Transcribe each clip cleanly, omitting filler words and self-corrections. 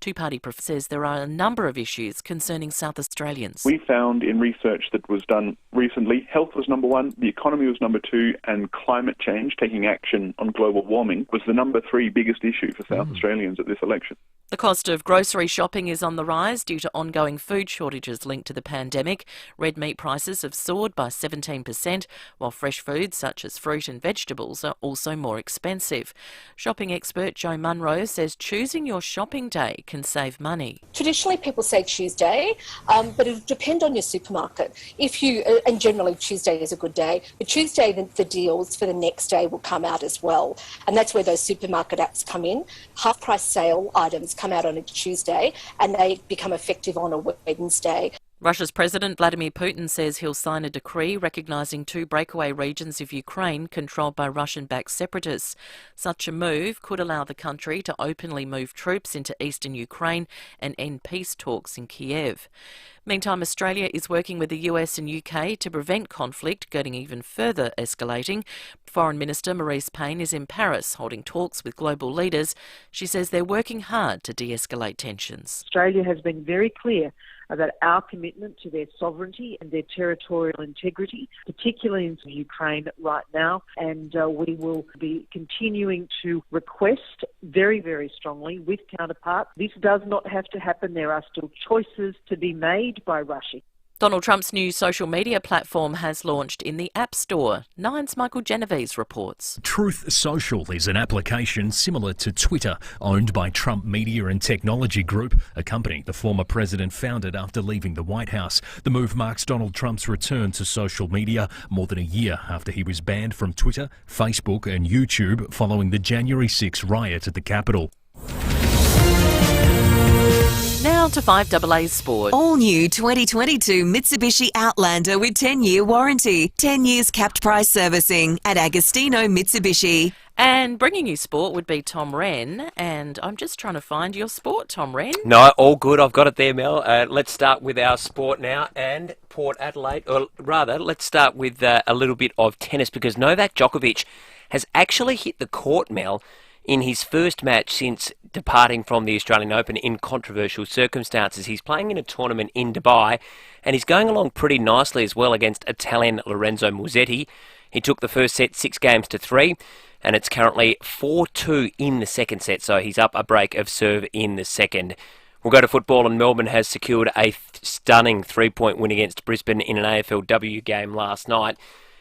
Two-party professor says there are a number of issues concerning South Australians. We found in research that was done recently, health was number one, the economy was number two, and climate change, taking action on global warming, was the number three biggest issue for South Australians at this election. The cost of grocery shopping is on the rise due to ongoing food shortages linked to the pandemic. Red meat prices have soared by 17%, while fresh foods such as fruit and vegetables are also more expensive. Shopping expert Joe Munro says choosing your shopping day can save money. Traditionally, people say Tuesday, but it'll depend on your supermarket. And generally Tuesday is a good day, but Tuesday the deals for the next day will come out as well. And that's where those supermarket apps come in. Half-price sale items come out on a Tuesday and they become effective on a Wednesday. Russia's President Vladimir Putin says he'll sign a decree recognising two breakaway regions of Ukraine controlled by Russian-backed separatists. Such a move could allow the country to openly move troops into eastern Ukraine and end peace talks in Kiev. Meantime, Australia is working with the US and UK to prevent conflict getting even further escalating. Foreign Minister Marise Payne is in Paris holding talks with global leaders. She says they're working hard to de-escalate tensions. Australia has been very clear about our commitment to their sovereignty and their territorial integrity, particularly in Ukraine right now. And we will be continuing to request very, very strongly with counterparts. This does not have to happen. There are still choices to be made by Russia. Donald Trump's new social media platform has launched in the App Store. Nine's Michael Genovese reports. Truth Social is an application similar to Twitter, owned by Trump Media and Technology Group, a company the former president founded after leaving the White House. The move marks Donald Trump's return to social media more than a year after he was banned from Twitter, Facebook and YouTube following the January 6 riot at the Capitol. Now to 5AA Sport. All new 2022 Mitsubishi Outlander with 10-year warranty. 10 years capped price servicing at Agostino Mitsubishi. And bringing you sport would be Tom Wren, and I'm just trying to find your sport, Tom Wren. No, all good. I've got it there, Mel. Let's start with our sport now, and Port Adelaide, or rather, let's start with a little bit of tennis, because Novak Djokovic has actually hit the court, Mel, in his first match since departing from the Australian Open in controversial circumstances. He's playing in a tournament in Dubai, and he's going along pretty nicely as well against Italian Lorenzo Musetti. He took the first set 6-3, and it's currently 4-2 in the second set, so he's up a break of serve in the second. We'll go to football, and Melbourne has secured a stunning 3-point win against Brisbane in an AFLW game last night.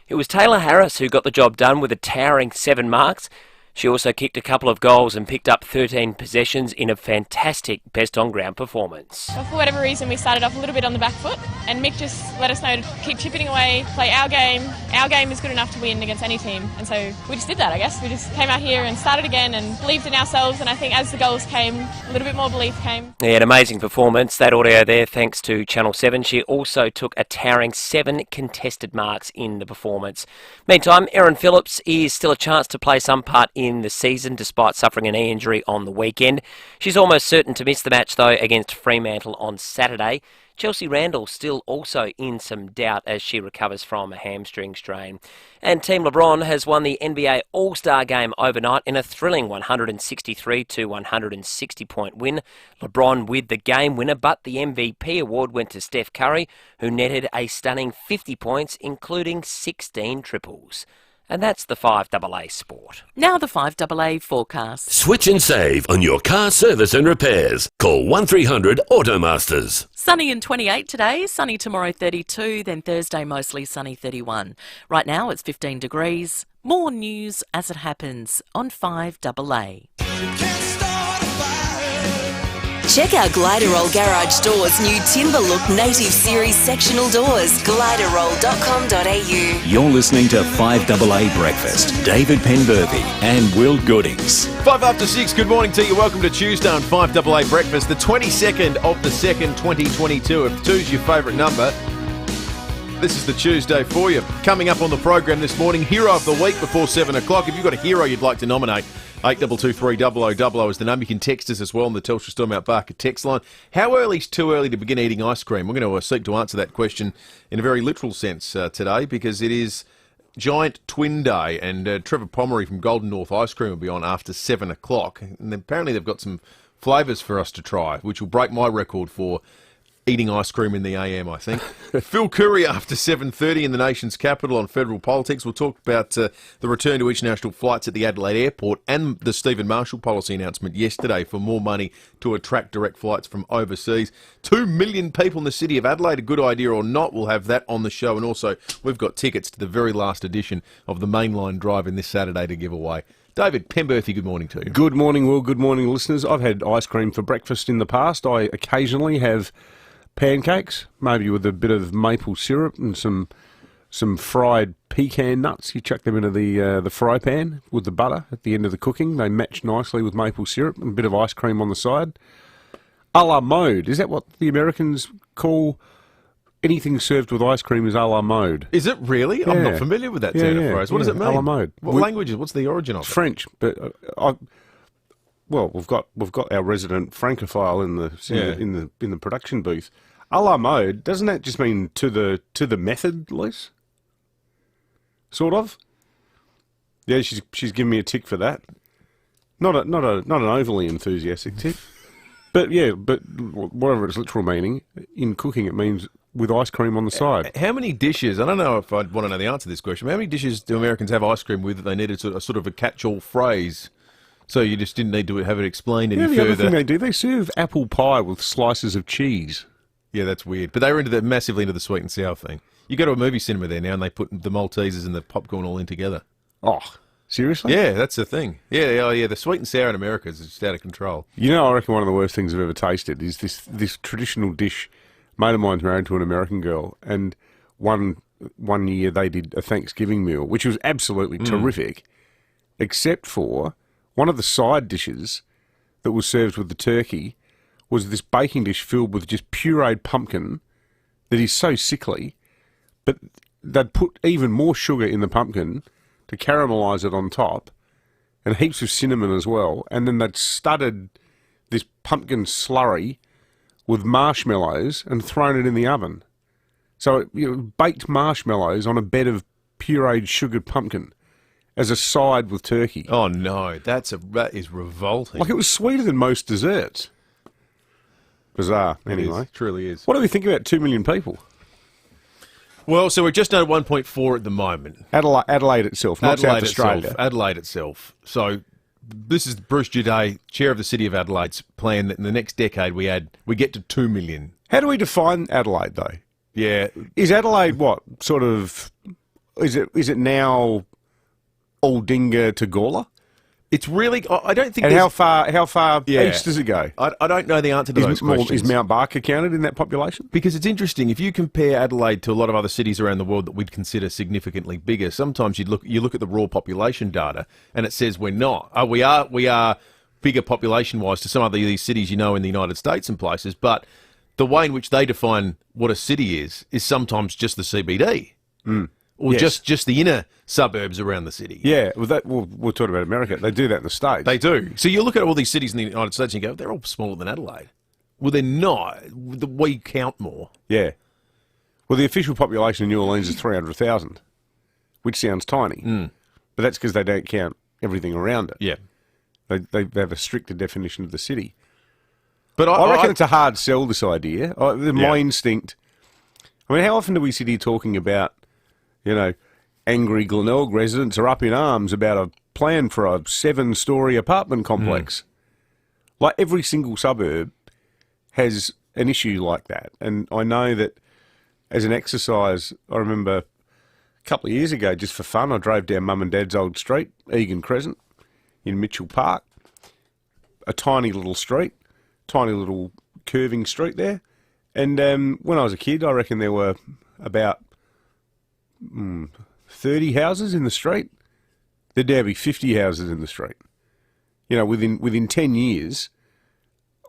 It was Taylor Harris who got the job done with a towering 7 marks. She also kicked a couple of goals and picked up 13 possessions in a fantastic best-on-ground performance. Well, for whatever reason, we started off a little bit on the back foot, and Mick just let us know to keep chipping away, play our game. Our game is good enough to win against any team, and so we just did that, I guess. We just came out here and started again and believed in ourselves, and I think as the goals came, a little bit more belief came. Yeah, an amazing performance. That audio there, thanks to Channel 7. She also took a towering 7 contested marks in the performance. Meantime, Erin Phillips is still a chance to play some part in the season despite suffering an knee injury on the weekend. She's almost certain to miss the match though against Fremantle on Saturday. Chelsea Randall still also in some doubt as she recovers from a hamstring strain. And Team LeBron has won the NBA All-Star Game overnight in a thrilling 163-160 point win. LeBron with the game winner, but the MVP award went to Steph Curry, who netted a stunning 50 points, including 16 triples. And that's the 5AA Sport. Now the 5AA forecast. Switch and save on your car service and repairs. Call 1300 Automasters. Sunny and 28 today, sunny tomorrow 32, then Thursday mostly sunny 31. Right now it's 15 degrees. More news as it happens on 5AA. Check out Gliderroll Garage Doors' new Timber Look Native Series sectional doors. Gliderroll.com.au. You're listening to 5AA Breakfast. David Penberthy and Will Goodings. 5 after 6, good morning to you. Welcome to Tuesday on 5AA Breakfast, the 22nd of the 2nd, 2022. If 2's your favourite number, this is the Tuesday for you. Coming up on the program this morning, Hero of the Week before 7 o'clock. If you've got a hero you'd like to nominate, 8223 is the number. You can text us as well on the Telstra Storm Out Barker text line. How early is too early to begin eating ice cream? We're going to seek to answer that question in a very literal sense today, because it is Giant Twin Day, and Trevor Pomeroy from Golden North Ice Cream will be on after 7 o'clock. And apparently they've got some flavours for us to try, which will break my record for eating ice cream in the AM, I think. Phil Curry after 7:30 in the nation's capital on federal politics. We'll talk about the return to international flights at the Adelaide airport and the Stephen Marshall policy announcement yesterday for more money to attract direct flights from overseas. 2 million people in the city of Adelaide, a good idea or not, we'll have that on the show. And also, we've got tickets to the very last edition of the Mainline Drive-In this Saturday to give away. David Penberthy, good morning to you. Good morning, Will. Good morning, listeners. I've had ice cream for breakfast in the past. I occasionally have pancakes, maybe with a bit of maple syrup and some fried pecan nuts. You chuck them into the fry pan with the butter at the end of the cooking. They match nicely with maple syrup and a bit of ice cream on the side. A la mode. Is that what the Americans call anything served with ice cream is a la mode? Is it really? Yeah. I'm not familiar with that turn of phrase. What does it mean? A la mode. What language is? What's the origin of it? French, but we've got our resident francophile in the production booth. A la mode, doesn't that just mean to the method, Lise? Sort of. Yeah, she's giving me a tick for that. Not an overly enthusiastic tick, but whatever its literal meaning in cooking, it means with ice cream on the side. How many dishes? I don't know if I'd want to know the answer to this question. But how many dishes do Americans have ice cream with that they needed sort of a catch-all phrase? So you just didn't need to have it explained any further. The other thing they do, they serve apple pie with slices of cheese. Yeah, that's weird. But they were massively into the sweet and sour thing. You go to a movie cinema there now and they put the Maltesers and the popcorn all in together. Oh, seriously? Yeah, that's the thing. Yeah, the sweet and sour in America is just out of control. You know, I reckon one of the worst things I've ever tasted is this traditional dish. A mate of mine's married to an American girl, and one year they did a Thanksgiving meal, which was absolutely terrific, except for one of the side dishes that was served with the turkey was this baking dish filled with just pureed pumpkin that is so sickly, but they'd put even more sugar in the pumpkin to caramelise it on top, and heaps of cinnamon as well, and then they'd studded this pumpkin slurry with marshmallows and thrown it in the oven. So baked marshmallows on a bed of pureed sugared pumpkin as a side with turkey. Oh no, that is revolting. Like, it was sweeter than most desserts. Bizarre, anyway. It truly is. What do we think about 2 million people? Well, so we're just under 1.4 at the moment. Adelaide itself, not South Australia. Adelaide itself. So this is Bruce Juday, chair of the City of Adelaide's plan that in the next decade we get to 2 million. How do we define Adelaide, though? Yeah. Is Adelaide what? Sort of, is it now Aldinga to Gawler? It's really, I don't think. And how far east does it go? I don't know the answer to those questions. Is Mount Barker counted in that population? Because it's interesting, if you compare Adelaide to a lot of other cities around the world that we'd consider significantly bigger, sometimes you look at the raw population data and it says we're not. We are bigger population-wise to some of these cities in the United States and places, but the way in which they define what a city is sometimes just the CBD. Or just the inner suburbs around the city. Yeah, we're talking about America. They do that in the States. They do. So you look at all these cities in the United States and you go, they're all smaller than Adelaide. Well, they're not. We count more. Yeah. Well, the official population in New Orleans is 300,000, which sounds tiny. But that's because they don't count everything around it. Yeah. They have a stricter definition of the city. But I reckon it's a hard sell, this idea. My instinct... I mean, how often do we sit here talking about, angry Glenelg residents are up in arms about a plan for a 7-storey apartment complex? Like, every single suburb has an issue like that. And I know that as an exercise, I remember a couple of years ago, just for fun, I drove down Mum and Dad's old street, Egan Crescent, in Mitchell Park. A tiny little street, tiny little curving street there. And when I was a kid, I reckon there were about 30 houses in the street. There'd now be 50 houses in the street. Within 10 years,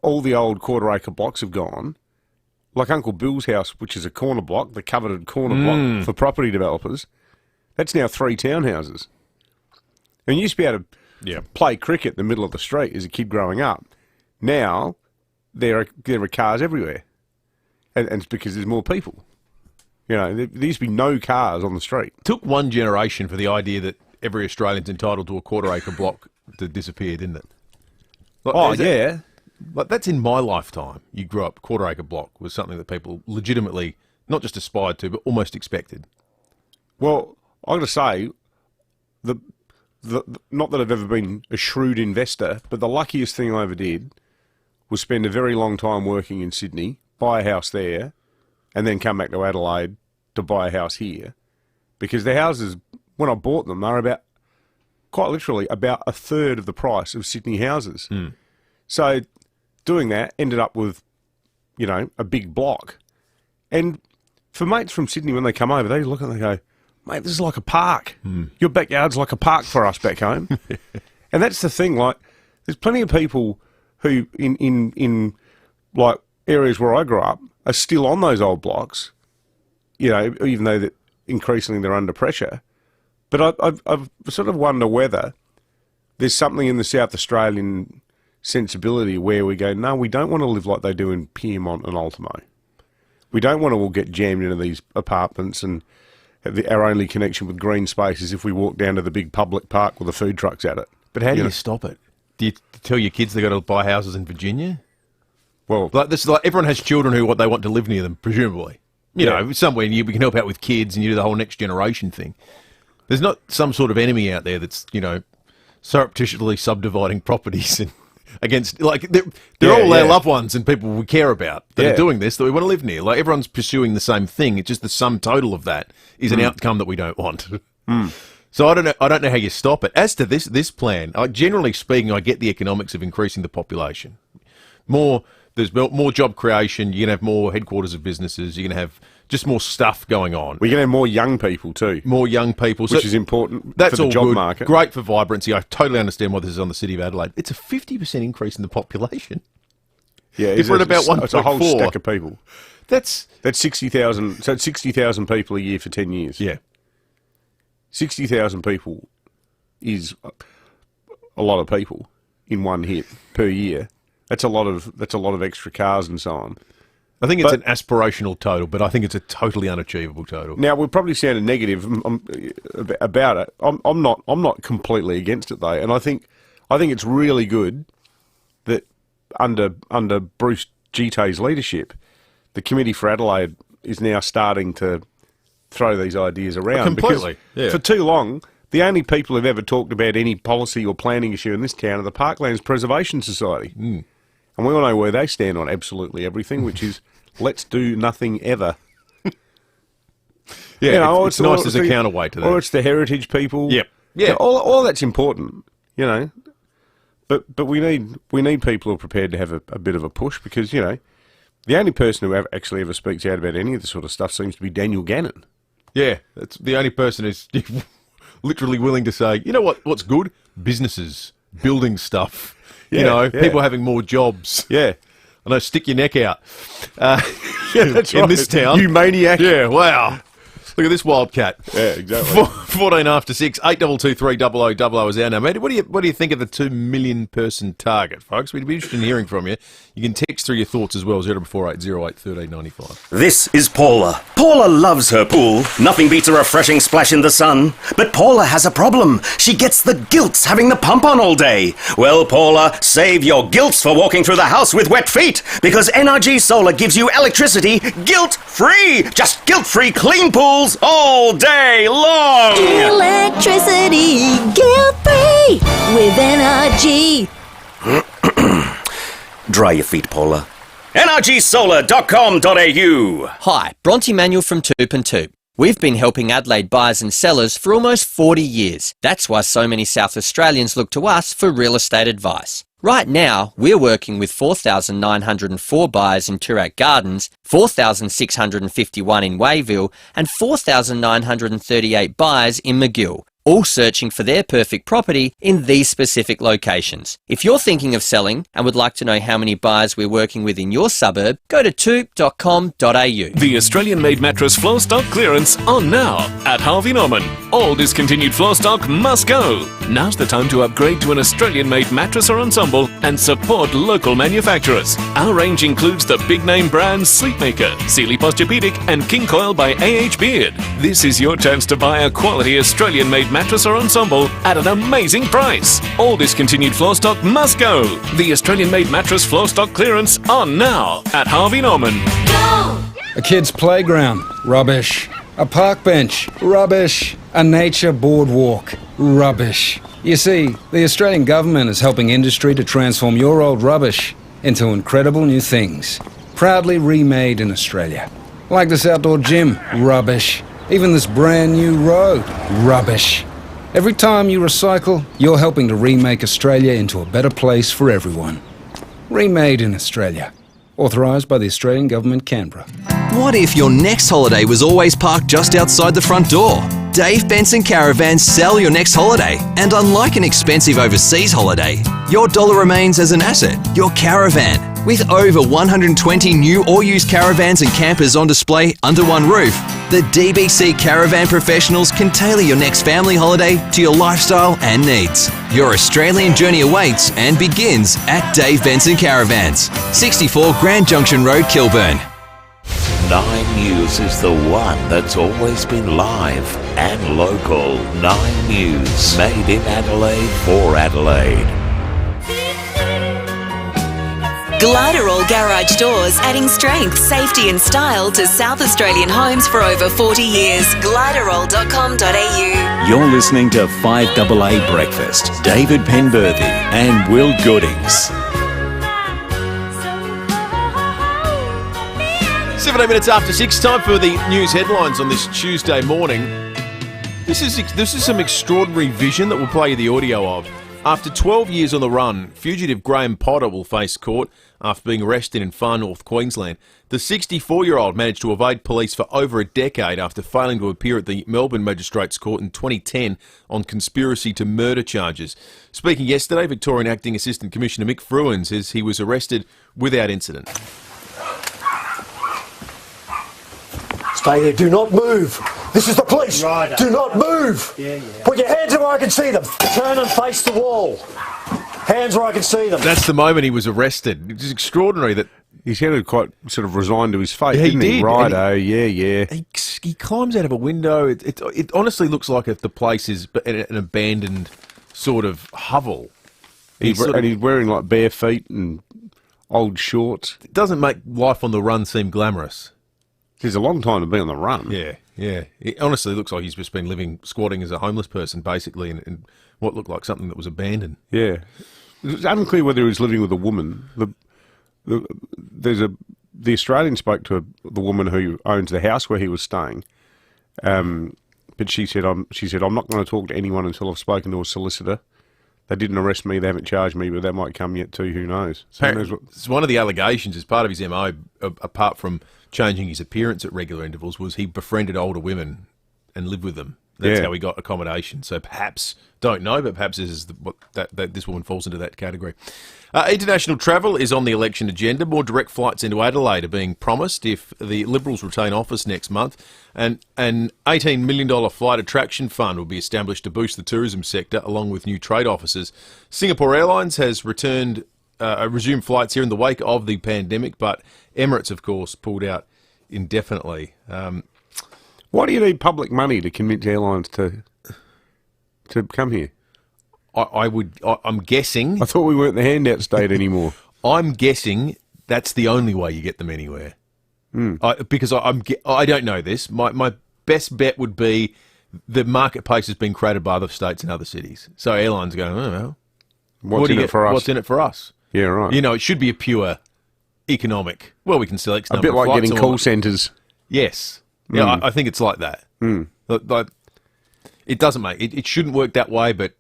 all the old quarter-acre blocks have gone. Like Uncle Bill's house, which is a corner block, the coveted corner block for property developers, that's now 3 townhouses. And you used to be able to play cricket in the middle of the street as a kid growing up. Now, there are cars everywhere. And it's because there's more people. There used to be no cars on the street. It took one generation for the idea that every Australian's entitled to a quarter-acre block to disappear, didn't it? like that's in my lifetime. You grew up, quarter acre block was something that people legitimately not just aspired to, but almost expected. Well, I got to say, not that I've ever been a shrewd investor, but the luckiest thing I ever did was spend a very long time working in Sydney, buy a house there, and then come back to Adelaide to buy a house here. Because the houses, when I bought them, they were about, quite literally, about a third of the price of Sydney houses. So doing that ended up with, you know, a big block. And for mates from Sydney, when they come over, they look and they go, mate, this is like a park. Your backyard's like a park for us back home. And that's the thing, like, there's plenty of people who, in like, areas where I grew up, are still on those old blocks, you know, even though that increasingly they're under pressure. But I've sort of wonder whether there's something in the South Australian sensibility where we go, no, we don't want to live like they do in Pyrmont and Ultimo. We don't want to all get jammed into these apartments and our only connection with green space is if we walk down to the big public park with the food trucks at it. But how do you stop it? Do you tell your kids they've got to buy houses in Virginia? Well, like this, like everyone has children who they want to live near them, presumably. You know, somewhere we can help out with kids and you do the whole next generation thing. There's not some sort of enemy out there that's, you know, surreptitiously subdividing properties and against, like, they're all our loved ones and people we care about that are doing this, that we want to live near. Like, everyone's pursuing the same thing. It's just the sum total of that is an outcome that we don't want. So I don't know how you stop it. As to this plan, generally speaking, I get the economics of increasing the population. There's more job creation. You're going to have more headquarters of businesses. You're going to have just more stuff going on. We're going to have more young people too. More young people. Which is important for the job market. Great for vibrancy. I totally understand why this is on the City of Adelaide. It's a 50% increase in the population. Yeah, if we're at about 1.4. It's a whole stack of people. That's 60,000. So it's 60,000 people a year for 10 years. Yeah. 60,000 people is a lot of people in one hit per year. That's a lot of extra cars and so on. I think it's an aspirational total, but I think it's a totally unachievable total. Now we're probably sounding negative about it. I'm not completely against it though, and I think it's really good that under Bruce Gite's leadership, the Committee for Adelaide is now starting to throw these ideas around. Completely. Because for too long, the only people who've ever talked about any policy or planning issue in this town are the Parklands Preservation Society. And we all know where they stand on absolutely everything, which is let's do nothing ever. Yeah, you know, it's nice as a counterweight to that. Or it's the heritage people. Yep. Yeah. So all that's important, you know. But we need people who are prepared to have a bit of a push because, you know, the only person who actually ever speaks out about any of this sort of stuff seems to be Daniel Gannon. Yeah, that's the only person who's literally willing to say, you know what's good? Businesses, building stuff. People having more jobs. Yeah. I know, stick your neck out. That's in this town. You maniac. Yeah, wow. Look at this wildcat. Yeah, exactly. 14 after 6, 8223 0000 is our number. What do you think of the 2 million person target, folks? We'd be interested in hearing from you. You can text through your thoughts as well, 0480 08 1395. This is Paula. Paula loves her pool. Nothing beats a refreshing splash in the sun. But Paula has a problem. She gets the gilts having the pump on all day. Well, Paula, save your gilts for walking through the house with wet feet. Because NRG Solar gives you electricity guilt-free. Just guilt-free clean pools all day long. Electricity guilt-free with NRG. Dry your feet, Paula. NRGsolar.com.au. Hi, Bronte Manuel from Toop and Toop. We've been helping Adelaide buyers and sellers for almost 40 years. That's why so many South Australians look to us for real estate advice. Right now, we're working with 4,904 buyers in Toorak Gardens, 4,651 in Wayville, and 4,938 buyers in McGill, all searching for their perfect property in these specific locations. If you're thinking of selling and would like to know how many buyers we're working with in your suburb, go to toop.com.au. The Australian-made mattress floor stock clearance on now at Harvey Norman. All discontinued floor stock must go. Now's the time to upgrade to an Australian-made mattress or ensemble and support local manufacturers. Our range includes the big-name brands Sleepmaker, Sealy Posturepedic and King Coil by AH Beard. This is your chance to buy a quality Australian-made Australian-made mattress or ensemble at an amazing price. All discontinued floor stock must go. The Australian-made mattress floor stock clearance on now at Harvey Norman. A kid's playground, rubbish. A park bench, rubbish. A nature boardwalk, rubbish. You see, the Australian government is helping industry to transform your old rubbish into incredible new things. Proudly remade in Australia. Like this outdoor gym, rubbish. Even this brand new road, rubbish. Every time you recycle, you're helping to remake Australia into a better place for everyone. Remade in Australia. Authorised by the Australian Government, Canberra. What if your next holiday was always parked just outside the front door? Dave Benson Caravans sell your next holiday, and unlike an expensive overseas holiday, your dollar remains as an asset, your caravan. With over 120 new or used caravans and campers on display under one roof, the DBC Caravan professionals can tailor your next family holiday to your lifestyle and needs. Your Australian journey awaits and begins at Dave Benson Caravans, 64 Grand Junction Road, Kilburn. 9 News is the one that's always been live and local. 9 News, made in Adelaide for Adelaide. Gliderall Garage Doors, adding strength, safety and style to South Australian homes for over 40 years. Gliderall.com.au. You're listening to 5AA Breakfast. David Penberthy and Will Goodings. 17 minutes after 6, time for the news headlines on this Tuesday morning. This is some extraordinary vision that we'll play you the audio of. After 12 years on the run, fugitive Graham Potter will face court after being arrested in far north Queensland. The 64-year-old managed to evade police for over a decade after failing to appear at the Melbourne Magistrates Court in 2010 on conspiracy to murder charges. Speaking yesterday, Victorian Acting Assistant Commissioner Mick Fruin says he was arrested without incident. Stay there, do not move. This is the police. Right. Do not move. Put your hands where I can see them. Turn and face the wall. Hands where I can see them. That's the moment he was arrested. It's extraordinary that he sounded quite sort of resigned to his fate, he didn't he? did. Righto, yeah. He climbs out of a window. It honestly looks like if the place is an abandoned sort of hovel. He's wearing like bare feet and old shorts. It doesn't make life on the run seem glamorous. It's a long time to be on the run. Yeah. It honestly looks like he's just been squatting as a homeless person, basically, in what looked like something that was abandoned. Yeah. It's unclear whether he was living with a woman. The Australian spoke to the woman who owns the house where he was staying, but she said, I'm not going to talk to anyone until I've spoken to a solicitor. They didn't arrest me, they haven't charged me, but that might come yet too, who knows? It's one of the allegations as part of his MO, apart from changing his appearance at regular intervals, was he befriended older women and lived with them. That's how he got accommodation. So perhaps, don't know, but perhaps this woman falls into that category. International travel is on the election agenda. More direct flights into Adelaide are being promised if the Liberals retain office next month. And an $18 million flight attraction fund will be established to boost the tourism sector along with new trade offices. Singapore Airlines has resumed flights here in the wake of the pandemic, but Emirates, of course, pulled out indefinitely. Why do you need public money to convince airlines to come here? I'm guessing. I thought we weren't the handout state anymore. I'm guessing that's the only way you get them anywhere. Because I don't know this. My best bet would be the marketplace has been created by other states and other cities. So airlines are going, oh, well, what's in it for us? What's in it for us? Yeah, right. You know, it should be a pure economic. Well, we can select a bit like getting call centres. Yes. Yeah, I think it's like that. Like, it doesn't it shouldn't work that way, but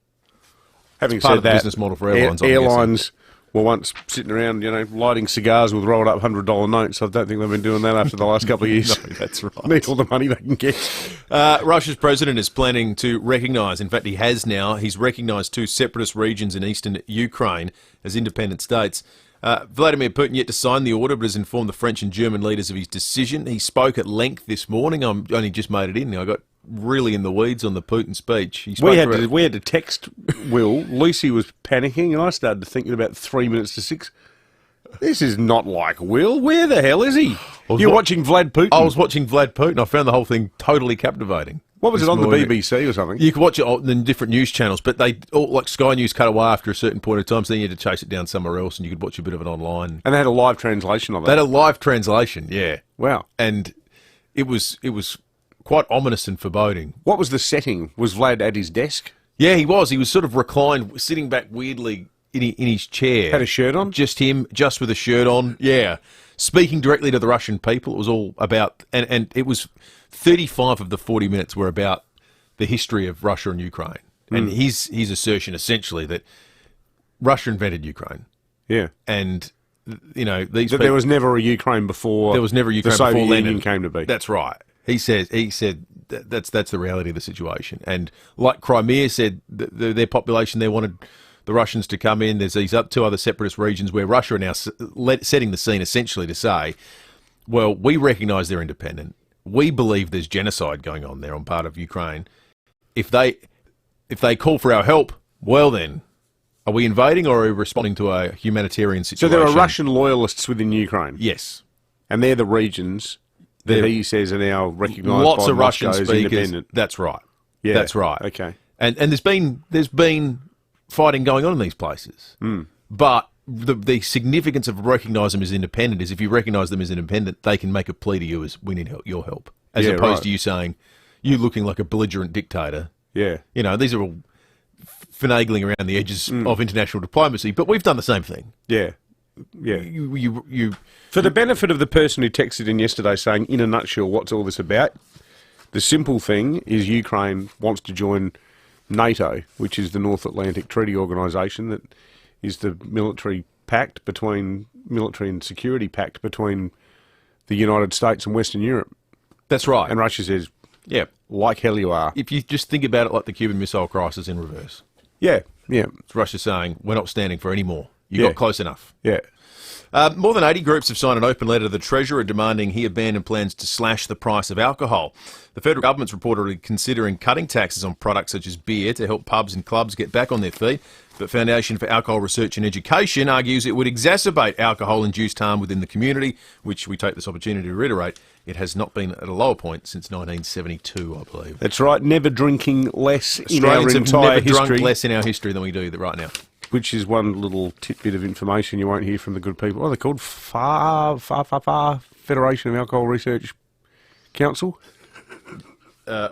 having part said of the that, business model for airlines. Airlines were once sitting around, lighting cigars with rolled up $100 notes. I don't think they've been doing that after the last couple of years. No, that's right. Need all the money they can get. Russia's president is planning to recognise, in fact he has now, he's recognised 2 separatist regions in eastern Ukraine as independent states. Vladimir Putin yet to sign the order, but has informed the French and German leaders of his decision. He spoke at length this morning. I'm only just made it in. I got really in the weeds on the Putin speech. We had to text Will. Lucy was panicking, and I started thinking about 3 minutes to 6. This is not like Will. Where the hell is he? You're watching Vlad Putin. I was watching Vlad Putin. I found the whole thing totally captivating. What was this it on morning. the BBC or something? You could watch it on different news channels, but they all, like Sky News cut away after a certain point of time, so then you had to chase it down somewhere else, and you could watch a bit of it online. And they had a live translation of it. They had a live translation, yeah. Wow. And it was quite ominous and foreboding. What was the setting? Was Vlad at his desk? Yeah, he was. He was sort of reclined, sitting back weirdly in his chair. Had a shirt on? Just him, just with a shirt on, yeah. Speaking directly to the Russian people. It was all about, and it was 35 of the 40 minutes were about the history of Russia and Ukraine. And his assertion, essentially, that Russia invented Ukraine. Yeah. And, you know, these that there was never a Ukraine before. There was never a Ukraine the Soviet before Union Lenin came to be. That's right. He said that's the reality of the situation. And like Crimea said, their population, they wanted the Russians to come in. There's these two other separatist regions where Russia are now setting the scene essentially to say, well, we recognise they're independent. We believe there's genocide going on there on part of Ukraine. If they call for our help, well then, are we invading or are we responding to a humanitarian situation? So there are Russian loyalists within Ukraine? Yes. And they're the regions that he says are now recognised lots by of Moscow Russian as speakers. independent. That's right. Yeah. That's right. Okay. And there's been fighting going on in these places. But the significance of recognising them as independent is if you recognise them as independent, they can make a plea to you as we need your help. As opposed to you saying, you looking like a belligerent dictator. Yeah. You know, these are all finagling around the edges of international diplomacy, but we've done the same thing. Yeah. Yeah. You For the benefit of the person who texted in yesterday saying, in a nutshell, what's all this about? The simple thing is Ukraine wants to join NATO, which is the North Atlantic Treaty Organisation that is the military and security pact between the United States and Western Europe. That's right. And Russia says, yeah, like hell you are. If you just think about it like the Cuban Missile Crisis in reverse. Yeah, yeah. It's Russia saying, we're not standing for any more. You Yeah. got close enough. Yeah. More than 80 groups have signed an open letter to the Treasurer demanding he abandon plans to slash the price of alcohol. The federal government's reportedly considering cutting taxes on products such as beer to help pubs and clubs get back on their feet. But Foundation for Alcohol Research and Education argues it would exacerbate alcohol-induced harm within the community, which we take this opportunity to reiterate. It has not been at a lower point since 1972, I believe. That's right. Never drinking less in our Australians have entire never history. drunk less in our history than we do right now. Which is one little tidbit of information you won't hear from the good people. What are they called? FIVEaa, Federation of Alcohol Research Council?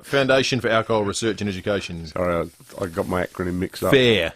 Foundation for Alcohol Research and Education. Sorry, I got my acronym mixed up. FAIR.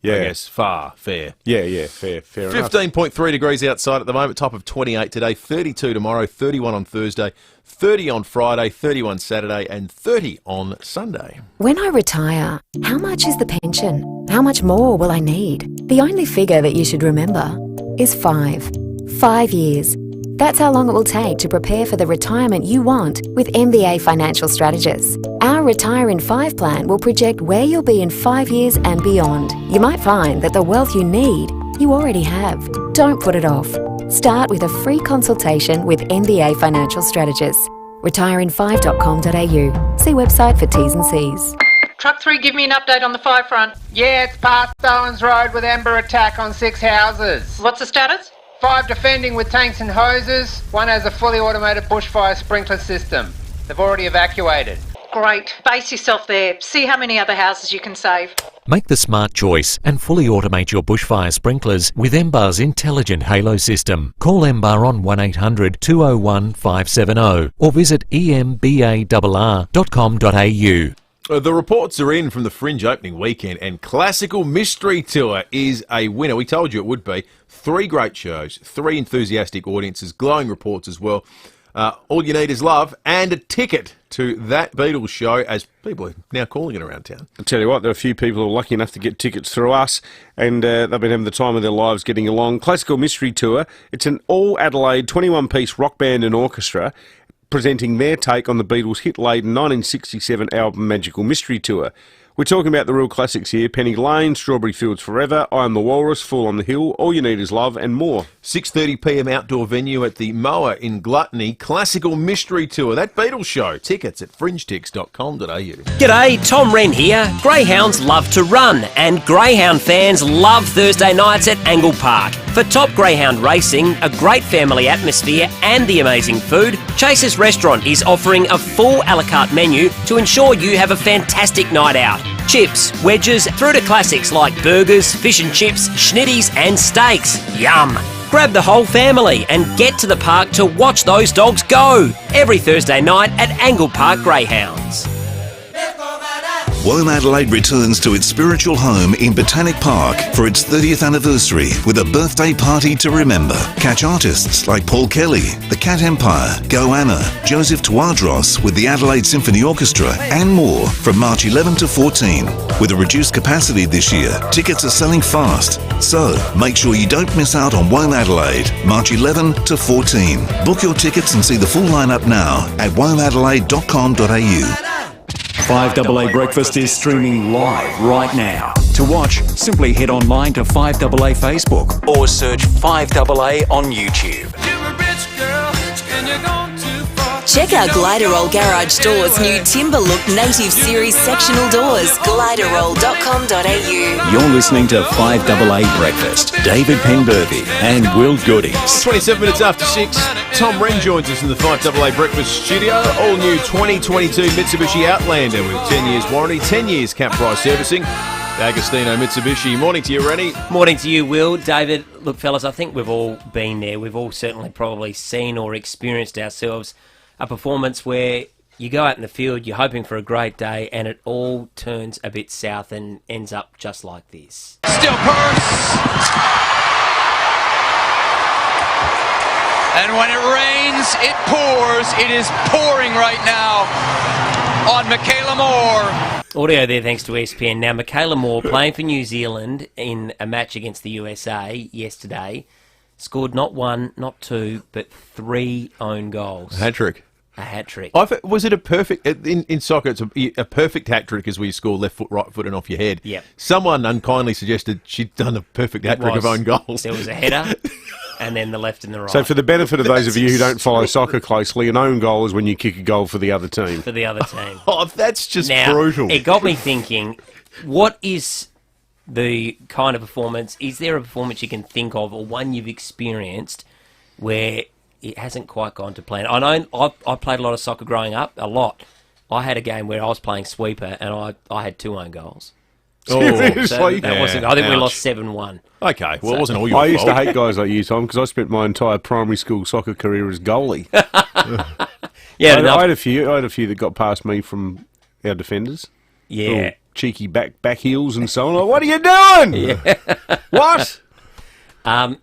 Yeah. I guess. Fair. Yeah, fair enough. 15.3 degrees outside at the moment, top of 28 today, 32 tomorrow, 31 on Thursday, 30 on Friday, 31 Saturday, and 30 on Sunday. When I retire, how much is the pension? How much more will I need? The only figure that you should remember is 5. 5 years. That's how long it will take to prepare for the retirement you want with MBA Financial Strategists. Our Retire in 5 plan will project where you'll be in 5 years and beyond. You might find that the wealth you need, you already have. Don't put it off. Start with a free consultation with MBA Financial Strategists. retireinfive.com.au. See website for T's and C's. Truck 3, give me an update on the 5 front. Yeah, it's past Owens Road with Amber attack on 6 houses. What's the status? 5 defending with tanks and hoses. 1 has a fully automated bushfire sprinkler system. They've already evacuated. Great. Base yourself there. See how many other houses you can save. Make the smart choice and fully automate your bushfire sprinklers with MBAR's intelligent Halo system. Call MBAR on 1800 201 570 or visit embarr.com.au. The reports are in from the Fringe opening weekend, and Classical Mystery Tour is a winner. We told you it would be. 3 great shows, 3 enthusiastic audiences, glowing reports as well. All you need is love and a ticket to that Beatles show, as people are now calling it around town. I'll tell you what, there are a few people who are lucky enough to get tickets through us, and they've been having the time of their lives getting along. Classical Mystery Tour, it's an all-Adelaide 21-piece rock band and orchestra presenting their take on the Beatles' hit-laden 1967 album Magical Mystery Tour. We're talking about the real classics here. Penny Lane, Strawberry Fields Forever, I Am the Walrus, Fall on the Hill, All You Need Is Love, and more. 6:30pm outdoor venue at the Moa in Gluttony. Classical Mystery Tour. That Beatles show. Tickets at fringetix.com.au. G'day, Tom Wren here. Greyhounds love to run, and Greyhound fans love Thursday nights at Angle Park. For top greyhound racing, a great family atmosphere, and the amazing food, Chase's Restaurant is offering a full a la carte menu to ensure you have a fantastic night out. Chips, wedges, through to classics like burgers, fish and chips, schnitties, and steaks. Yum! Grab the whole family and get to the park to watch those dogs go. Every Thursday night at Angle Park Greyhounds. Womadelaide Adelaide returns to its spiritual home in Botanic Park for its 30th anniversary with a birthday party to remember. Catch artists like Paul Kelly, the Cat Empire, Goanna, Joseph Tuadros with the Adelaide Symphony Orchestra, and more from March 11 to 14. With a reduced capacity this year, tickets are selling fast. So make sure you don't miss out on Womadelaide Adelaide, March 11 to 14. Book your tickets and see the full lineup now at womadelaide.com.au. 5AA Breakfast is streaming live right now. To watch, simply head online to 5AA Facebook or search 5AA on YouTube. Check out Gliderroll Garage Doors' new Timber Look Native Series sectional doors. Gliderroll.com.au. You're listening to 5AA Breakfast. David Penberthy and Will Goodings. 27 minutes after 6, Tom Wren joins us in the 5AA Breakfast studio. All new 2022 Mitsubishi Outlander with 10 years warranty, 10 years cap price servicing. Agostino Mitsubishi. Morning to you, Rennie. Morning to you, Will. David, look, fellas, I think we've all been there. We've all certainly probably seen or experienced ourselves a performance where you go out in the field, you're hoping for a great day, and it all turns a bit south and ends up just like this. Still purse. And when it rains, it pours. It is pouring right now on Michaela Moore. Audio there thanks to ESPN. Now, Michaela Moore, playing for New Zealand in a match against the USA yesterday, scored not one, not two, but 3 own goals. A hat-trick. A hat-trick. Was it a perfect... In soccer, it's a perfect hat-trick is where you score left foot, right foot and off your head. Yep. Someone unkindly suggested she'd done a perfect hat-trick of own goals. There was a header and then the left and the right. So for the benefit of those of you who don't follow soccer closely, an own goal is when you kick a goal for the other team. For the other team. Oh, that's just now, brutal. It got me thinking, what is the kind of performance... Is there a performance you can think of or one you've experienced where it hasn't quite gone to plan? I know I played a lot of soccer growing up, a lot. I had a game where I was playing sweeper and I had 2 own goals. Oh, so that wasn't. I think we lost 7-1. Okay, well, it wasn't all your fault. I used to hate guys like you, Tom, because I spent my entire primary school soccer career as goalie. Yeah, I had a few that got past me from our defenders. Yeah, little cheeky back heels and so on. Like, what are you doing? Yeah. What?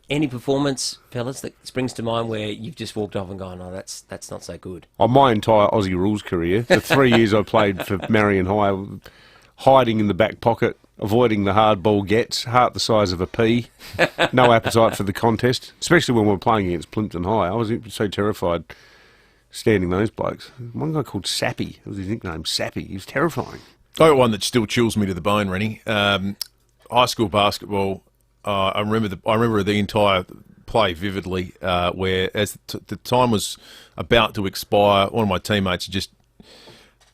Any performance, fellas, that springs to mind where you've just walked off and gone, oh, that's not so good? On my entire Aussie rules career, the 3 years I played for Marion High, hiding in the back pocket, avoiding the hard ball gets, heart the size of a pea, no appetite for the contest, especially when we were playing against Plimpton High. I was so terrified standing those blokes. One guy called Sappy, that was his nickname, Sappy. He was terrifying. I got one that still chills me to the bone, Rennie. High school basketball. I remember the entire play vividly. Where as the time was about to expire, one of my teammates just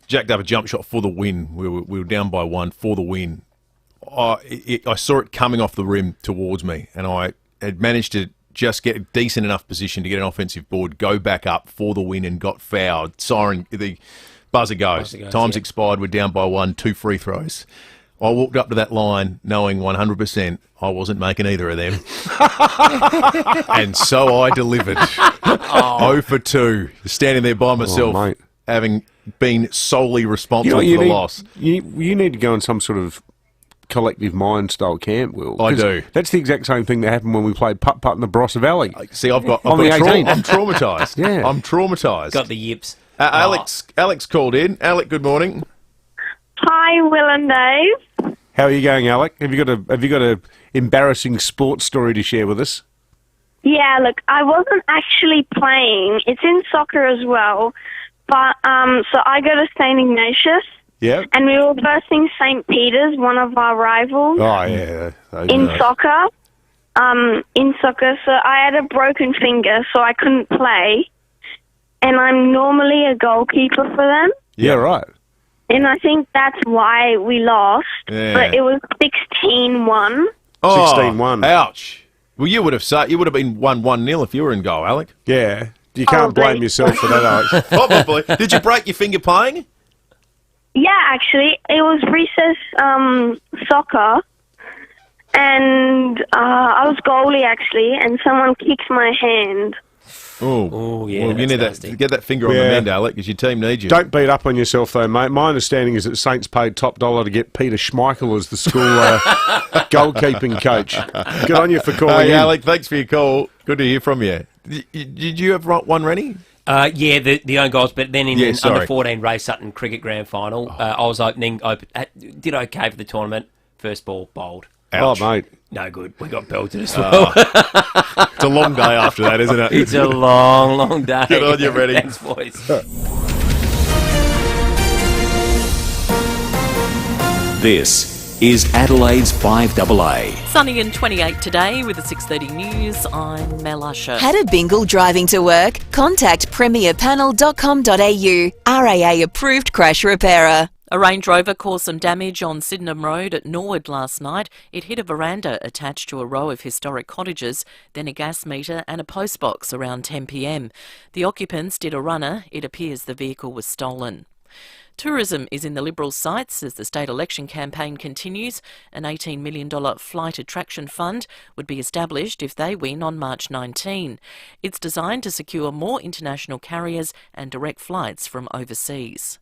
jacked up a jump shot for the win. We were down by 1 for the win. I saw it coming off the rim towards me, and I had managed to just get a decent enough position to get an offensive board, go back up for the win, and got fouled. Siren, the buzzer goes. Time's expired. We're down by 1. 2 free throws. I walked up to that line knowing 100% I wasn't making either of them. And so I delivered. 0 for 2. Standing there by myself, having been solely responsible for the loss. You need to go on some sort of collective mind style camp, Will. I do. That's the exact same thing that happened when we played putt-putt in the Barossa Valley. See, I'm traumatised. Yeah. I'm traumatised. Got the yips. Alex called in. Alec, good morning. Hi, Will and Dave. How are you going, Alec? Have you got a embarrassing sports story to share with us? Yeah, look, I wasn't actually playing. It's in soccer as well, but so I go to St Ignatius, Yeah. And we were versing St. Peter's, one of our rivals, Oh, yeah. in soccer. So I had a broken finger, so I couldn't play. And I'm normally a goalkeeper for them. Yeah, right. And I think that's why we lost. Yeah. But it was 16-1. Oh, 16-1. Ouch. Well, you would have been 1-0 if you were in goal, Alec. Yeah. You can't blame yourself for that, Alex. Probably. Did you break your finger playing? Yeah, actually. It was recess soccer. And I was goalie, actually, and someone kicked my hand. Oh, yeah, well, you need to get that finger on the mend, Alec, because your team needs you. Don't beat up on yourself, though, mate. My understanding is that Saints paid top dollar to get Peter Schmeichel as the school goalkeeping coach. Good on you for calling in. Alec, thanks for your call. Good to hear from you. Did you have one, Rennie? Yeah, the own goals, but then in the sorry. under-14 Ray Sutton Cricket Grand Final, I was did okay for the tournament. First ball bowled. Ouch. Oh, mate. No good. We got belted as well. It's a long day after that, isn't it? It's a long, long day. Good on you, Rennie. Thanks, boys. This is Adelaide's 5AA. Sunny and 28 today with the 6:30 news. I'm Mel Usher. Had a bingle driving to work? Contact premierpanel.com.au. RAA approved crash repairer. A Range Rover caused some damage on Sydenham Road at Norwood last night. It hit a veranda attached to a row of historic cottages, then a gas meter and a postbox around 10 p.m. The occupants did a runner. It appears the vehicle was stolen. Tourism is in the Liberals' sights as the state election campaign continues. An $18 million flight attraction fund would be established if they win on March 19. It's designed to secure more international carriers and direct flights from overseas.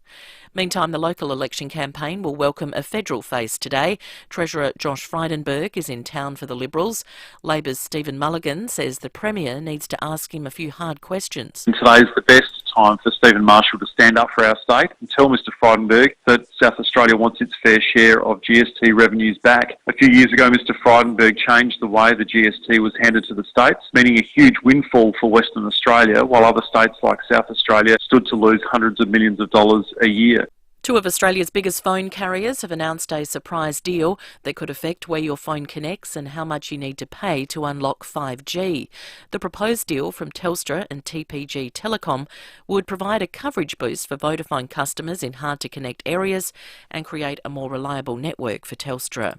Meantime, the local election campaign will welcome a federal face today. Treasurer Josh Frydenberg is in town for the Liberals. Labor's Stephen Mulligan says the Premier needs to ask him a few hard questions. And today is the best time for Stephen Marshall to stand up for our state and tell Mr Frydenberg that South Australia wants its fair share of GST revenues back. A few years ago, Mr Frydenberg changed the way the GST was handed to the states, meaning a huge windfall for Western Australia, while other states like South Australia stood to lose hundreds of millions of dollars a year. Two of Australia's biggest phone carriers have announced a surprise deal that could affect where your phone connects and how much you need to pay to unlock 5G. The proposed deal from Telstra and TPG Telecom would provide a coverage boost for Vodafone customers in hard-to-connect areas and create a more reliable network for Telstra.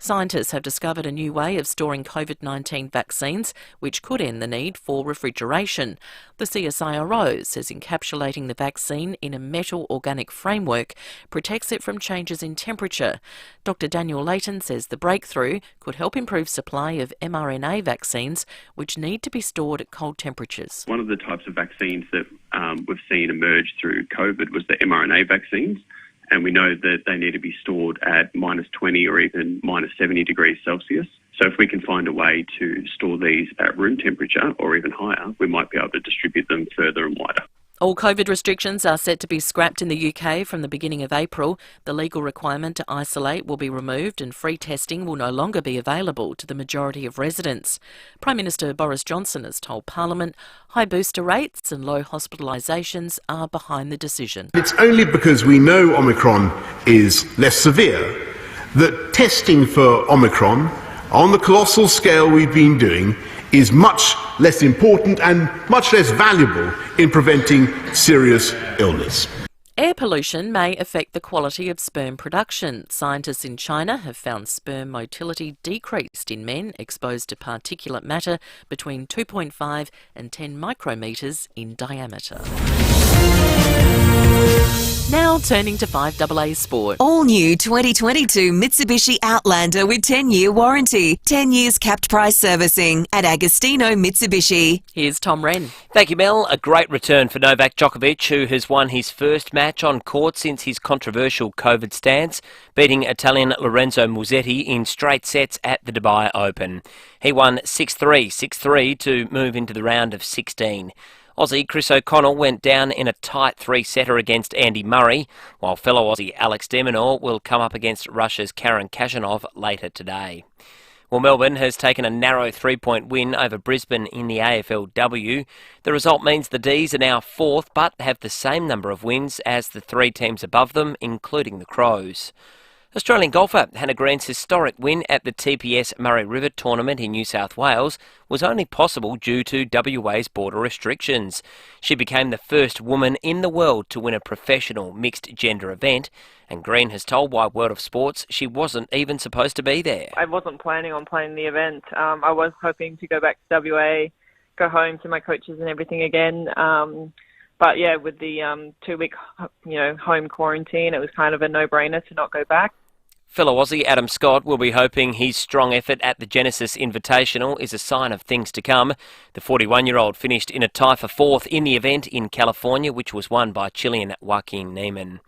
Scientists have discovered a new way of storing COVID-19 vaccines, which could end the need for refrigeration. The CSIRO says encapsulating the vaccine in a metal organic framework protects it from changes in temperature. Dr. Daniel Layton says the breakthrough could help improve supply of mRNA vaccines, which need to be stored at cold temperatures. One of the types of vaccines that we've seen emerge through COVID was the mRNA vaccines. And we know that they need to be stored at minus 20 or even minus 70 degrees Celsius. So if we can find a way to store these at room temperature or even higher, we might be able to distribute them further and wider. All COVID restrictions are set to be scrapped in the UK from the beginning of April. The legal requirement to isolate will be removed and free testing will no longer be available to the majority of residents. Prime Minister Boris Johnson has told Parliament high booster rates and low hospitalisations are behind the decision. It's only because we know Omicron is less severe that testing for Omicron on the colossal scale we've been doing is much less important and much less valuable in preventing serious illness. Air pollution may affect the quality of sperm production. Scientists in China have found sperm motility decreased in men exposed to particulate matter between 2.5 and 10 micrometres in diameter. Now turning to 5AA Sport. All new 2022 Mitsubishi Outlander with 10-year warranty. 10 years capped price servicing at Agostino Mitsubishi. Here's Tom Wren. Thank you, Mel. A great return for Novak Djokovic, who has won his first match on court since his controversial COVID stance, beating Italian Lorenzo Musetti in straight sets at the Dubai Open. He won 6-3, 6-3 to move into the round of 16. Aussie Chris O'Connell went down in a tight three-setter against Andy Murray, while fellow Aussie Alex de Minaur will come up against Russia's Karen Khachanov later today. Well, Melbourne has taken a narrow 3-point win over Brisbane in the AFLW. The result means the D's are now fourth, but have the same number of wins as the three teams above them, including the Crows. Australian golfer Hannah Grant's historic win at the TPS Murray River tournament in New South Wales was only possible due to WA's border restrictions. She became the first woman in the world to win a professional mixed-gender event, and Green has told Wide World of Sports she wasn't even supposed to be there. I wasn't planning on playing the event. I was hoping to go back to WA, go home to my coaches and everything again. But yeah, with the 2-week, home quarantine, it was kind of a no-brainer to not go back. Fellow Aussie Adam Scott will be hoping his strong effort at the Genesis Invitational is a sign of things to come. The 41-year-old finished in a tie for fourth in the event in California, which was won by Chilean Joaquin Neiman.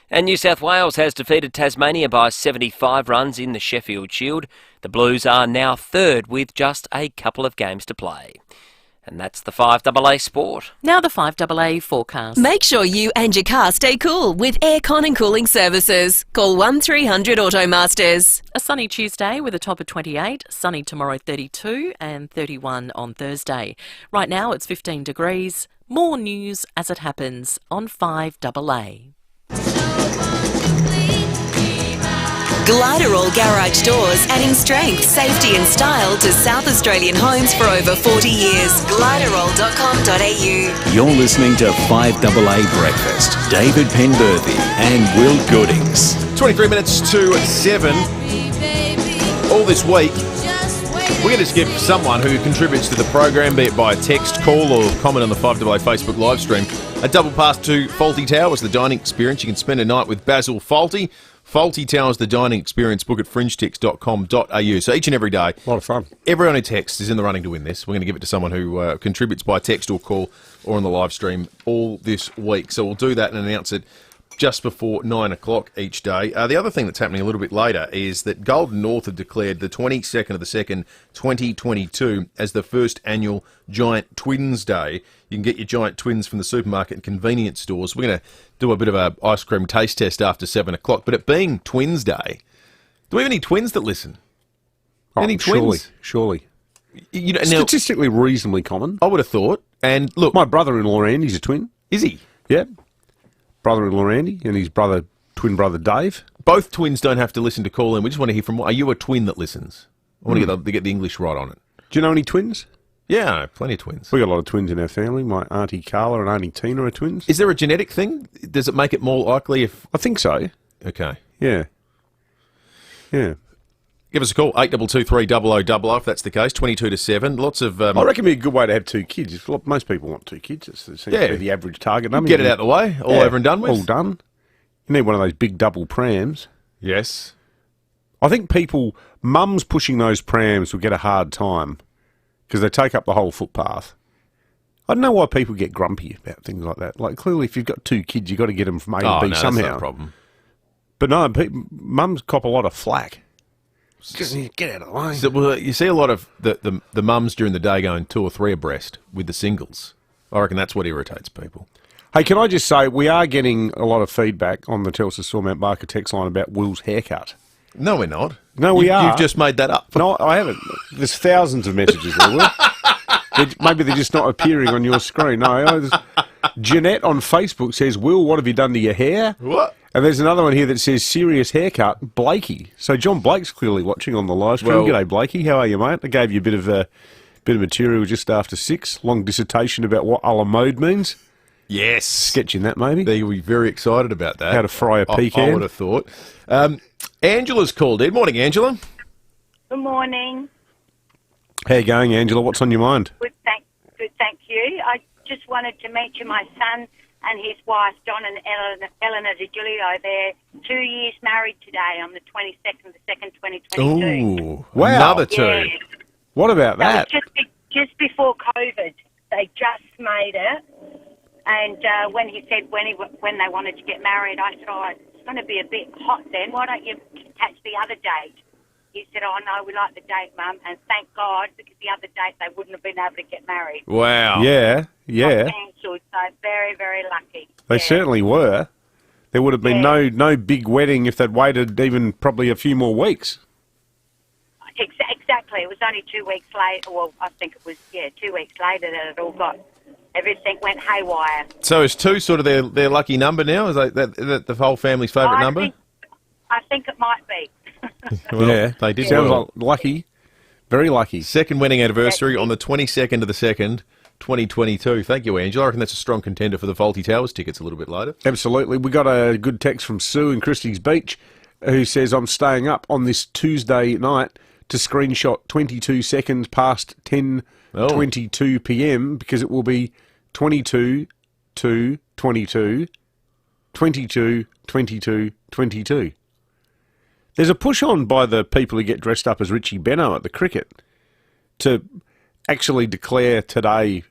And New South Wales has defeated Tasmania by 75 runs in the Sheffield Shield. The Blues are now third with just a couple of games to play. And that's the 5AA Sport. Now the 5AA forecast. Make sure you and your car stay cool with aircon and cooling services. Call 1300 Automasters. A sunny Tuesday with a top of 28, sunny tomorrow 32 and 31 on Thursday. Right now it's 15 degrees. More news as it happens on 5AA. Gliderall Garage Doors, adding strength, safety and style to South Australian homes for over 40 years. Gliderall.com.au. You're listening to 5AA Breakfast. David Penberthy and Will Goodings. 23 minutes to 7. All this week, we're going to give someone who contributes to the program, be it by text, call or comment on the 5AA Facebook live stream, a double pass to Faulty Towers, the dining experience. You can spend a night with Basil Faulty. Faulty Towers, the dining experience. Book at fringetix.com.au. So each and every day, a lot of fun. Everyone who texts is in the running to win this. We're going to give it to someone who contributes by text or call or on the live stream all this week. So we'll do that and announce it just before 9 o'clock each day. The other thing that's happening a little bit later is that Golden North have declared the 22nd of the 2nd, 2022 as the first annual Giant Twins Day. You can get your Giant Twins from the supermarket and convenience stores. We're going to do a bit of an ice cream taste test after 7 o'clock. But it being Twins Day, do we have any twins that listen? Any twins? Surely. You know, statistically reasonably common. I would have thought. And look, my brother-in-law Andy's a twin. Is he? Yeah. Brother-in-law Andy and his twin brother Dave. Both twins don't have to listen to call in. We just want to hear from. Are you a twin that listens? I want to get the English right on it. Do you know any twins? Yeah, I know, plenty of twins. We got a lot of twins in our family. My auntie Carla and auntie Tina are twins. Is there a genetic thing? Does it make it more likely if? I think so. Okay. Yeah. Yeah. Give us a call, 8223 if that's the case, 22 to 7. Lots of... I reckon it'd be a good way to have two kids. Most people want two kids. It seems to be the average target number. Get it out of the way, all over and done with. All done. You need one of those big double prams. Yes. I think mums pushing those prams will get a hard time because they take up the whole footpath. I don't know why people get grumpy about things like that. Like, clearly, if you've got two kids, you've got to get them from A to B somehow. That's not a problem. But no, mums cop a lot of flack. Just get out of the way. So, well, you see a lot of the mums during the day going 2 or 3 abreast with the singles. I reckon that's what irritates people. Hey, can I just say, we are getting a lot of feedback on the Telstra Sawmount Barker text line about Will's haircut. No, we're not. No, we are. You've just made that up. No, I haven't. There's thousands of messages there, Will. Maybe they're just not appearing on your screen. No, Jeanette on Facebook says, Will, what have you done to your hair? What? And there's another one here that says, serious haircut, Blakey. So John Blake's clearly watching on the live stream. G'day, Blakey. How are you, mate? I gave you a bit of material just after 6. Long dissertation about what a la mode means. Yes. Sketching that, maybe. You'll be very excited about that. How to fry a pecan. I would have thought. Angela's called in. Morning, Angela. Good morning. How you going, Angela? What's on your mind? Good, thank you. I just wanted to mention my son and his wife, John and Eleanor DiGiulio. They're 2 years married today on the 22nd of the 2nd, 2022. Ooh, wow. Another 2. Yeah. What about that? Just before COVID, they just made it. And when he said when they wanted to get married, I said, oh, it's going to be a bit hot then. Why don't you catch the other date? He said, oh, no, we like the date, Mum. And thank God, because the other date they wouldn't have been able to get married. Wow. Yeah. Not cancelled, so very, very lucky. They certainly were. There would have been no big wedding if they'd waited even probably a few more weeks. Exactly. exactly. It was only 2 weeks later. Well, I think it was 2 weeks later that it all everything went haywire. So is 2 sort of their lucky number now? Is that the whole family's favourite number? I think it might be. Well, they did. Sounds like lucky. Very lucky. Second wedding anniversary on the 22nd of the 2nd, 2022. Thank you, Angela. I reckon that's a strong contender for the Faulty Towers tickets a little bit later. Absolutely. We got a good text from Sue in Christie's Beach who says, I'm staying up on this Tuesday night to screenshot 22 seconds past 10:22 p.m. because it will be 22 to 22, 22, 22, 22. There's a push on by the people who get dressed up as Richie Benno at the cricket to actually declare today,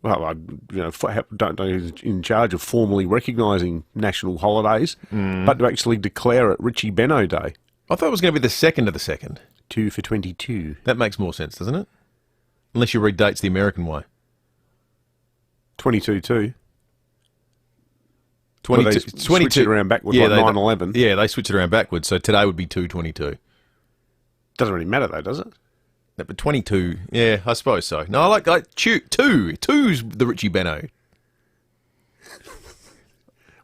well, I don't know who's in charge of formally recognising national holidays, but to actually declare it Richie Benno Day. I thought it was going to be the 2nd of the 2nd. 2 for 22. That makes more sense, doesn't it? Unless you read dates the American way. 22-2. 22, well, they switch it around backwards, like 9/11. Yeah, they switch it around backwards, so today would be 2/22. Doesn't really matter, though, does it? No, but 22, yeah, I suppose so. No, I like 2. 2's the Richie Benno.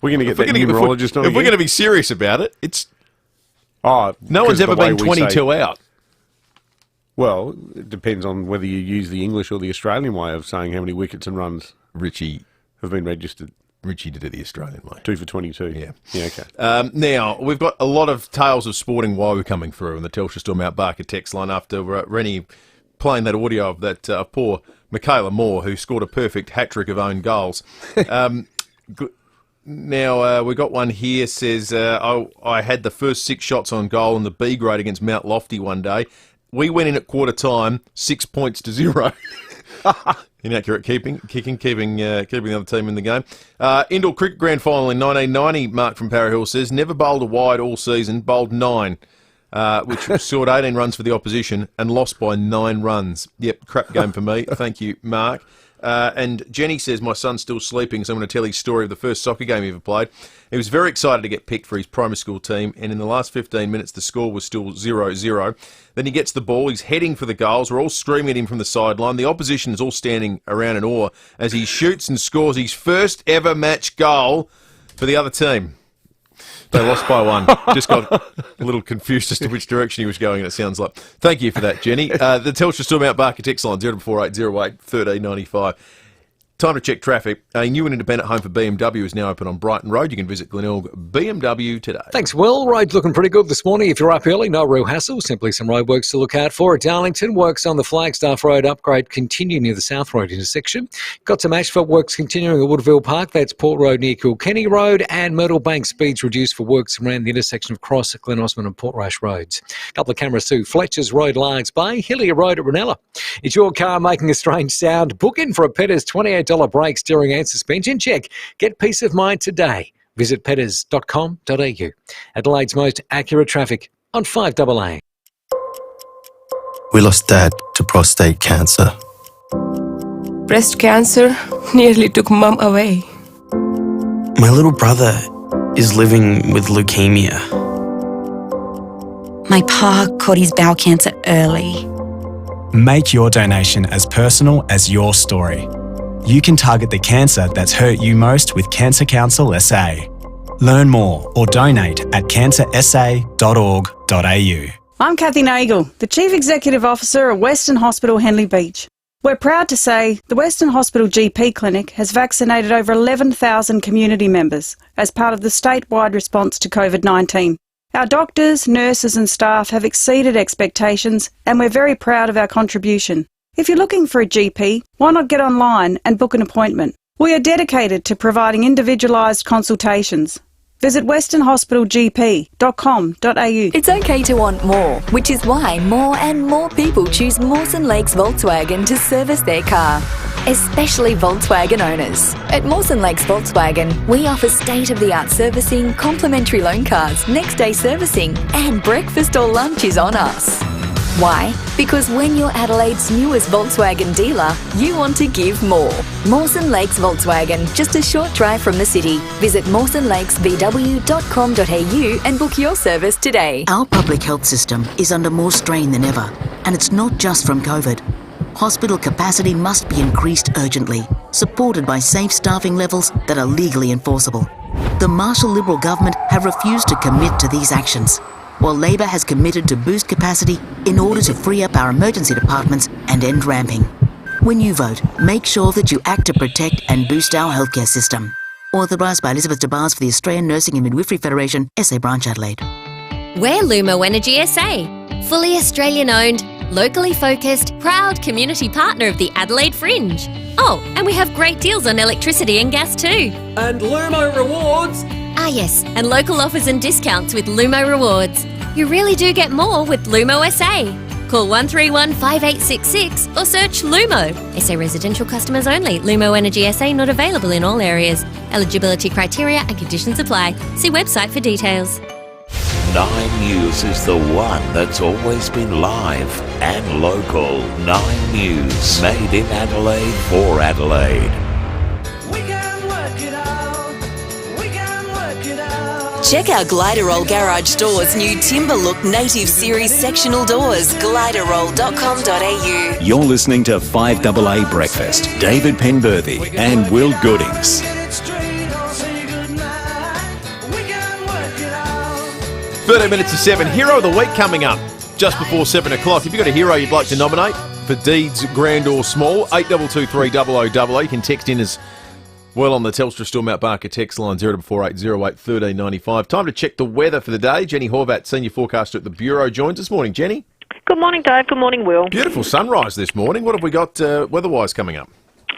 We're going to get that numerologist on If we're going to be serious about it, it's... no one's ever been 22 out. Well, it depends on whether you use the English or the Australian way of saying how many wickets and runs Richie have been registered. Richie did it the Australian way. 2 for 22. Yeah. Yeah, okay. Now, we've got a lot of tales of sporting woe coming through on the Telstra Storm Mount Barker text line after Rennie playing that audio of that poor Michaela Moore, who scored a perfect hat-trick of own goals. Now, we got one here, says, I had the first 6 shots on goal in the B grade against Mount Lofty one day. We went in at quarter time, 6 points to 0. Inaccurate keeping the other team in the game. Indoor Cricket Grand Final in 1990, Mark from Para Hill says, never bowled a wide all season, bowled 9, which scored 18 runs for the opposition and lost by 9 runs. Yep, crap game for me. Thank you, Mark. And Jenny says, my son's still sleeping, so I'm going to tell his story of the first soccer game he ever played. He was very excited to get picked for his primary school team, and in the last 15 minutes, the score was still 0-0. Then he gets the ball, he's heading for the goals, we're all screaming at him from the sideline. The opposition is all standing around in awe as he shoots and scores his first ever match goal for the other team. They lost by 1. Just got a little confused as to which direction he was going, it sounds like. Thank you for that, Jenny. The Telstra Storm Mount Barker text line 0480 08 1395. Time to check traffic. A new and independent home for BMW is now open on Brighton Road. You can visit Glenelg BMW today. Thanks, Will. Roads looking pretty good this morning. If you're up early, no real hassle. Simply some roadworks to look out for. At Darlington, works on the Flagstaff Road upgrade continue near the South Road intersection. Got some asphalt works continuing at Woodville Park. That's Port Road near Kilkenny Road. And Myrtle Bank speeds reduced for works around the intersection of Cross, Glen Osmond and Portrush Roads. A couple of cameras too. Fletcher's Road, Largs Bay. Hillier Road at Ranella. Is your car making a strange sound? Book in for a Petters $28 brake, steering and suspension check. Get peace of mind today. Visit petters.com.au. Adelaide's most accurate traffic on 5AA. We lost Dad to prostate cancer. Breast cancer nearly took Mum away. My little brother is living with leukemia. My pa caught his bowel cancer early. Make your donation as personal as your story. You can target the cancer that's hurt you most with Cancer Council SA. Learn more or donate at cancersa.org.au. I'm Kathy Nagel, the Chief Executive Officer at Western Hospital Henley Beach. We're proud to say the Western Hospital GP Clinic has vaccinated over 11,000 community members as part of the statewide response to COVID-19. Our doctors, nurses and staff have exceeded expectations and we're very proud of our contribution. If you're looking for a GP, why not get online and book an appointment? We are dedicated to providing individualised consultations. Visit westernhospitalgp.com.au. It's okay to want more, which is why more and more people choose Mawson Lakes Volkswagen to service their car, especially Volkswagen owners. At Mawson Lakes Volkswagen, we offer state-of-the-art servicing, complimentary loan cars, next-day servicing, and breakfast or lunch is on us. Why? Because when you're Adelaide's newest Volkswagen dealer, you want to give more. Mawson Lakes Volkswagen, just a short drive from the city. Visit mawsonlakesvw.com.au and book your service today. Our public health system is under more strain than ever. And it's not just from COVID. Hospital capacity must be increased urgently, supported by safe staffing levels that are legally enforceable. The Marshall Liberal government have refused to commit to these actions, while Labor has committed to boost capacity in order to free up our emergency departments and end ramping. When you vote, make sure that you act to protect and boost our healthcare system. Authorised by Elizabeth DeBars for the Australian Nursing and Midwifery Federation, SA Branch Adelaide. We're Lumo Energy SA, fully Australian owned, locally focused, proud community partner of the Adelaide Fringe. Oh, and we have great deals on electricity and gas too. And Lumo Rewards. Ah yes, and local offers and discounts with Lumo Rewards. You really do get more with Lumo SA. Call 131 5866 or search Lumo. SA residential customers only. Lumo Energy SA not available in all areas. Eligibility criteria and conditions apply. See website for details. 9 News is the one that's always been live and local. 9 News, made in Adelaide for Adelaide. Check out Gliderroll Garage Doors' new Timber Look Native Series sectional doors, gliderroll.com.au. You're listening to 5AA Breakfast. David Penberthy and Will Goodings. 13 minutes to 7. Hero of the Week coming up just before 7 o'clock. If you've got a hero you'd like to nominate for deeds, grand or small, 8223 0000. You can text in as well on the Telstra Store Mount Barker text line 0448 08 1395. Time to check the weather for the day. Jenny Horvat, Senior Forecaster at the Bureau, joins us. Morning, Jenny. Good morning, Dave. Good morning, Will. Beautiful sunrise this morning. What have we got weather-wise coming up?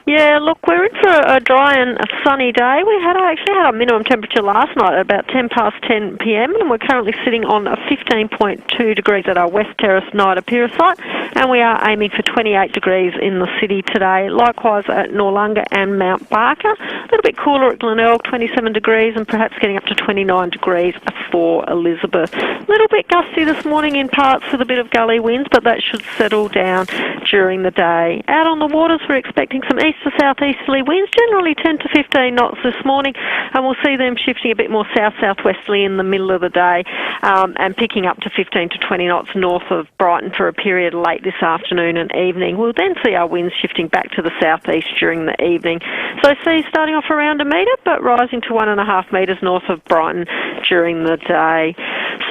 Yeah, look, we're in for a dry and a sunny day. We actually had our minimum temperature last night at about 10 past 10 p.m, and we're currently sitting on 15.2 degrees at our West Terrace Nidapira site, and we are aiming for 28 degrees in the city today. Likewise at Noarlunga and Mount Barker. A little bit cooler at Glenelg, 27 degrees, and perhaps getting up to 29 degrees for Elizabeth. A little bit gusty this morning in parts with a bit of gully winds, but that should settle down during the day. Out on the waters, we're expecting some east to southeasterly winds, generally 10 to 15 knots this morning, and we'll see them shifting a bit more south-southwesterly in the middle of the day, and picking up to 15 to 20 knots north of Brighton for a period late this afternoon and evening. We'll then see our winds shifting back to the southeast during the evening. So seas starting off around 1 metre, but rising to 1.5 metres north of Brighton during the day.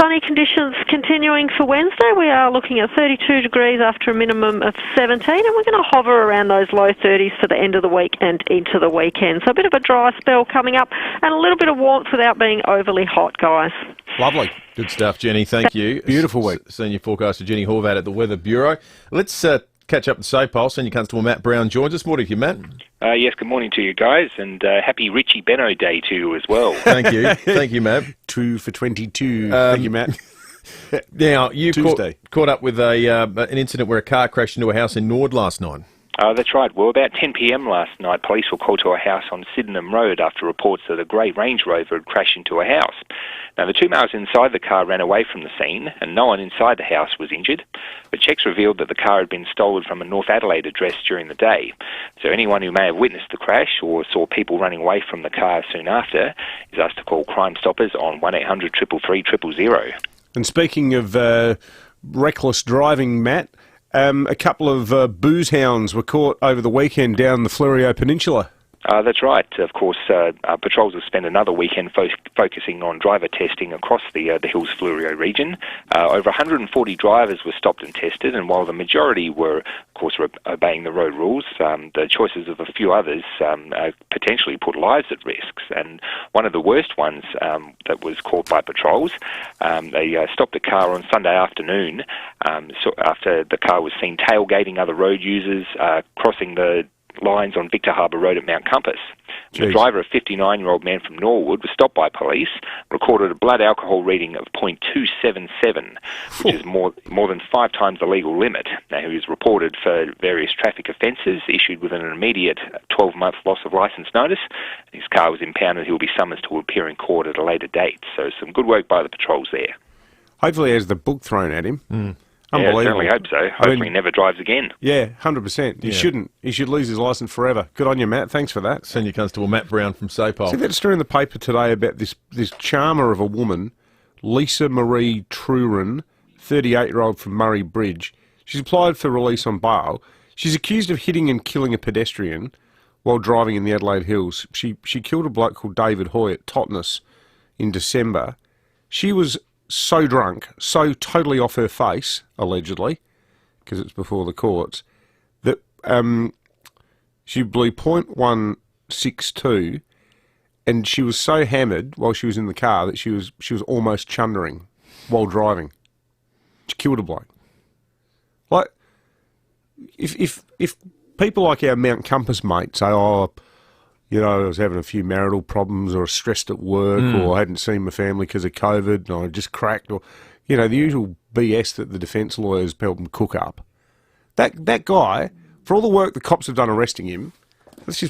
Sunny conditions continuing for Wednesday. We are looking at 32 degrees after a minimum of 17, and we're going to hover around those low 30s for the end of the week and into the weekend. So a bit of a dry spell coming up and a little bit of warmth without being overly hot, guys. Lovely. Good stuff, Jenny. Thank you. Beautiful week. Senior Forecaster Jenny Horvat at the Weather Bureau. Let's catch up with SAPOL. Senior Constable Matt Brown joins us. Morning to you, Matt. Yes, good morning to you guys, and happy Richie Benno Day to you as well. Thank you. Thank you, Matt. 2 for 22. Thank you, Matt. Now, you caught up with an incident where a car crashed into a house in Nord last night. That's right. Well, about 10 p.m. last night, police were called to a house on Sydenham Road after reports that a grey Range Rover had crashed into a house. Now, the two males inside the car ran away from the scene, and no one inside the house was injured. But checks revealed that the car had been stolen from a North Adelaide address during the day. So anyone who may have witnessed the crash or saw people running away from the car soon after is asked to call Crime Stoppers on 1800 333 000. And speaking of reckless driving, Matt, a couple of booze hounds were caught over the weekend down the Fleurieu Peninsula. That's right. Of course, our patrols have spent another weekend focusing on driver testing across the Hills Fleurieu region. Over 140 drivers were stopped and tested, and while the majority were, of course, obeying the road rules, the choices of a few others potentially put lives at risk. And one of the worst ones that was caught by patrols, they stopped a car on Sunday afternoon so after the car was seen tailgating other road users, crossing the lines on Victor Harbour Road at Mount Compass. The driver, a 59-year-old man from Norwood, was stopped by police, recorded a blood alcohol reading of 0.277, which is more than 5 times the legal limit. Now, he was reported for various traffic offences, issued with an immediate 12-month loss of licence notice. His car was impounded. He will be summoned to appear in court at a later date. So some good work by the patrols there. Hopefully he has the book thrown at him. Unbelievable. Yeah, I certainly hope so. Hopefully he never drives again. Yeah, 100%. He shouldn't. He should lose his licence forever. Good on you, Matt. Thanks for that. Senior Constable Matt Brown from SAPOL. See that story in the paper today about this charmer of a woman, Lisa Marie Truran, 38-year-old from Murray Bridge. She's applied for release on bail. She's accused of hitting and killing a pedestrian while driving in the Adelaide Hills. She killed a bloke called David Hoy at Totnes in December. She was so drunk, so totally off her face, allegedly, because it's before the courts, that she blew .162, and she was so hammered while she was in the car that she was almost chundering while driving. She killed a bloke. Like, if people like our Mount Compass mate say, oh, you know, I was having a few marital problems or stressed at work or I hadn't seen my family because of COVID and I just cracked, or, you know, the usual BS that the defence lawyers help them cook up. That guy, for all the work the cops have done arresting him,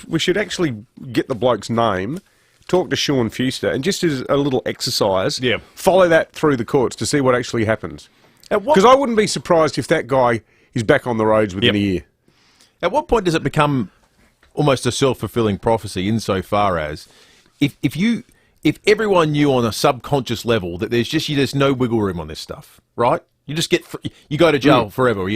we should actually get the bloke's name, talk to Sean Fuster, and just as a little exercise, follow that through the courts to see what actually happens. Because I wouldn't be surprised if that guy is back on the roads within a year. At what point does it become almost a self-fulfilling prophecy insofar as if everyone knew on a subconscious level that there's no wiggle room on this stuff, right? You just you go to jail forever.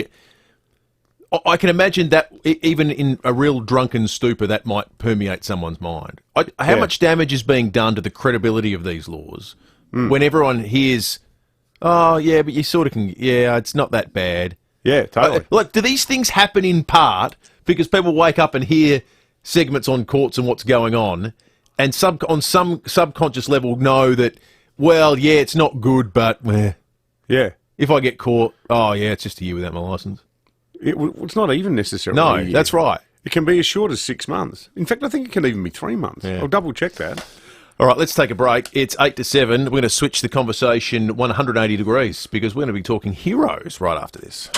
I can imagine that even in a real drunken stupor that might permeate someone's mind. How much damage is being done to the credibility of these laws when everyone hears, oh, yeah, but you sort of can, it's not that bad. Yeah, totally. Do these things happen in part because people wake up and hear segments on courts and what's going on, and on some subconscious level know that, well, yeah, it's not good, but if I get caught, it's just a year without my licence. It's not even necessarily a year. No, that's right. It can be as short as 6 months. In fact, I think it can even be 3 months. Yeah. I'll double check that. All right, let's take a break. It's 8 to 7. We're going to switch the conversation 180 degrees because we're going to be talking heroes right after this.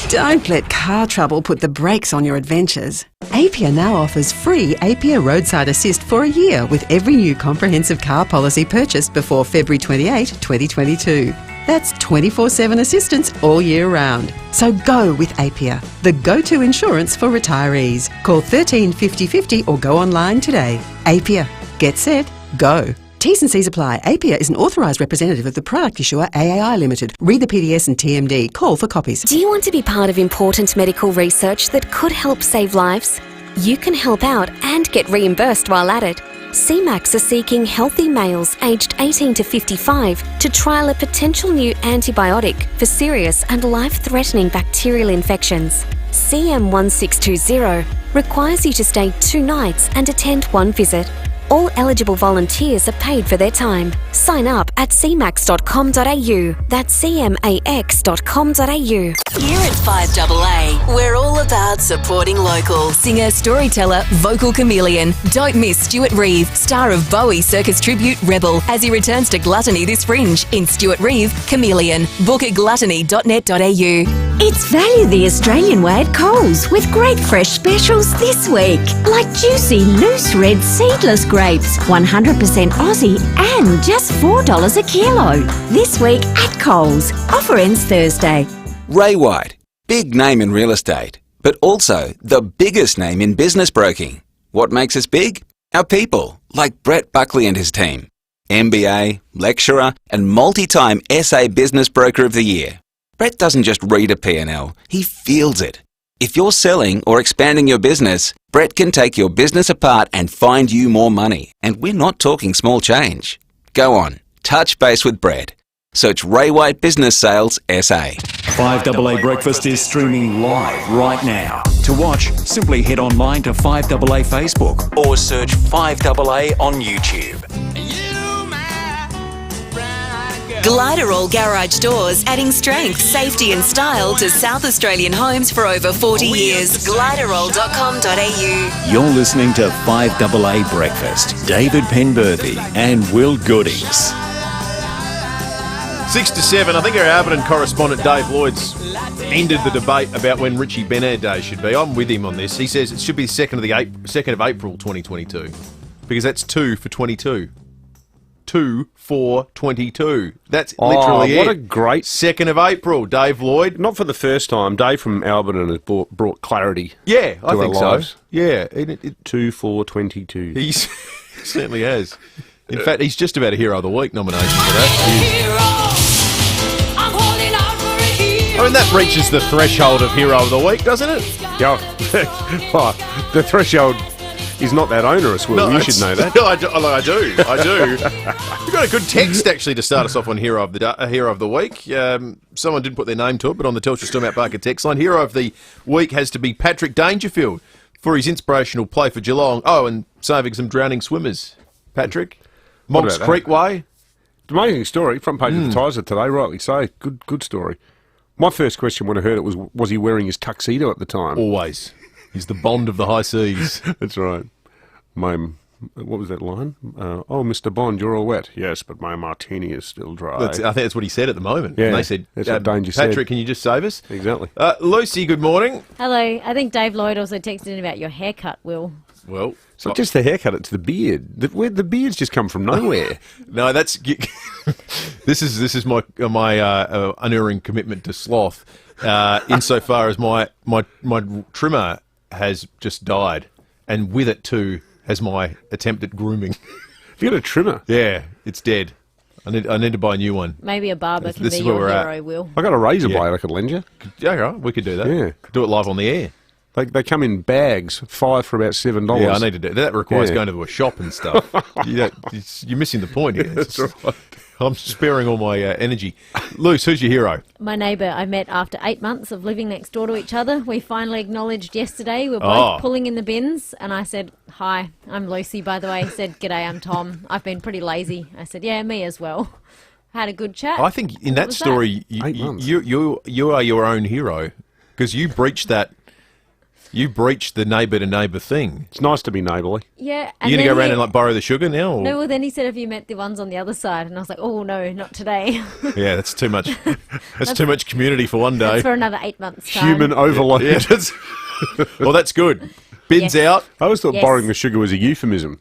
Don't let car trouble put the brakes on your adventures. FIVEaa now offers free FIVEaa roadside assist for a year with every new comprehensive car policy purchased before February 28, 2022. That's 24/7 assistance all year round. So go with FIVEaa, the go-to insurance for retirees. Call 13 50 50 or go online today. FIVEaa. Get set. Go. T's and C's apply. FIVEaa is an authorised representative of the product issuer AAI Limited. Read the PDS and TMD. Call for copies. Do you want to be part of important medical research that could help save lives? You can help out and get reimbursed while at it. CMAX are seeking healthy males aged 18 to 55 to trial a potential new antibiotic for serious and life-threatening bacterial infections. CM1620 requires you to stay 2 nights and attend 1 visit. All eligible volunteers are paid for their time. Sign up at cmax.com.au. That's cmax.com.au. Here at FIVEaa, we're all about supporting local. Singer, storyteller, vocal chameleon. Don't miss Stuart Reeve, star of Bowie Circus Tribute Rebel, as he returns to Gluttony this Fringe in Stuart Reeve, Chameleon. Book at gluttony.net.au. It's value the Australian way at Coles with great fresh specials this week. Like juicy, loose red seedless grapes, 100% Aussie and just $4 a kilo. This week at Coles. Offer ends Thursday. Ray White, big name in real estate, but also the biggest name in business broking. What makes us big? Our people, like Brett Buckley and his team. MBA, lecturer, and multi-time SA Business Broker of the Year. Brett doesn't just read a P&L, he feels it. If you're selling or expanding your business, Brett can take your business apart and find you more money. And we're not talking small change. Go on, touch base with Brett. Search Ray White Business Sales SA. 5AA Breakfast is streaming live right now. To watch, simply head online to 5AA Facebook or search 5AA on YouTube. Gliderall Garage Doors, adding strength, safety and style to South Australian homes for over 40 years. Gliderall.com.au. You're listening to 5AA Breakfast. David Penberthy and Will Goodings. 6 to 7. I think our Alberton correspondent Dave Lloyd's ended the debate about when Richie Benair Day should be. I'm with him on this. He says it should be the 2nd of April 2022 because that's 2 for 22. 2 for 22. That's literally it. What a great 2nd of April, Dave Lloyd. Not for the first time. Dave from Alberton has brought clarity. Yeah, I think so. Lives. Yeah, 2 for 22. He certainly has. In fact, he's just about a Hero of the Week nomination for that. I mean, that reaches the threshold of Hero of the Week, doesn't it? Yeah. Well, the threshold is not that onerous, Will. You should know that. I do. We've got a good text, actually, to start us off on Hero of the Week. Someone didn't put their name to it, but on the Telstra Storm Out Barker text line, Hero of the Week has to be Patrick Dangerfield for his inspirational play for Geelong. Oh, and saving some drowning swimmers. Patrick? Monks Creek Way? Amazing story. Front page of the Tiser today, rightly so. Good story. My first question when I heard it was he wearing his tuxedo at the time? Always. He's the Bond of the high seas. That's right. What was that line? Oh, Mr. Bond, you're all wet. Yes, but my martini is still dry. I think that's what he said at the moment. Yeah, and they said, that's what Danger said. Patrick, can you just save us? Exactly. Lucy, good morning. Hello. I think Dave Lloyd also texted in about your haircut, Will. Well, it's not just the haircut, it's the beard. The beard's just come from nowhere. No, that's this is my unerring commitment to sloth. Insofar as my trimmer has just died, and with it too has my attempt at grooming. Have you got a trimmer? Yeah, it's dead. I need to buy a new one. Maybe a barber can This be is where your we're at. hero, Will. I got a razor blade I could lend you. Yeah, right, we could do that. Yeah. Do it live on the air. They come in bags, 5 for about $7. Yeah, I need to do that. That requires going to a shop and stuff. You're missing the point here. That's right. I'm sparing all my energy. Luce, who's your hero? My neighbour I met after 8 months of living next door to each other. We finally acknowledged yesterday. We were both pulling in the bins, and I said, "Hi, I'm Lucy, by the way." He said, "G'day, I'm Tom. I've been pretty lazy." I said, "Yeah, me as well." Had a good chat. I think in that story, you are your own hero because you breached that. You breached the neighbour to neighbour thing. It's nice to be neighbourly. Yeah. You're going to go around and borrow the sugar now? Or? No, well then he said, "Have you met the ones on the other side?" And I was like, "Oh no, not today." Yeah, that's too much. That's too much community for one day. That's for another 8 months' time. Human overload. Yeah, well, that's good. Bins out. I always thought borrowing the sugar was a euphemism.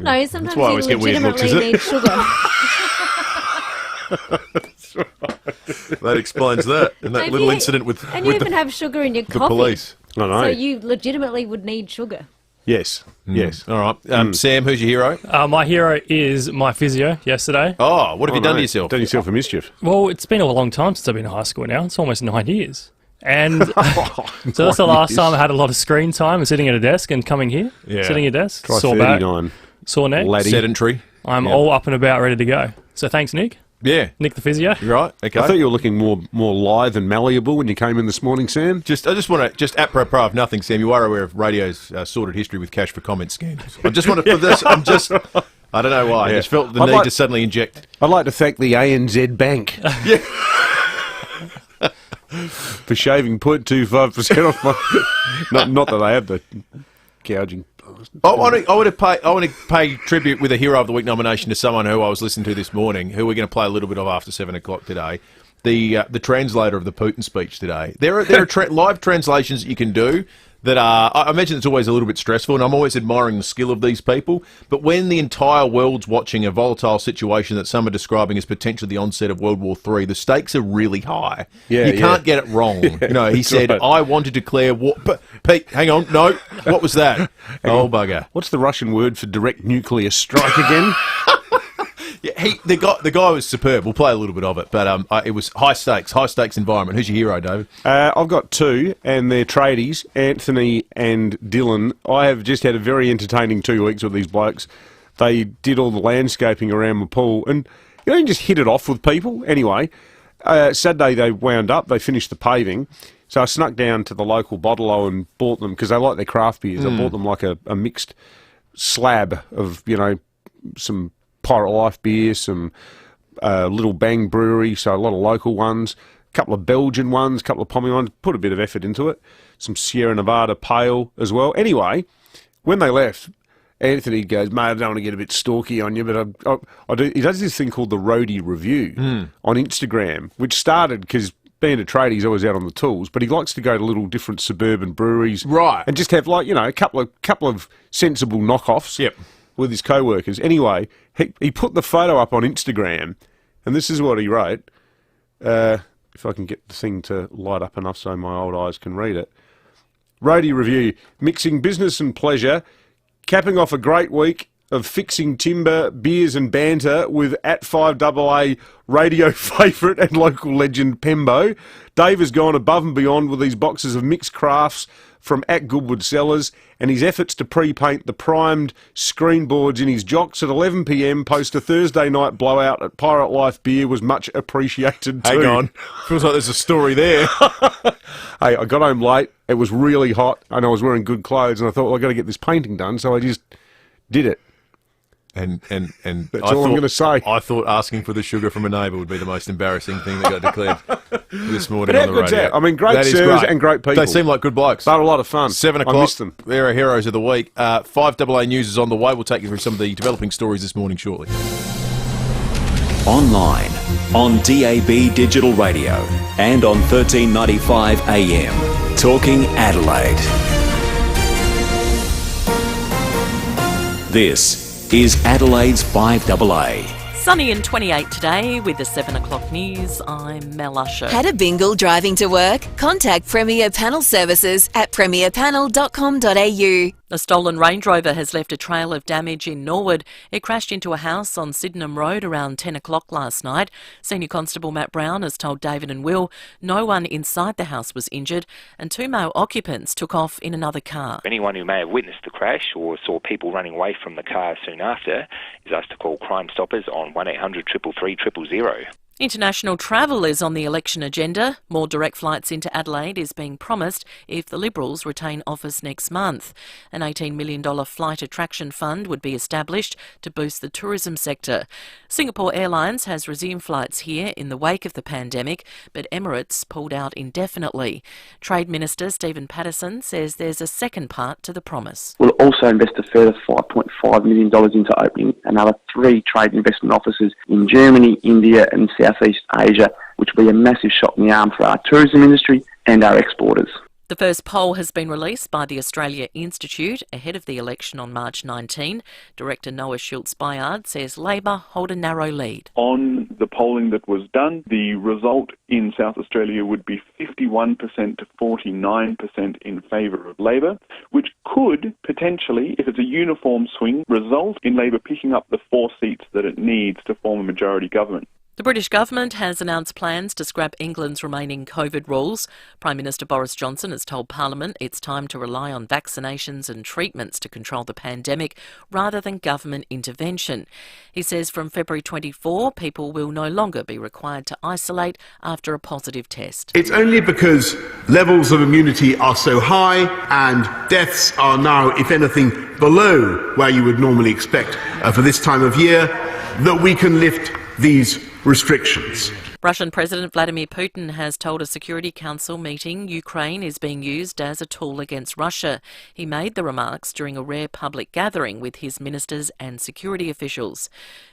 No, sometimes that's why I always you get weird looks, legitimately need sugar. That explains that. And that little incident with And you even have sugar in your the coffee. police. I know. So you legitimately would need sugar. Yes. Yes. All right. Sam, who's your hero? My hero is my physio yesterday. Oh, what have you done to yourself? Done yourself a mischief. Well, it's been a long time since I've been in high school now. It's almost 9 years. And so that's the last time I had a lot of screen time and sitting at a desk and coming here, sitting at a desk, Try sore back, 39. sore neck, sedentary. I'm all up and about, ready to go. So thanks, Nick. Yeah. Nick the physio. Right, okay. I thought you were looking more lithe and malleable when you came in this morning, Sam. I just want to, apropos of nothing, Sam, you are aware of radio's sordid history with cash for comment scandals. I just want to put this, I don't know why, I just felt the need to suddenly inject. I'd like to thank the ANZ Bank. Yeah. For shaving 0.25% off my... not that they have the gouging. I want to pay tribute with a Hero of the Week nomination to someone who I was listening to this morning, who we're going to play a little bit of after 7 o'clock today. The translator of the Putin speech today. There are live translations that you can do that are, I imagine it's always a little bit stressful, and I'm always admiring the skill of these people, but when the entire world's watching a volatile situation that some are describing as potentially the onset of World War III, the stakes are really high. Yeah, you can't get it wrong. Yeah, he said, right. I want to declare war. But, Pete, hang on, no, what was that? Bugger. What's the Russian word for direct nuclear strike again? Yeah, the guy was superb. We'll play a little bit of it, but it was high stakes environment. Who's your hero, David? I've got two, and they're tradies, Anthony and Dylan. I have just had a very entertaining 2 weeks with these blokes. They did all the landscaping around my pool, and you know, just hit it off with people. Anyway, Saturday they wound up. They finished the paving, so I snuck down to the local bottle-o and bought them because they like their craft beers. I bought them like a mixed slab of some Pirate Life beer, some Little Bang Brewery, so a lot of local ones, a couple of Belgian ones, a couple of Pommy ones, put a bit of effort into it, some Sierra Nevada Pale as well. Anyway, when they left, Anthony goes, "Mate, I don't want to get a bit stalky on you, but I do." He does this thing called the Roadie Review on Instagram, which started because being a tradie, he's always out on the tools, but he likes to go to little different suburban breweries, right, and just have a couple of sensible knockoffs. Yep. With his co-workers. Anyway, he put the photo up on Instagram, and this is what he wrote. If I can get the thing to light up enough so my old eyes can read it. Roadie Review, mixing business and pleasure, capping off a great week of fixing timber, beers and banter with at 5AA radio favourite and local legend Pembo. Dave has gone above and beyond with these boxes of mixed crafts from at Goodwood Cellars, and his efforts to pre-paint the primed screen boards in his jocks at 11 p.m. post a Thursday night blowout at Pirate Life Beer was much appreciated too. Hang on. Feels like there's a story there. Hey, I got home late. It was really hot, and I was wearing good clothes, and I thought, well, I've got to get this painting done, so I just did it. And that's all I'm going to say. I thought asking for the sugar from a neighbour would be the most embarrassing thing that got declared this morning But on the how good's radio. that? I mean, great servers and great people. They seem like good blokes. They were a lot of fun. 7 o'clock. I missed them. They're our heroes of the week. 5AA News is on the way. We'll take you through some of the developing stories this morning shortly. Online, on DAB Digital Radio, and on 1395 AM. Talking Adelaide. This is Adelaide's 5AA. Sunny and 28 today with the 7 o'clock news. I'm Mel Usher. Had a bingle driving to work? Contact Premier Panel Services at premierpanel.com.au. A stolen Range Rover has left a trail of damage in Norwood. It crashed into a house on Sydenham Road around 10 o'clock last night. Senior Constable Matt Brown has told David and Will no one inside the house was injured and 2 male occupants took off in another car. Anyone who may have witnessed the crash or saw people running away from the car soon after is asked to call Crime Stoppers on 1800 333 000. International travel is on the election agenda. More direct flights into Adelaide is being promised if the Liberals retain office next month. An $18 million flight attraction fund would be established to boost the tourism sector. Singapore Airlines has resumed flights here in the wake of the pandemic, but Emirates pulled out indefinitely. Trade Minister Stephen Patterson says there's a second part to the promise. We'll also invest a further $5.5 million into opening another 3 trade investment offices in Germany, India and Southeast Asia, which will be a massive shot in the arm for our tourism industry and our exporters. The first poll has been released by the Australia Institute ahead of the election on March 19. Director Noah Schultz-Bayard says Labor hold a narrow lead. On the polling that was done, the result in South Australia would be 51% to 49% in favour of Labor, which could potentially, if it's a uniform swing, result in Labor picking up the 4 seats that it needs to form a majority government. The British government has announced plans to scrap England's remaining COVID rules. Prime Minister Boris Johnson has told Parliament it's time to rely on vaccinations and treatments to control the pandemic rather than government intervention. He says from February 24, people will no longer be required to isolate after a positive test. It's only because levels of immunity are so high and deaths are now, if anything, below where you would normally expect for this time of year that we can lift these restrictions. Russian President Vladimir Putin has told a Security Council meeting Ukraine is being used as a tool against Russia. He made the remarks during a rare public gathering with his ministers and security officials.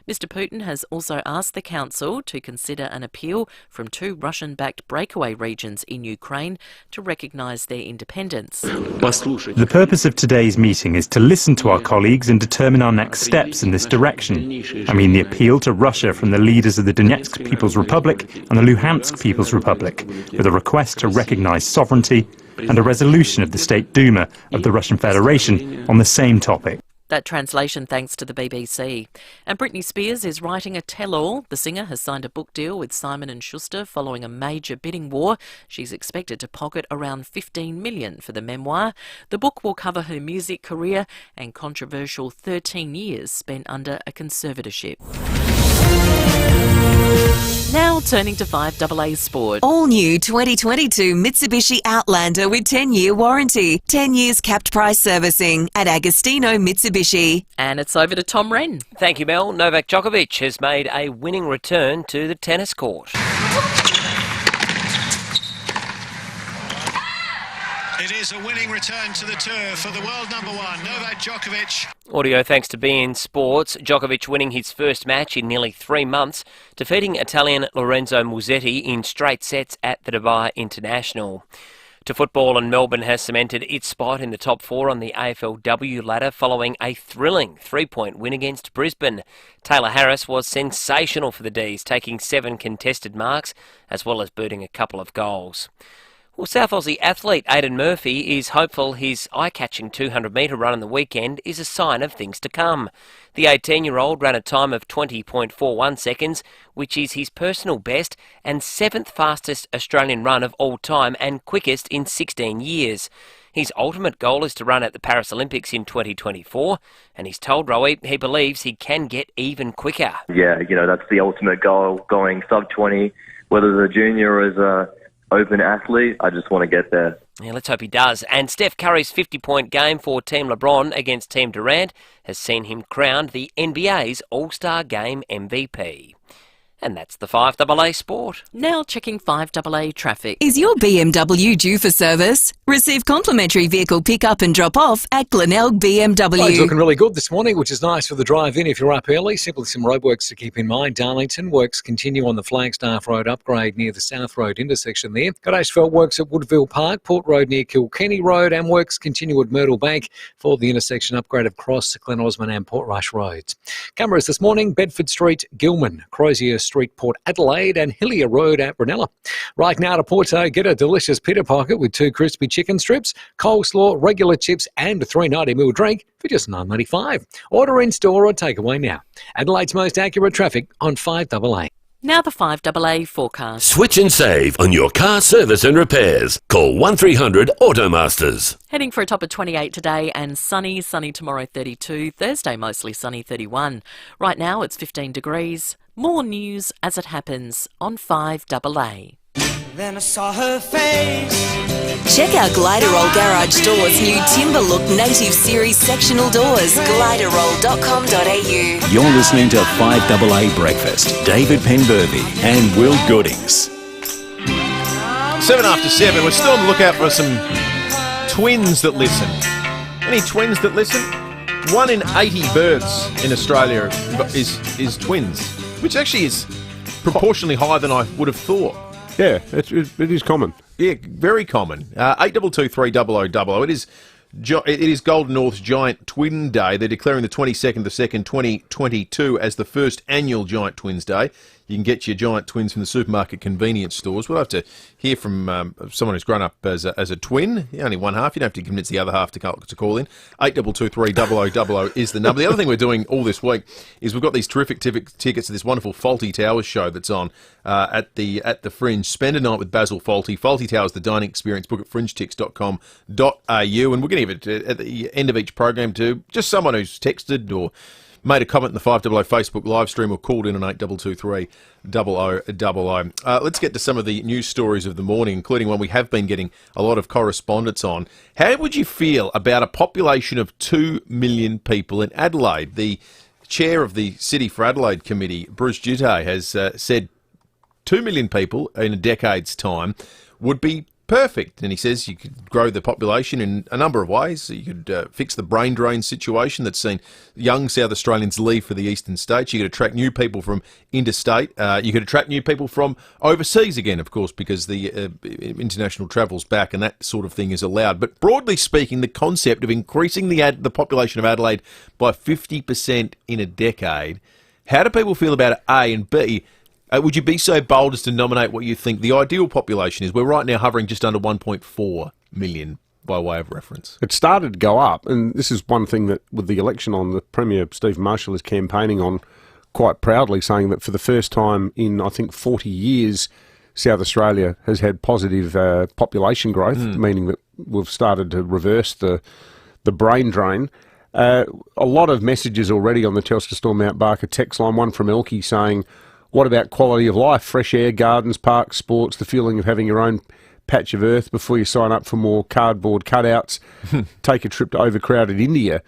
Mr. Putin has also asked the Council to consider an appeal from 2 Russian-backed breakaway regions in Ukraine to recognise their independence. The purpose of today's meeting is to listen to our colleagues and determine our next steps in this direction. I mean the appeal to Russia from the leaders of the Donetsk People's Republic and the Luhansk People's Republic, with a request to recognise sovereignty and a resolution of the State Duma of the Russian Federation on the same topic. That translation thanks to the BBC. And Britney Spears is writing a tell-all. The singer has signed a book deal with Simon & Schuster following a major bidding war. She's expected to pocket around $15 million for the memoir. The book will cover her music career and controversial 13 years spent under a conservatorship. Now turning to 5AA Sport. All new 2022 Mitsubishi Outlander with 10-year warranty, 10 years capped price servicing at Agostino Mitsubishi. And it's over to Tom Wren. Thank you, Mel. Novak Djokovic has made a winning return to the tennis court. It is a winning return to the tour for the world number 1, Novak Djokovic. Audio thanks to beIN Sports. Djokovic winning his first match in nearly 3 months, defeating Italian Lorenzo Musetti in straight sets at the Dubai International. To football, and Melbourne has cemented its spot in the top 4 on the AFLW ladder following a thrilling 3-point win against Brisbane. Taylor Harris was sensational for the D's, taking 7 contested marks as well as booting a couple of goals. Well, South Aussie athlete Aidan Murphy is hopeful his eye-catching 200-metre run on the weekend is a sign of things to come. The 18-year-old ran a time of 20.41 seconds, which is his personal best and 7th fastest Australian run of all time and quickest in 16 years. His ultimate goal is to run at the Paris Olympics in 2024, and he's told Rowie he believes he can get even quicker. Yeah, that's the ultimate goal, going sub-20, whether as a junior or as a open athlete. I just want to get there. Yeah, let's hope he does. And Steph Curry's 50-point game for Team LeBron against Team Durant has seen him crowned the NBA's All-Star Game MVP. And that's the 5AA Sport. Now checking 5AA traffic. Is your BMW due for service? Receive complimentary vehicle pick-up and drop-off at Glenelg BMW. Roads looking really good this morning, which is nice for the drive-in if you're up early. Simply some roadworks to keep in mind. Darlington works continue on the Flagstaff Road upgrade near the South Road intersection there. Got asphalt works at Woodville Park, Port Road near Kilkenny Road, and works continue at Myrtle Bank for the intersection upgrade of Cross, Glen Osmond and Portrush Roads. Cameras this morning, Bedford Street, Gilman, Crozier Street, Port Adelaide and Hillier Road at Brunella. Right now to Porto, get a delicious pita pocket with 2 crispy chicken strips, coleslaw, regular chips and a $3.90ml drink for just $9.95. Order in store or take away now. Adelaide's most accurate traffic on 5AA. Now the 5AA forecast. Switch and save on your car service and repairs. Call 1300 Automasters. Heading for a top of 28 today and sunny tomorrow 32, Thursday mostly sunny 31. Right now it's 15 degrees. More news as it happens on 5AA. Then I saw her face. Check out Gliderroll Garage Doors' new Timber Look Native Series sectional doors. Gliderroll.com.au. You're listening to 5AA Breakfast. David Penberthy and Will Goodings. 7 after 7. We're still on the lookout for some twins that listen. Any twins that listen? 1 in 80 birds in Australia is twins, which actually is proportionally higher than I would have thought. Yeah, it is common. Yeah, very common. 8223 It is Golden North's Giant Twin Day. They're declaring the 22nd of the 2nd, 2022 as the first annual Giant Twins Day. You can get your giant twins from the supermarket convenience stores. We'll have to hear from someone who's grown up as a twin. Only one half. You don't have to convince the other half to call in. 8223 is the number. The other thing we're doing all this week is we've got these terrific tickets to this wonderful Faulty Towers show that's on at the Fringe. Spend a night with Basil Faulty. Faulty Towers, the dining experience. Book at fringetix.com.au. And we're going to give it at the end of each program to just someone who's texted or made a comment in the 5AA Facebook live stream or called in on 8223 0000. Let's get to some of the news stories of the morning, including one we have been getting a lot of correspondence on. How would you feel about a population of 2 million people in Adelaide? The chair of the City for Adelaide Committee, Bruce Dutay, has said 2 million people in a decade's time would be perfect. And he says you could grow the population in a number of ways. You could fix the brain drain situation that's seen young South Australians leave for the eastern states. You could attract new people from interstate. You could attract new people from overseas again, of course, because the international travel's back and that sort of thing is allowed. But broadly speaking, the concept of increasing the population of Adelaide by 50% in a decade, how do people feel about it, A, and B? Would you be so bold as to nominate what you think the ideal population is? We're right now hovering just under 1.4 million by way of reference. It started to go up, and this is one thing that with the election on, the Premier Steve Marshall is campaigning on quite proudly, saying that for the first time in, I think, 40 years, South Australia has had positive population growth, meaning that we've started to reverse the brain drain. A lot of messages already on the Telstra Store Mount Barker text line, one from Elkie saying, what about quality of life, fresh air, gardens, parks, sports, the feeling of having your own patch of earth before you sign up for more cardboard cutouts? Take a trip to overcrowded India,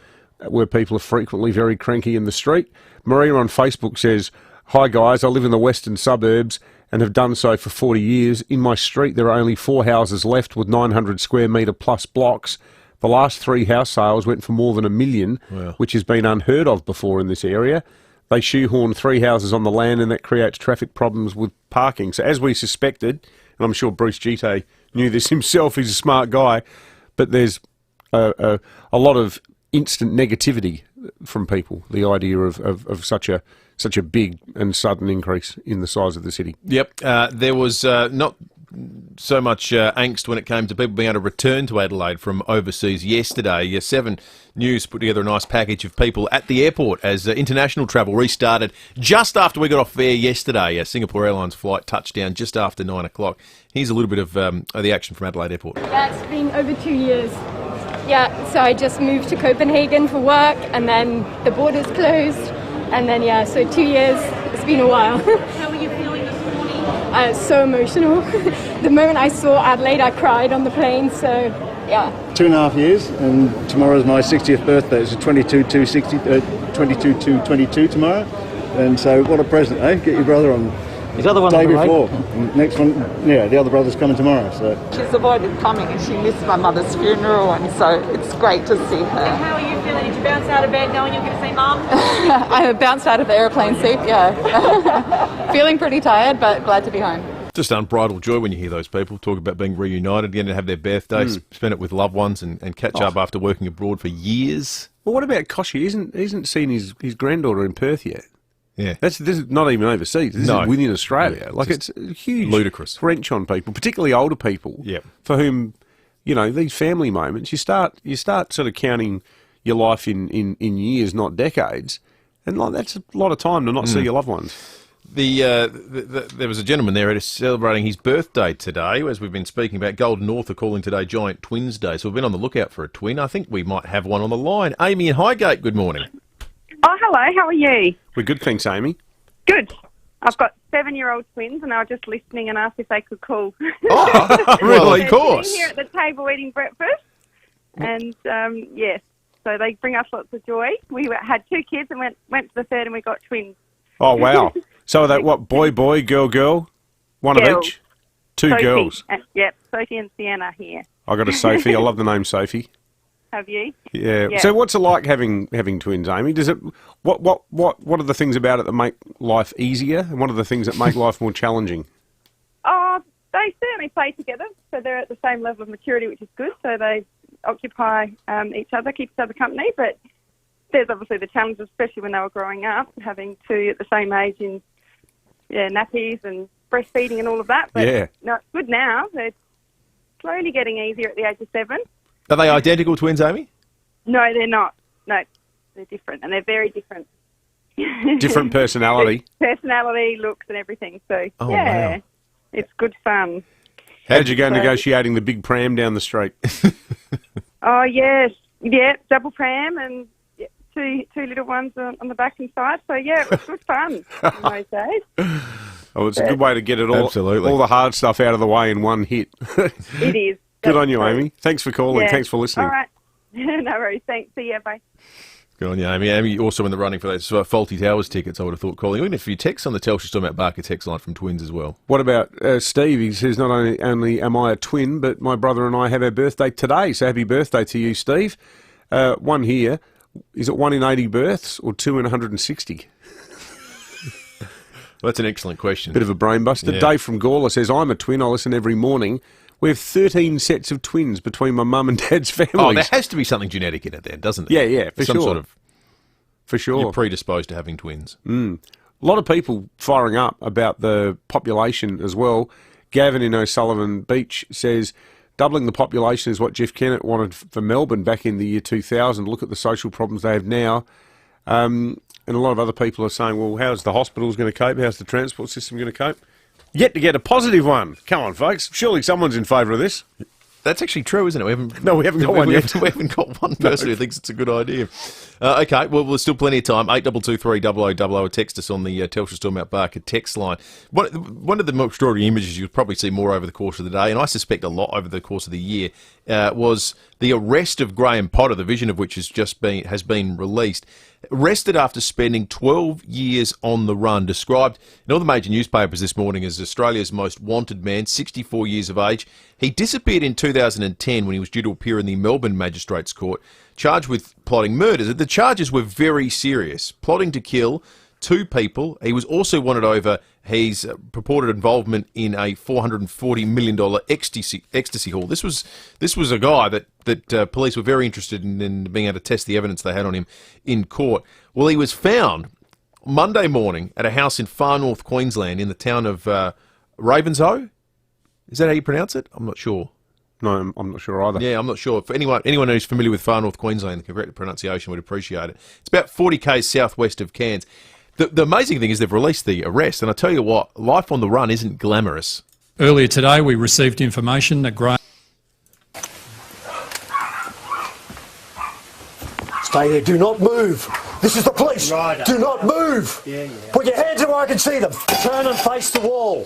where people are frequently very cranky in the street. Maria on Facebook says, hi guys, I live in the western suburbs and have done so for 40 years. In my street there are only 4 houses left with 900 square metre plus blocks. The last 3 house sales went for more than $1 million, which has been unheard of before in this area. They shoehorn 3 houses on the land and that creates traffic problems with parking. So as we suspected, and I'm sure Bruce Gite knew this himself, he's a smart guy, but there's a lot of instant negativity from people, the idea of such a big and sudden increase in the size of the city. Yep. There was not so much angst when it came to people being able to return to Adelaide from overseas yesterday. 7 News put together a nice package of people at the airport as international travel restarted just after we got off air yesterday. A Singapore Airlines flight touched down just after 9 o'clock. Here's a little bit of the action from Adelaide Airport. Yeah, it's been over 2 years. Yeah, so I just moved to Copenhagen for work, and then the borders closed, and then, so 2 years. It's been a while. How were you feeling this morning? So emotional. The moment I saw Adelaide, I cried on the plane, so yeah. 2.5 years, and tomorrow's my 60th birthday. It's 22/22 tomorrow, and so what a present, eh? Get your brother on. His other one day on the before. Next one, the other brother's coming tomorrow. So she's avoided coming, and she missed my mother's funeral, and so it's great to see her. And how are you feeling? Did you bounce out of bed knowing you're going to see Mum? I bounced out of the aeroplane seat. Yeah, feeling pretty tired, but glad to be home. Just unbridled joy when you hear those people talk about being reunited, getting to have their birthdays, spend it with loved ones, and catch up after working abroad for years. Well, what about Koshi? He hasn't seen his granddaughter in Perth yet. Yeah, this is not even overseas. This is within Australia. Yeah, like it's huge, ludicrous wrench on people, particularly older people. Yep. For whom, these family moments, you start sort of counting your life in years, not decades, and like that's a lot of time to not see your loved ones. There was a gentleman there celebrating his birthday today, as we've been speaking about. Golden North are calling today Giant Twins Day, so we've been on the lookout for a twin. I think we might have one on the line. Amy in Highgate, good morning. Oh, hello. How are you? We're good, thanks, Amy. Good. I've got 7-year-old twins, and I was just listening and asked if they could call. Oh, really? Of course. They're here at the table eating breakfast, and yes, so they bring us lots of joy. We had 2 kids and went to the third, and we got twins. Oh wow! So are they what? Boy, girl, girl, one Girls. of each. 2 Sophie. girls. Yep, Sophie and Sienna here. I got a Sophie. I love the name Sophie. Have you? Yeah. So what's it like having twins, Amy? Does it what are the things about it that make life easier, and what are the things that make life more challenging? Oh, they certainly play together, so they're at the same level of maturity, which is good. So they occupy each other, keep each other company. But there's obviously the challenges, especially when they were growing up, having 2 at the same age in nappies and breastfeeding and all of that. But no, it's good now. They're slowly getting easier at the age of 7. Are they identical twins, Amy? No, they're not. No, they're different, and they're very different. Different personality. Personality, looks, and everything. So, wow. It's good fun. How'd you go negotiating the big pram down the street? Oh, yes. Yeah, double pram and 2 little ones on the back and side. So, yeah, it was good fun in those days. Oh, it's a good way to get it all the hard stuff out of the way in one hit. It is. Good on you, Amy. Thanks for calling. Yeah. Thanks for listening. All right. No worries. Thanks. See you. Bye. Good on you, Amy. Amy also in the running for those Faulty Towers tickets, I would have thought, calling. Even if you text on the Telstra Stormont Barker text line from twins as well. What about Steve? He says, not only am I a twin, but my brother and I have our birthday today. So happy birthday to you, Steve. One here. Is it 1 in 80 births or 2 in 160? Well, that's an excellent question. Bit of a brain buster. Yeah. Dave from Gawler says, I'm a twin. I listen every morning. We have 13 sets of twins between my mum and dad's families. Oh, there has to be something genetic in it then, doesn't there? Yeah, for Some sure. sort of... For sure. You're predisposed to having twins. A lot of people firing up about the population as well. Gavin in O'Sullivan Beach says, doubling the population is what Jeff Kennett wanted for Melbourne back in the year 2000. Look at the social problems they have now. And a lot of other people are saying, well, how's the hospitals going to cope? How's the transport system going to cope? Yet to get a positive one. Come on, folks. Surely someone's in favour of this. That's actually true, isn't it? We haven't got one yet. We haven't got one person who thinks it's a good idea. Okay, well, there's still plenty of time. 8223 text us on the Telstra Stormont Barker text line. One of the more extraordinary images you'll probably see more over the course of the day, and I suspect a lot over the course of the year, was the arrest of Graham Potter, the vision of which has been released. Arrested after spending 12 years on the run, described in all the major newspapers this morning as Australia's most wanted man, 64 years of age. He disappeared in 2010 when he was due to appear in the Melbourne Magistrates Court, charged with plotting murders. The charges were very serious, plotting to kill 2 people. He was also wanted over his purported involvement in a $440 million ecstasy haul. This was a guy that police were very interested in being able to test the evidence they had on him in court. Well, he was found Monday morning at a house in far north Queensland in the town of Ravenshoe. Is that how you pronounce it? I'm not sure. No, I'm not sure either. Yeah, I'm not sure. For anyone who's familiar with far north Queensland, the correct pronunciation would appreciate it. It's about 40 k's southwest of Cairns. The amazing thing is they've released the arrest, and I tell you what, life on the run isn't glamorous. Earlier today, we received information that Graham... Stay there. Do not move. This is the police. Right. Do not move. Yeah. Put your hands where I can see them. Turn and face the wall.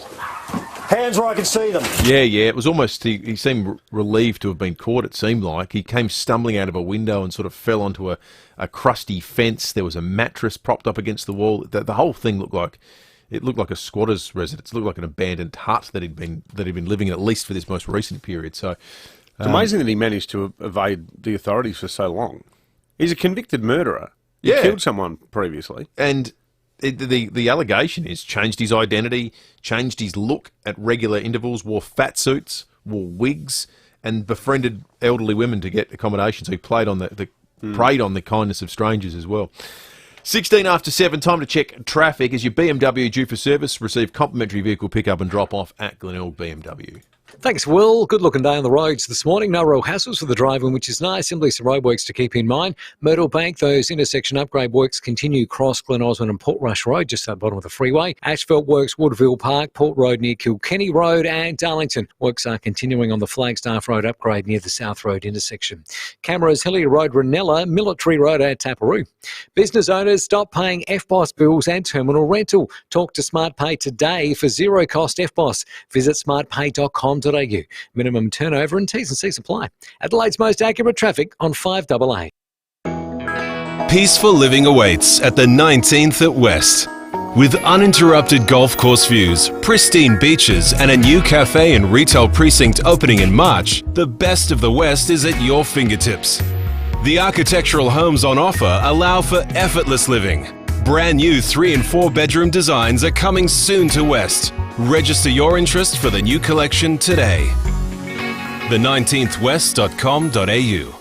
Hands where I can see them. Yeah. It was almost, he seemed relieved to have been caught, it seemed like. He came stumbling out of a window and sort of fell onto a crusty fence. There was a mattress propped up against the wall. The whole thing looked like a squatter's residence. It looked like an abandoned hut that he'd been living in, at least for this most recent period. So it's amazing that he managed to evade the authorities for so long. He's a convicted murderer. He killed someone previously. And the allegation is changed his identity, changed his look at regular intervals, wore fat suits, wore wigs, and befriended elderly women to get accommodation. So he preyed on the kindness of strangers as well. 16 after 7, time to check traffic. As your BMW due for service, receive complimentary vehicle pickup and drop off at Glenelg BMW. Thanks, Will. Good looking day on the roads this morning. No real hassles for the driving, which is nice. Simply some roadworks to keep in mind. Myrtle Bank, those intersection upgrade works continue across Glen Osmond and Portrush Road, just at the bottom of the freeway. Asphalt works, Woodville Park, Port Road near Kilkenny Road, and Darlington. Works are continuing on the Flagstaff Road upgrade near the South Road intersection. Cameras, Hillier Road, Ranella, Military Road at Taparoo. Business owners, stop paying FBOS bills and terminal rental. Talk to SmartPay today for zero cost FBOS. Visit smartpay.com.au. Minimum turnover and T's and C's apply. Adelaide's most accurate traffic on 5AA. Peaceful living awaits at the 19th at West. With uninterrupted golf course views, pristine beaches and a new cafe and retail precinct opening in March, the best of the West is at your fingertips. The architectural homes on offer allow for effortless living. Brand new 3 and 4 bedroom designs are coming soon to West. Register your interest for the new collection today. the19thwest.com.au.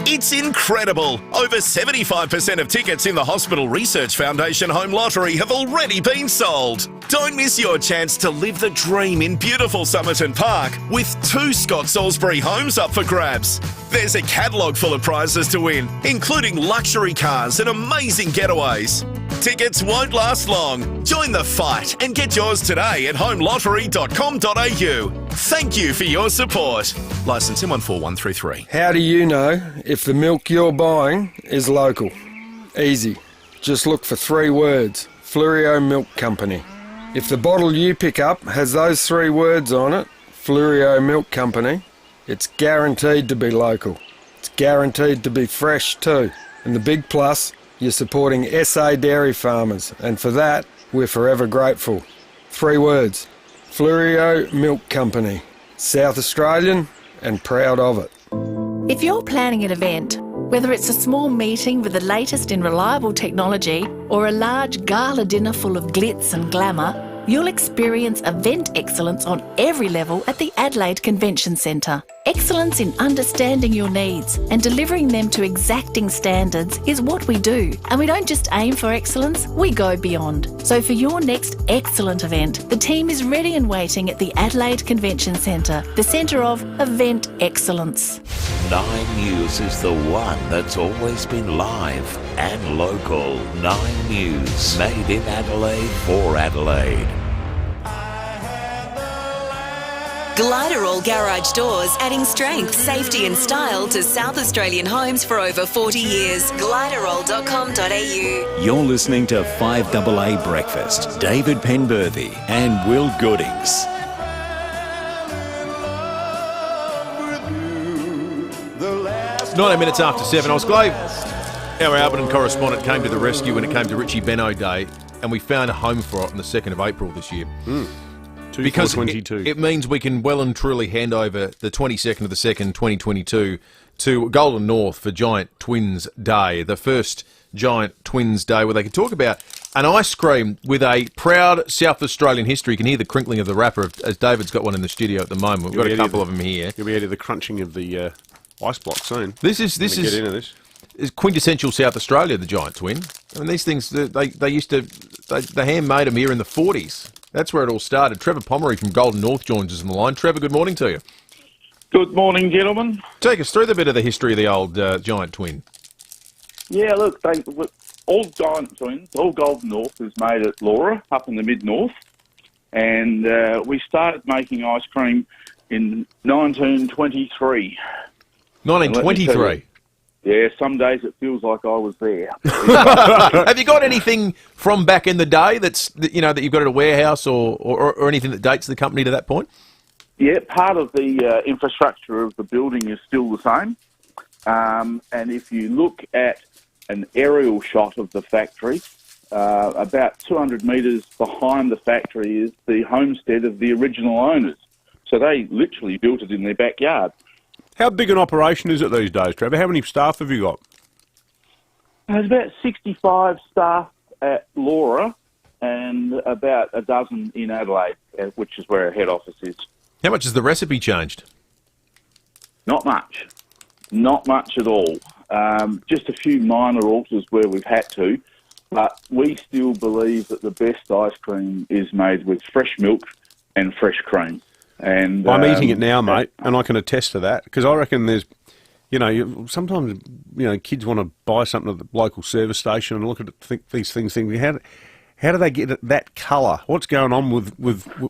It's incredible! Over 75% of tickets in the Hospital Research Foundation Home Lottery have already been sold. Don't miss your chance to live the dream in beautiful Somerton Park with 2 Scott Salisbury homes up for grabs. There's a catalogue full of prizes to win, including luxury cars and amazing getaways. Tickets won't last long. Join the fight and get yours today at homelottery.com.au. Thank you for your support. Licence M14133. How do you know if the milk you're buying is local? Easy. Just look for 3 words. Fluorio Milk Company. If the bottle you pick up has those 3 words on it, Fluorio Milk Company, it's guaranteed to be local. It's guaranteed to be fresh too. And the big plus, you're supporting SA dairy farmers, and for that, we're forever grateful. 3 words. Fluorio Milk Company. South Australian and proud of it. If you're planning an event, whether it's a small meeting with the latest in reliable technology or a large gala dinner full of glitz and glamour, you'll experience event excellence on every level at the Adelaide Convention Centre. Excellence in understanding your needs and delivering them to exacting standards is what we do. And we don't just aim for excellence, we go beyond. So for your next excellent event, the team is ready and waiting at the Adelaide Convention Centre, the centre of event excellence. 9 News is the one that's always been live and local. 9 News, made in Adelaide for Adelaide. Gliderall Garage Doors, adding strength, safety and style to South Australian homes for over 40 years. Gliderall.com.au. You're listening to 5AA Breakfast. David Penberthy and Will Goodings. 19 minutes after 7. I was glad our Alberton correspondent came to the rescue when it came to Richie Benno Day, and we found a home for it on the 2nd of April this year. Because it means we can well and truly hand over the 22nd of the 2nd, 2022 to Golden North for Giant Twins Day, the first Giant Twins Day where they can talk about an ice cream with a proud South Australian history. You can hear the crinkling of the wrapper as David's got one in the studio at the moment. We've got a couple of them here. You'll be hearing the crunching of the ice block soon. This is quintessential South Australia, the Giant Twin. I mean, these things, they used to, they hand-made them here in the 40s. That's where it all started. Trevor Pomeroy from Golden North joins us on the line. Trevor, good morning to you. Good morning, gentlemen. Take us through the bit of the history of the old giant twin. Yeah, look, all giant twins, all Golden North is made at Laura, up in the mid-north. And we started making ice cream in 1923. 1923? Yeah, some days it feels like I was there. Have you got anything from back in the day that you've got at a warehouse or anything that dates the company to that point? Yeah, part of the infrastructure of the building is still the same. And if you look at an aerial shot of the factory, about 200 metres behind the factory is the homestead of the original owners. So they literally built it in their backyard. How big an operation is it these days, Trevor? How many staff have you got? There's about 65 staff at Laura and about a dozen in Adelaide, which is where our head office is. How much has the recipe changed? Not much. Not much at all. Just a few minor alters where we've had to, but we still believe that the best ice cream is made with fresh milk and fresh cream. And I'm eating it now, mate, and I can attest to that, because I reckon there's, sometimes, kids want to buy something at the local service station and look at it, think these things, how do they get that colour? What's going on with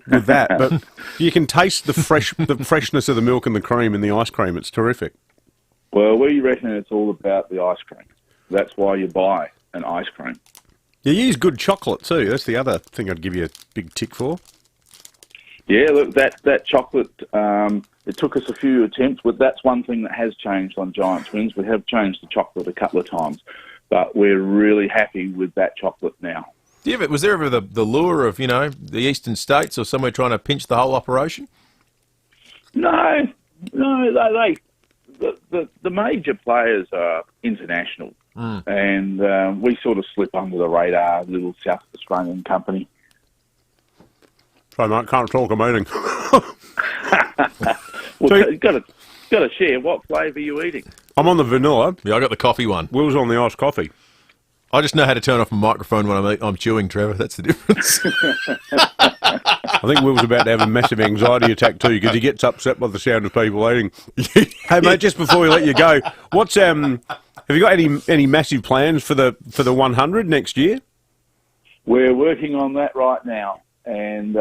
that? But you can taste the freshness of the milk and the cream in the ice cream. It's terrific. Well, we reckon it's all about the ice cream. That's why you buy an ice cream. You use good chocolate too. That's the other thing I'd give you a big tick for. Yeah, look, that chocolate, it took us a few attempts, but that's one thing that has changed on Giant Twins. We have changed the chocolate a couple of times, but we're really happy with that chocolate now. Was there ever the lure of, the eastern states or somewhere trying to pinch the whole operation? No, the major players are international, and we sort of slip under the radar, little South Australian company. Sorry, mate, can't talk a meeting. Well, you've got to share. What flavour are you eating? I'm on the vanilla. Yeah, I got the coffee one. Will's on the iced coffee. I just know how to turn off my microphone when I'm chewing, Trevor. That's the difference. I think Will's about to have a massive anxiety attack too, because he gets upset by the sound of people eating. Hey, mate, just before we let you go, have you got any massive plans for the 100 next year? We're working on that right now, and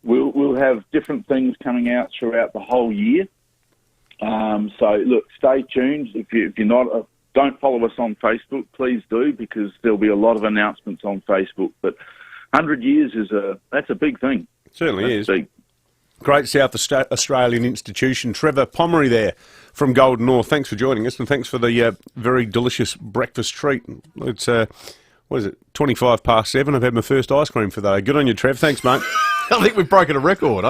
we'll have different things coming out throughout the whole year. So look, stay tuned. If you're not don't follow us on Facebook, please do, because there'll be a lot of announcements on Facebook. But 100 years that's a big thing. It certainly is. Big. Great South Australian institution. Trevor Pomeroy there from Golden North. Thanks for joining us, and thanks for the very delicious breakfast treat. It's 25 past 7. I've had my first ice cream for the day. Good on you, Trev. Thanks, mate. I think we've broken a record.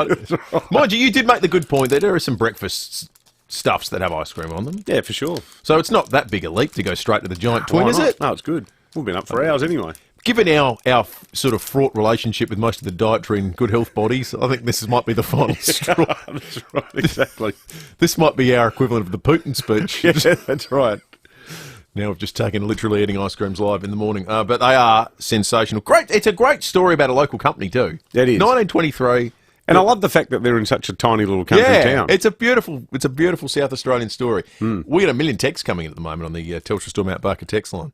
Mind you did make the good point that there are some breakfast stuffs that have ice cream on them. Yeah, for sure. So it's not that big a leap to go straight to the giant twin, is it? No, it's good. We've been up for hours anyway. Given our sort of fraught relationship with most of the dietary and good health bodies, I think this might be the final straw. That's right, exactly. This might be our equivalent of the Putin speech. Yeah, that's right. Now we've just taken literally eating ice creams live in the morning. But they are sensational. Great. It's a great story about a local company too. It is. 1923. And I love the fact that they're in such a tiny little country town. It's a beautiful South Australian story. We got a million texts coming in at the moment on the Telstra Store Mount Barker text line.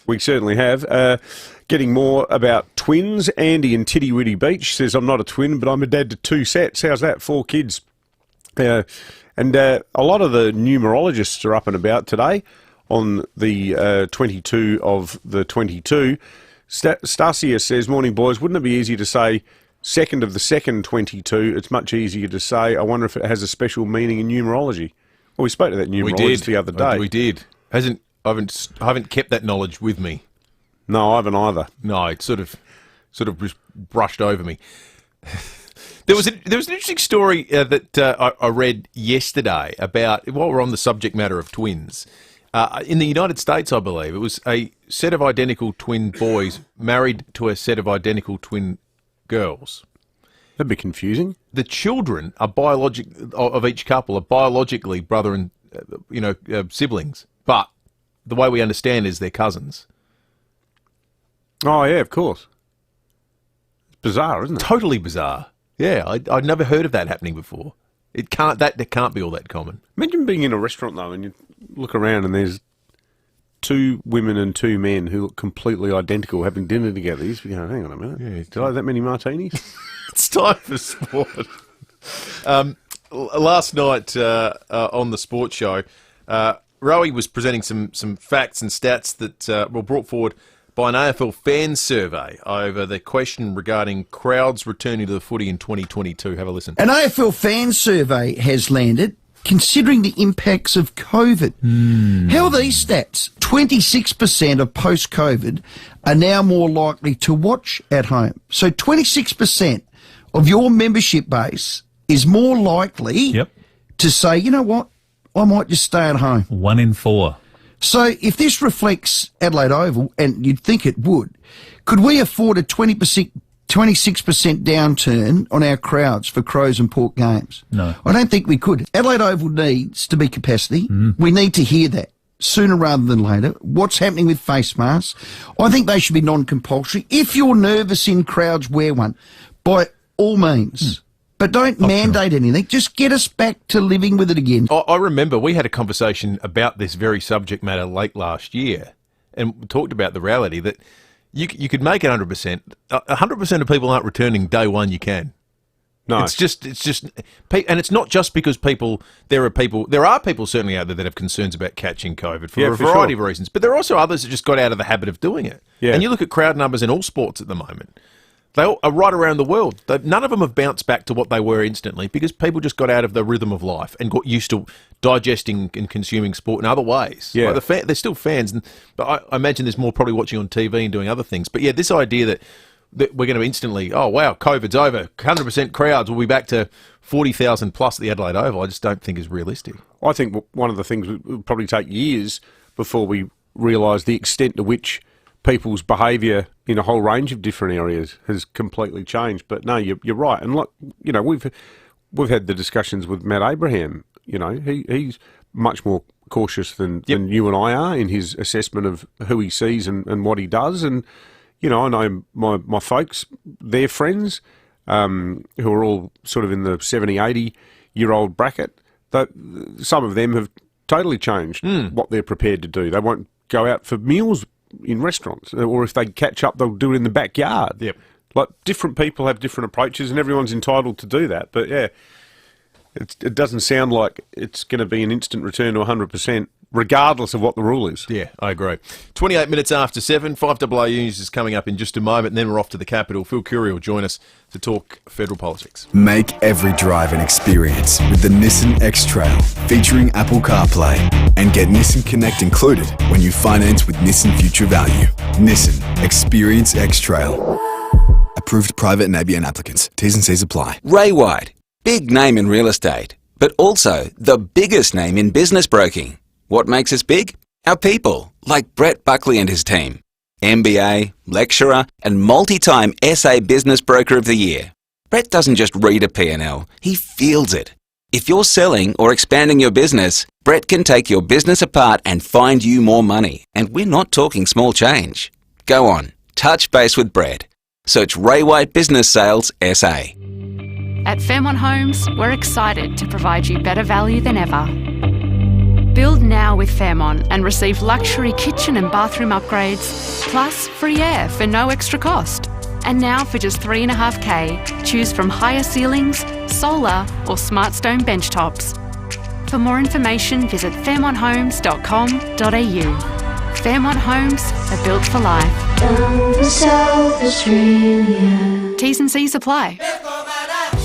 We certainly have. Getting more about twins. Andy in Titty Witty Beach says, I'm not a twin, but I'm a dad to 2 sets. How's that? 4 kids. And a lot of the numerologists are up and about today on the 22 of the 22. Stasia says, morning boys, wouldn't it be easy to say 2nd of the 2nd 22? It's much easier to say, I wonder if it has a special meaning in numerology. Well, we spoke to that numerologist the other day. We did. I haven't kept that knowledge with me. No, I haven't either. No, it sort of just brushed over me. There was an interesting story that I read yesterday about, while we're on the subject matter of twins, in the United States, I believe, it was a set of identical twin boys married to a set of identical twin girls. That'd be confusing. The children are of each couple are biologically brother and siblings, but the way we understand is they're cousins. Oh yeah, of course. bizarre, isn't it? Totally bizarre. Yeah, I'd never heard of that happening before. It can't be all that common. Imagine being in a restaurant, though, and you look around and there's 2 women and 2 men who look completely identical having dinner together. You just be going, hang on a minute. Yeah, did I have that many martinis? It's time for sport. Last night on the sports show, Rowie was presenting some facts and stats that were brought forward by an AFL fan survey over the question regarding crowds returning to the footy in 2022. Have a listen. An AFL fan survey has landed considering the impacts of COVID. How are these stats? 26% of post-COVID are now more likely to watch at home. So 26% of your membership base is more likely to say, you know what, I might just stay at home. 1 in 4. So if this reflects Adelaide Oval, and you'd think it would, could we afford a 26% downturn on our crowds for Crows and Port games? No. I don't think we could. Adelaide Oval needs to be capacity. We need to hear that sooner rather than later. What's happening with face masks? I think they should be non-compulsory. If you're nervous in crowds, wear one, by all means. But don't mandate anything. Just get us back to living with it again. I remember we had a conversation about this very subject matter late last year, and we talked about the reality that you could make it 100%. 100% of people aren't returning day one. You can. No, it's just, and it's not just because there are people certainly out there that have concerns about catching COVID for a variety of reasons, but there are also others that just got out of the habit of doing it. Yeah. And you look at crowd numbers in all sports at the moment. They all are right around the world. None of them have bounced back to what they were instantly because people just got out of the rhythm of life and got used to digesting and consuming sport in other ways. Yeah. Like they're still fans, but I imagine there's more probably watching on TV and doing other things. But yeah, this idea that we're going to instantly, oh wow, COVID's over, 100% crowds, we'll be back to 40,000 plus at the Adelaide Oval, I just don't think is realistic. I think one of the things will probably take years before we realise the extent to which people's behaviour in a whole range of different areas has completely changed. But no, you're right. And look, you know, we've had the discussions with Matt Abraham. You know, he's much more cautious than you and I are in his assessment of who he sees and what he does. And, you know, I know my folks, their friends, who are all sort of in the 70, 80-year-old bracket, that some of them have totally changed what they're prepared to do. They won't go out for meals in restaurants, or if they catch up, they'll do it in the backyard. Yep. Like, different people have different approaches, and everyone's entitled to do that. But yeah, it doesn't sound like it's going to be an instant return to 100%, regardless of what the rule is. Yeah, I agree. 28 minutes after 7, 5AA News is coming up in just a moment, and then we're off to the capital. Phil Curry will join us to talk federal politics. Make every drive an experience with the Nissan X-Trail, featuring Apple CarPlay, and get Nissan Connect included when you finance with Nissan Future Value. Nissan Experience X-Trail. Approved private and ABN applicants. T's and C's apply. Ray White, big name in real estate, but also the biggest name in business broking. What makes us big? Our people, like Brett Buckley and his team. MBA, lecturer, and multi-time SA Business Broker of the Year. Brett doesn't just read a P&L, he feels it. If you're selling or expanding your business, Brett can take your business apart and find you more money. And we're not talking small change. Go on, touch base with Brett. Search Ray White Business Sales SA. At Fairmont Homes, we're excited to provide you better value than ever. Build now with Fairmont and receive luxury kitchen and bathroom upgrades, plus free air for no extra cost. And now for just $3.5K, choose from higher ceilings, solar or SmartStone bench tops. For more information, visit fairmonthomes.com.au. Fairmont Homes are built for life. Down to South Australia. T's and C's apply.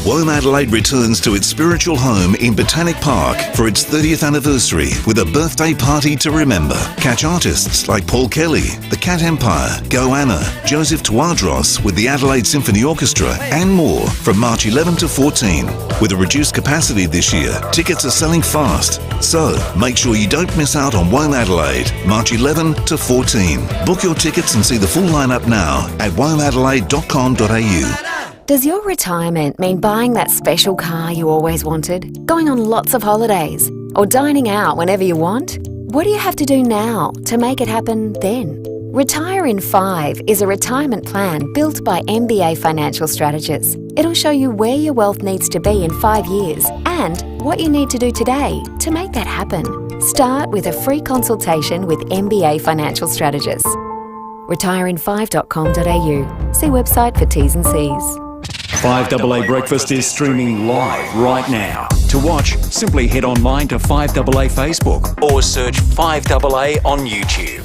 Womadelaide Adelaide returns to its spiritual home in Botanic Park for its 30th anniversary with a birthday party to remember. Catch artists like Paul Kelly, The Cat Empire, Goanna, Joseph Tuadros with the Adelaide Symphony Orchestra and more from March 11 to 14. With a reduced capacity this year, tickets are selling fast. So make sure you don't miss out on Womadelaide Adelaide, March 11 to 14. Book your tickets and see the full lineup now at womadelaide.com.au. Does your retirement mean buying that special car you always wanted, going on lots of holidays, or dining out whenever you want? What do you have to do now to make it happen then? Retire in 5 is a retirement plan built by MBA Financial Strategists. It'll show you where your wealth needs to be in 5 years and what you need to do today to make that happen. Start with a free consultation with MBA Financial Strategists. Retireinfive.com.au. See website for T's and C's. 5AA Breakfast is streaming live right now. To watch, simply head online to 5AA Facebook or search 5AA on YouTube.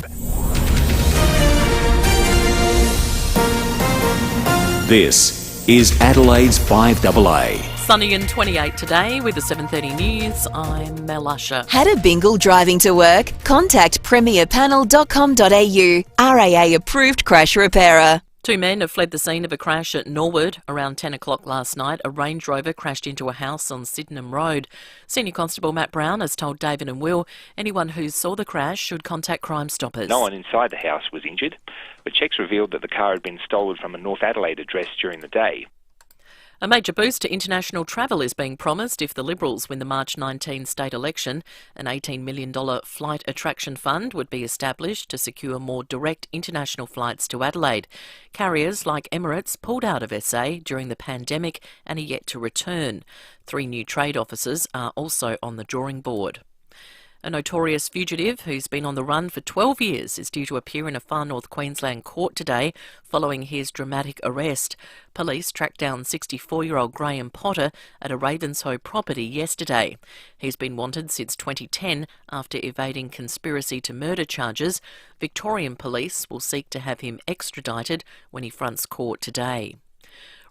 This is Adelaide's 5AA. Sunny and 28 today with the 7:30 news. I'm Mel Usher. Had a bingle driving to work? Contact premierpanel.com.au. RAA approved crash repairer. 2 men have fled the scene of a crash at Norwood. Around 10 o'clock last night, a Range Rover crashed into a house on Sydenham Road. Senior Constable Matt Brown has told David and Will anyone who saw the crash should contact Crime Stoppers. No one inside the house was injured, but checks revealed that the car had been stolen from a North Adelaide address during the day. A major boost to international travel is being promised if the Liberals win the March 19 state election. An $18 million flight attraction fund would be established to secure more direct international flights to Adelaide. Carriers like Emirates pulled out of SA during the pandemic and are yet to return. 3 new trade officers are also on the drawing board. A notorious fugitive who's been on the run for 12 years is due to appear in a far north Queensland court today following his dramatic arrest. Police tracked down 64-year-old Graham Potter at a Ravenshoe property yesterday. He's been wanted since 2010 after evading conspiracy to murder charges. Victorian police will seek to have him extradited when he fronts court today.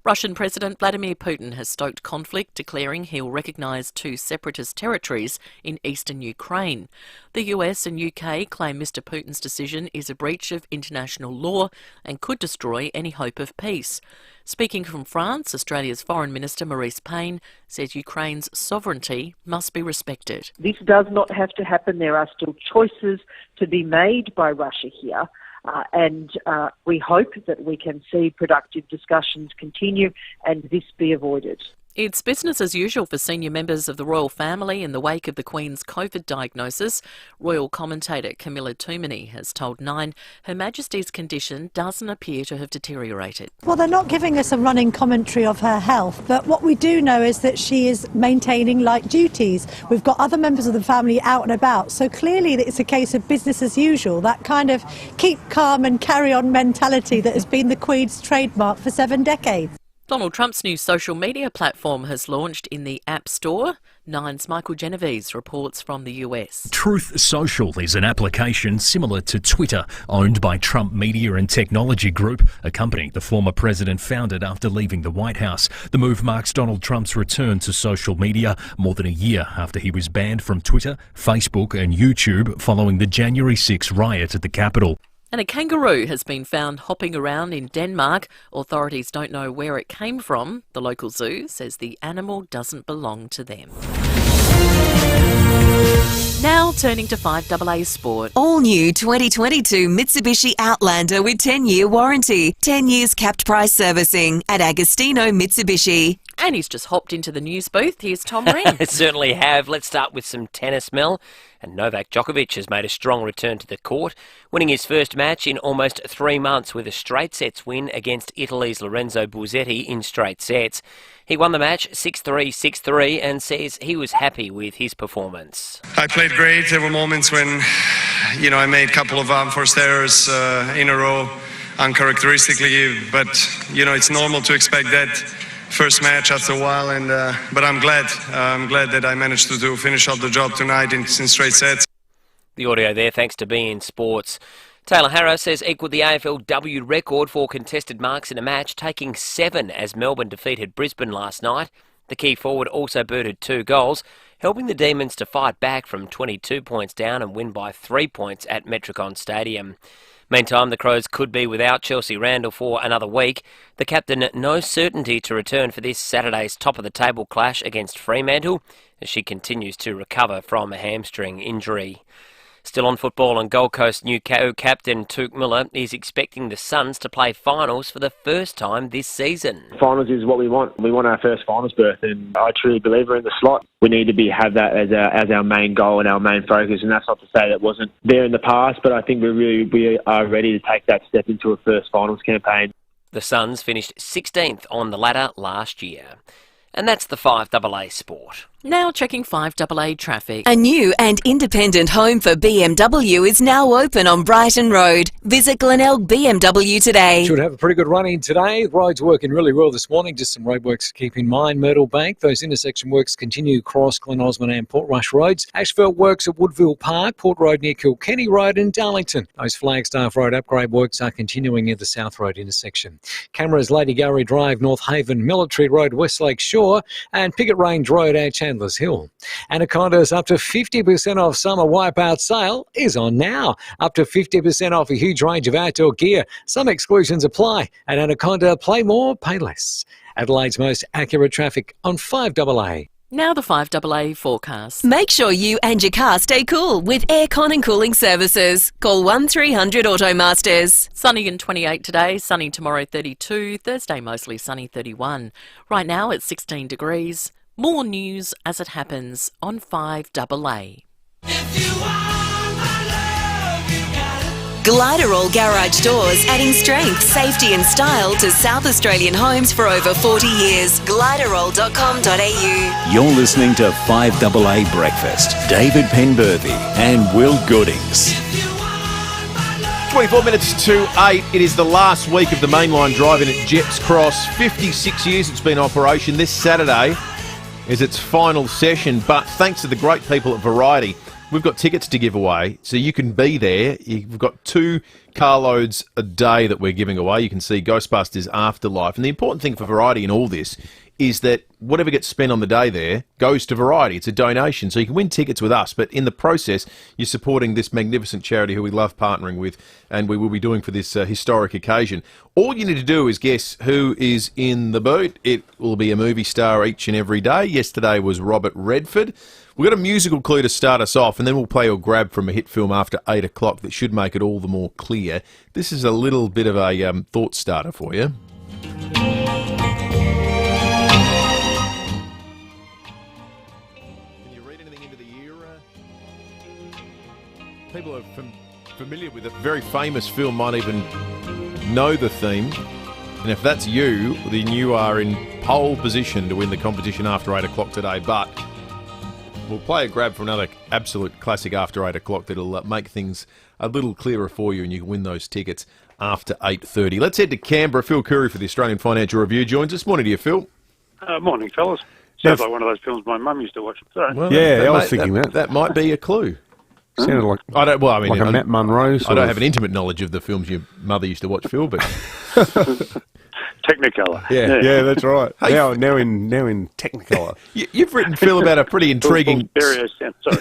Russian President Vladimir Putin has stoked conflict, declaring he'll recognise 2 separatist territories in eastern Ukraine. The US and UK claim Mr Putin's decision is a breach of international law and could destroy any hope of peace. Speaking from France, Australia's Foreign Minister Maurice Payne says Ukraine's sovereignty must be respected. This does not have to happen. There are still choices to be made by Russia here. And we hope that we can see productive discussions continue and this be avoided. It's business as usual for senior members of the royal family in the wake of the Queen's COVID diagnosis. Royal commentator Camilla Toomey has told Nine Her Majesty's condition doesn't appear to have deteriorated. Well, they're not giving us a running commentary of her health, but what we do know is that she is maintaining light duties. We've got other members of the family out and about, so clearly it's a case of business as usual, that kind of keep calm and carry on mentality that has been the Queen's trademark for 7 decades. Donald Trump's new social media platform has launched in the App Store. Nine's Michael Genovese reports from the US. Truth Social is an application similar to Twitter, owned by Trump Media and Technology Group, a company the former president founded after leaving the White House. The move marks Donald Trump's return to social media more than a year after he was banned from Twitter, Facebook and YouTube following the January 6 riot at the Capitol. And a kangaroo has been found hopping around in Denmark. Authorities don't know where it came from. The local zoo says the animal doesn't belong to them. Now turning to 5AA Sport. All new 2022 Mitsubishi Outlander with 10-year warranty, 10 years capped price servicing at Agostino Mitsubishi. And he's just hopped into the news booth. Here's Tom Wren. Certainly have. Let's start with some tennis, Mel. And Novak Djokovic has made a strong return to the court, winning his first match in almost 3 months with a straight sets win against Italy's Lorenzo Busetti in straight sets. He won the match 6-3, 6-3 and says he was happy with his performance. I played great. There were moments when, I made a couple of unforced errors in a row, uncharacteristically, but, it's normal to expect that. First match after a while, but I'm glad that I managed to finish up the job tonight in straight sets. The audio there, thanks to beIN Sports. Taylor Harris has equalled the AFLW record for contested marks in a match, taking 7 as Melbourne defeated Brisbane last night. The key forward also booted 2 goals, helping the Demons to fight back from 22 points down and win by 3 points at Metricon Stadium. Meantime, the Crows could be without Chelsea Randall for another week. The captain no certainty to return for this Saturday's top-of-the-table clash against Fremantle as she continues to recover from a hamstring injury. Still on football, and Gold Coast new captain Tuke Miller is expecting the Suns to play finals for the first time this season. Finals is what we want. We want our first finals berth, and I truly believe we're in the slot. We need to have that as our main goal and our main focus, and that's not to say that wasn't there in the past, but I think we are ready to take that step into a first finals campaign. The Suns finished 16th on the ladder last year. And that's the 5AA Sport. Now checking 5AA traffic. A new and independent home for BMW is now open on Brighton Road. Visit Glenelg BMW today. Should have a pretty good run in today. The road's working really well this morning. Just some roadworks to keep in mind. Myrtle Bank, those intersection works continue across Glen Osmond and Portrush Roads. Asphalt works at Woodville Park, Port Road near Kilkenny Road and Darlington. Those Flagstaff Road upgrade works are continuing near the South Road intersection. Cameras Lady Gowrie Drive, North Haven, Military Road, Westlake Shore and Picket Range Road at Chandler's Hill. Anaconda's up to 50% off summer wipeout sale is on now. Up to 50% off a huge range of outdoor gear. Some exclusions apply. At Anaconda, play more, pay less. Adelaide's most accurate traffic on 5AA. Now the 5AA forecast. Make sure you and your car stay cool with aircon and cooling services. Call 1300 Automasters. Sunny and 28 today, sunny tomorrow 32, Thursday mostly sunny 31. Right now it's 16 degrees. More news as it happens on 5AA. Gliderol Garage Doors, adding strength, safety and style to South Australian homes for over 40 years. Gliderol.com.au. You're listening to 5AA Breakfast. David Penberthy and Will Goodings. 24 minutes to 8. It is the last week of the mainline drive-in at Jepps Cross. 56 years it's been in operation. This Saturday is its final session, but thanks to the great people at Variety, we've got tickets to give away, so you can be there. We've got 2 carloads a day that we're giving away. You can see Ghostbusters Afterlife. And the important thing for Variety in all this is that whatever gets spent on the day there goes to Variety. It's a donation, so you can win tickets with us, but in the process, you're supporting this magnificent charity who we love partnering with, and we will be doing for this historic occasion. All you need to do is guess who is in the boot. It will be a movie star each and every day. Yesterday was Robert Redford. We've got a musical clue to start us off, and then we'll play or grab from a hit film after 8 o'clock that should make it all the more clear. This is a little bit of a thought starter for you. People are familiar with a very famous film, might even know the theme. And if that's you, then you are in pole position to win the competition after 8 o'clock today. But we'll play a grab for another absolute classic after 8 o'clock that'll make things a little clearer for you, and you can win those tickets after 8:30. Let's head to Canberra. Phil Curry for the Australian Financial Review joins us. Morning to you, Phil. Morning, fellas. Sounds like one of those films my mum used to watch. Sorry. Well, yeah, I was thinking that. That might be a clue. Sounded like I don't. Well, I mean, like a Matt Munro. I don't have an intimate knowledge of the films your mother used to watch, Phil, but Technicolor. Yeah, that's right. Hey, now in Technicolor. You've written, Phil, about a pretty intriguing. Sorry.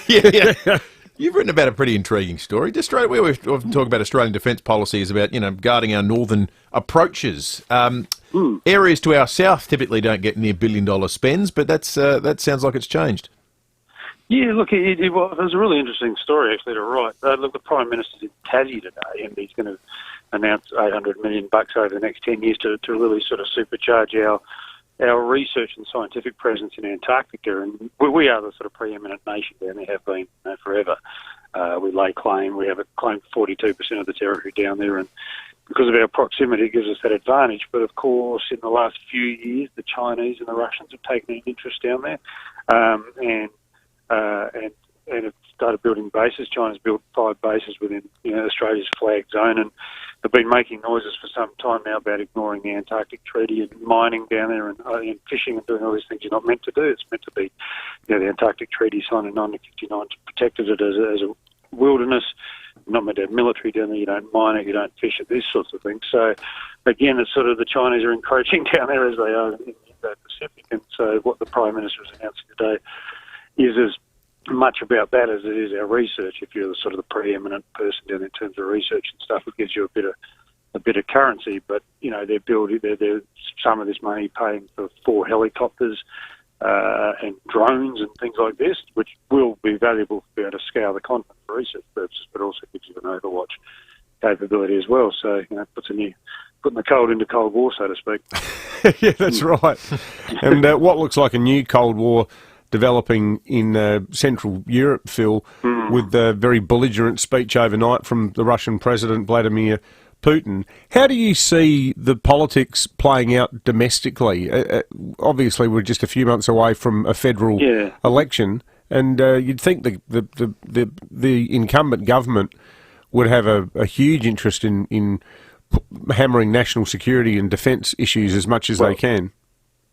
Yeah. You've written about a pretty intriguing story. Just straight away, we've talked about Australian defence policy is about guarding our northern approaches. Areas to our south typically don't get near $1 billion spends, but that sounds like it's changed. Yeah, look, it was a really interesting story, actually, to write. Look, the Prime Minister's in Tassie today, and he's going to announce $800 million over the next 10 years to really sort of supercharge our research and scientific presence in Antarctica. And we are the sort of preeminent nation down there, have been forever. We lay claim. We have a claim for 42% of the territory down there, and because of our proximity, it gives us that advantage. But, of course, in the last few years, the Chinese and the Russians have taken an interest down there, and have started building bases. China's built 5 bases within Australia's flag zone, and they've been making noises for some time now about ignoring the Antarctic Treaty and mining down there and fishing and doing all these things you're not meant to do. It's meant to be, the Antarctic Treaty signed in 1959 protected it as a wilderness. You're not meant to have military down there. You don't mine it. You don't fish it. These sorts of things. So again, it's sort of the Chinese are encroaching down there as they are in the Indo-Pacific. And so what the Prime Minister was announcing today is as much about that as it is our research. If you're sort of the preeminent person down in terms of research and stuff, it gives you a bit of currency. But they're building. They're some of this money paying for 4 helicopters and drones and things like this, which will be valuable to be able to scale the continent for research purposes, but also gives you an overwatch capability as well. So, putting the cold into Cold War, so to speak. Yeah, that's right. And what looks like a new Cold War developing in Central Europe, Phil, with a very belligerent speech overnight from the Russian President Vladimir Putin. How do you see the politics playing out domestically? Obviously, we're just a few months away from a federal election, and you'd think the incumbent government would have a huge interest in hammering national security and defence issues as much as they can.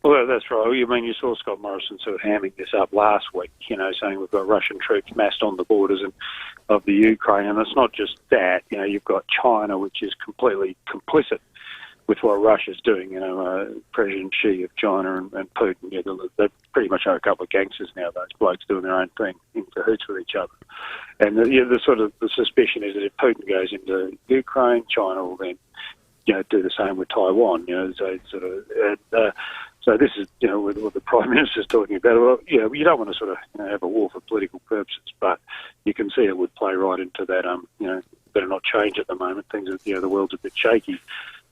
Well, that's right. You saw Scott Morrison sort of hamming this up last week, saying we've got Russian troops massed on the borders of the Ukraine. And it's not just that. You've got China, which is completely complicit with what Russia's doing. President Xi of China and Putin, they pretty much are a couple of gangsters now, those blokes doing their own thing in cahoots with each other. And the suspicion is that if Putin goes into Ukraine, China will then do the same with Taiwan. So this is, what the Prime Minister's talking about. Well, you don't want to sort of have a war for political purposes, but you can see it would play right into that. Better not change at the moment. Things are, the world's a bit shaky.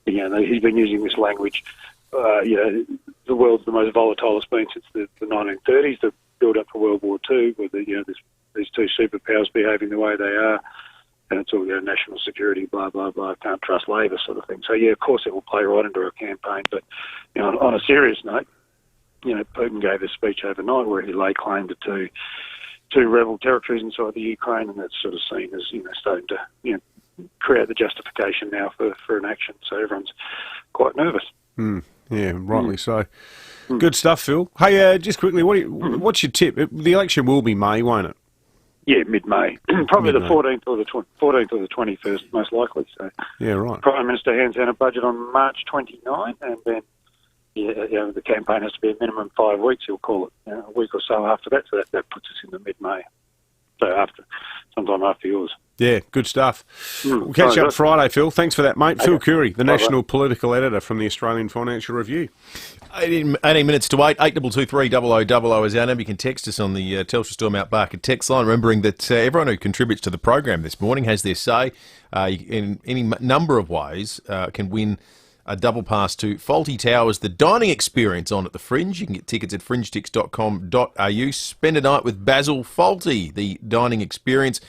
He's been using this language. The world's the most volatile it's been since the 1930s. The build up to World War II, with these two superpowers behaving the way they are. And it's all national security, blah, blah, blah, can't trust Labor sort of thing. So, of course it will play right into a campaign. But, on a serious note, Putin gave a speech overnight where he lay claim to two rebel territories inside the Ukraine, and that's sort of seen as, starting to, create the justification now for an action. So everyone's quite nervous. Yeah, rightly so. Good stuff, Phil. Hey, just quickly, what's your tip? The election will be May, won't it? Yeah, mid-May. Probably the 14th or the 21st, most likely. So, yeah, right. Prime Minister hands down a budget on March 29, and then the campaign has to be a minimum 5 weeks. He'll call it a week or so after that. So that puts us in the mid-May. So sometime after yours. Yeah, good stuff. We'll catch you up Friday, Phil. Thanks for that, mate. Okay. Phil Curry, the National Political Editor from the Australian Financial Review. 18 minutes to 8, 8223 0000 is our number. You can text us on the Telstra Storm Out Barker text line, remembering that everyone who contributes to the program this morning has their say in any number of ways, can win a double pass to Faulty Towers, the dining experience on at the Fringe. You can get tickets at fringetix.com.au. Spend a night with Basil Faulty, the dining experience.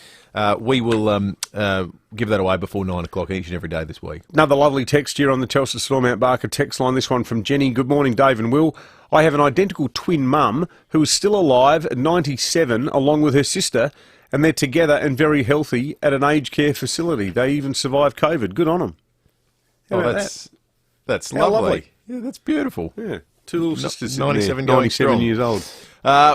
We will give that away before 9 o'clock each and every day this week. Another lovely text here on the Telstra Storm Out Barker text line. This one from Jenny. Good morning, Dave and Will. I have an identical twin mum who is still alive at 97 along with her sister, and they're together and very healthy at an aged care facility. They even survived COVID. Good on them. That's How lovely. Yeah, that's beautiful. Yeah, two little sisters, 97 years old.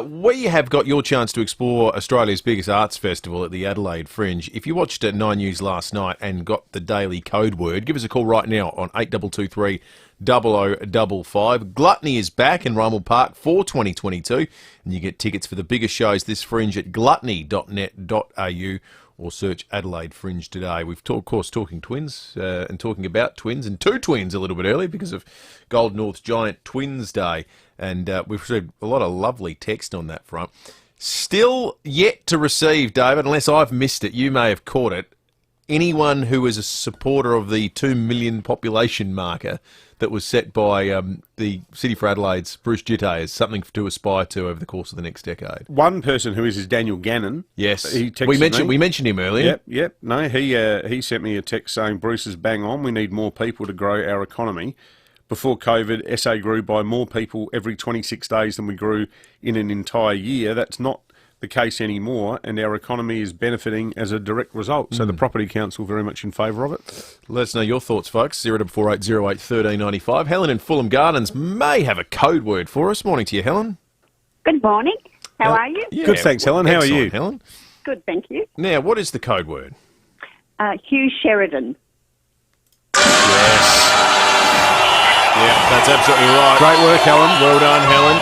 We have got your chance to explore Australia's biggest arts festival at the Adelaide Fringe. If you watched 9 News last night and got the daily code word, give us a call right now on 8223 0055. Gluttony is back in Rummel Park for 2022, and you get tickets for the biggest shows this Fringe at gluttony.net.au. or search Adelaide Fringe today. We've, of course, talking twins and talking about twins and two twins a little bit early because of Gold North's Giant Twins Day. And we've received a lot of lovely text on that front. Still yet to receive, David, unless I've missed it, you may have caught it, anyone who is a supporter of the 2 million population marker that was set by the City for Adelaide's Bruce Jittay as something to aspire to over the course of the next decade. One person who is Daniel Gannon. Yes, he we mentioned him earlier. Yep. No, he sent me a text saying Bruce is bang on. We need more people to grow our economy. Before COVID, SA grew by more people every 26 days than we grew in an entire year. That's not the case anymore, and our economy is benefiting as a direct result. So the Property Council very much in favour of it. Let us know your thoughts, folks. 0448 08 1395. Helen in Fulham Gardens may have a code word for us. Morning to you, Helen. Good morning. How are you? Yeah, good, thanks, Helen. How are you? Helen? Good, thank you. Now, what is the code word? Hugh Sheridan. Yes. Yeah, that's absolutely right. Great work, Helen. Well done, Helen.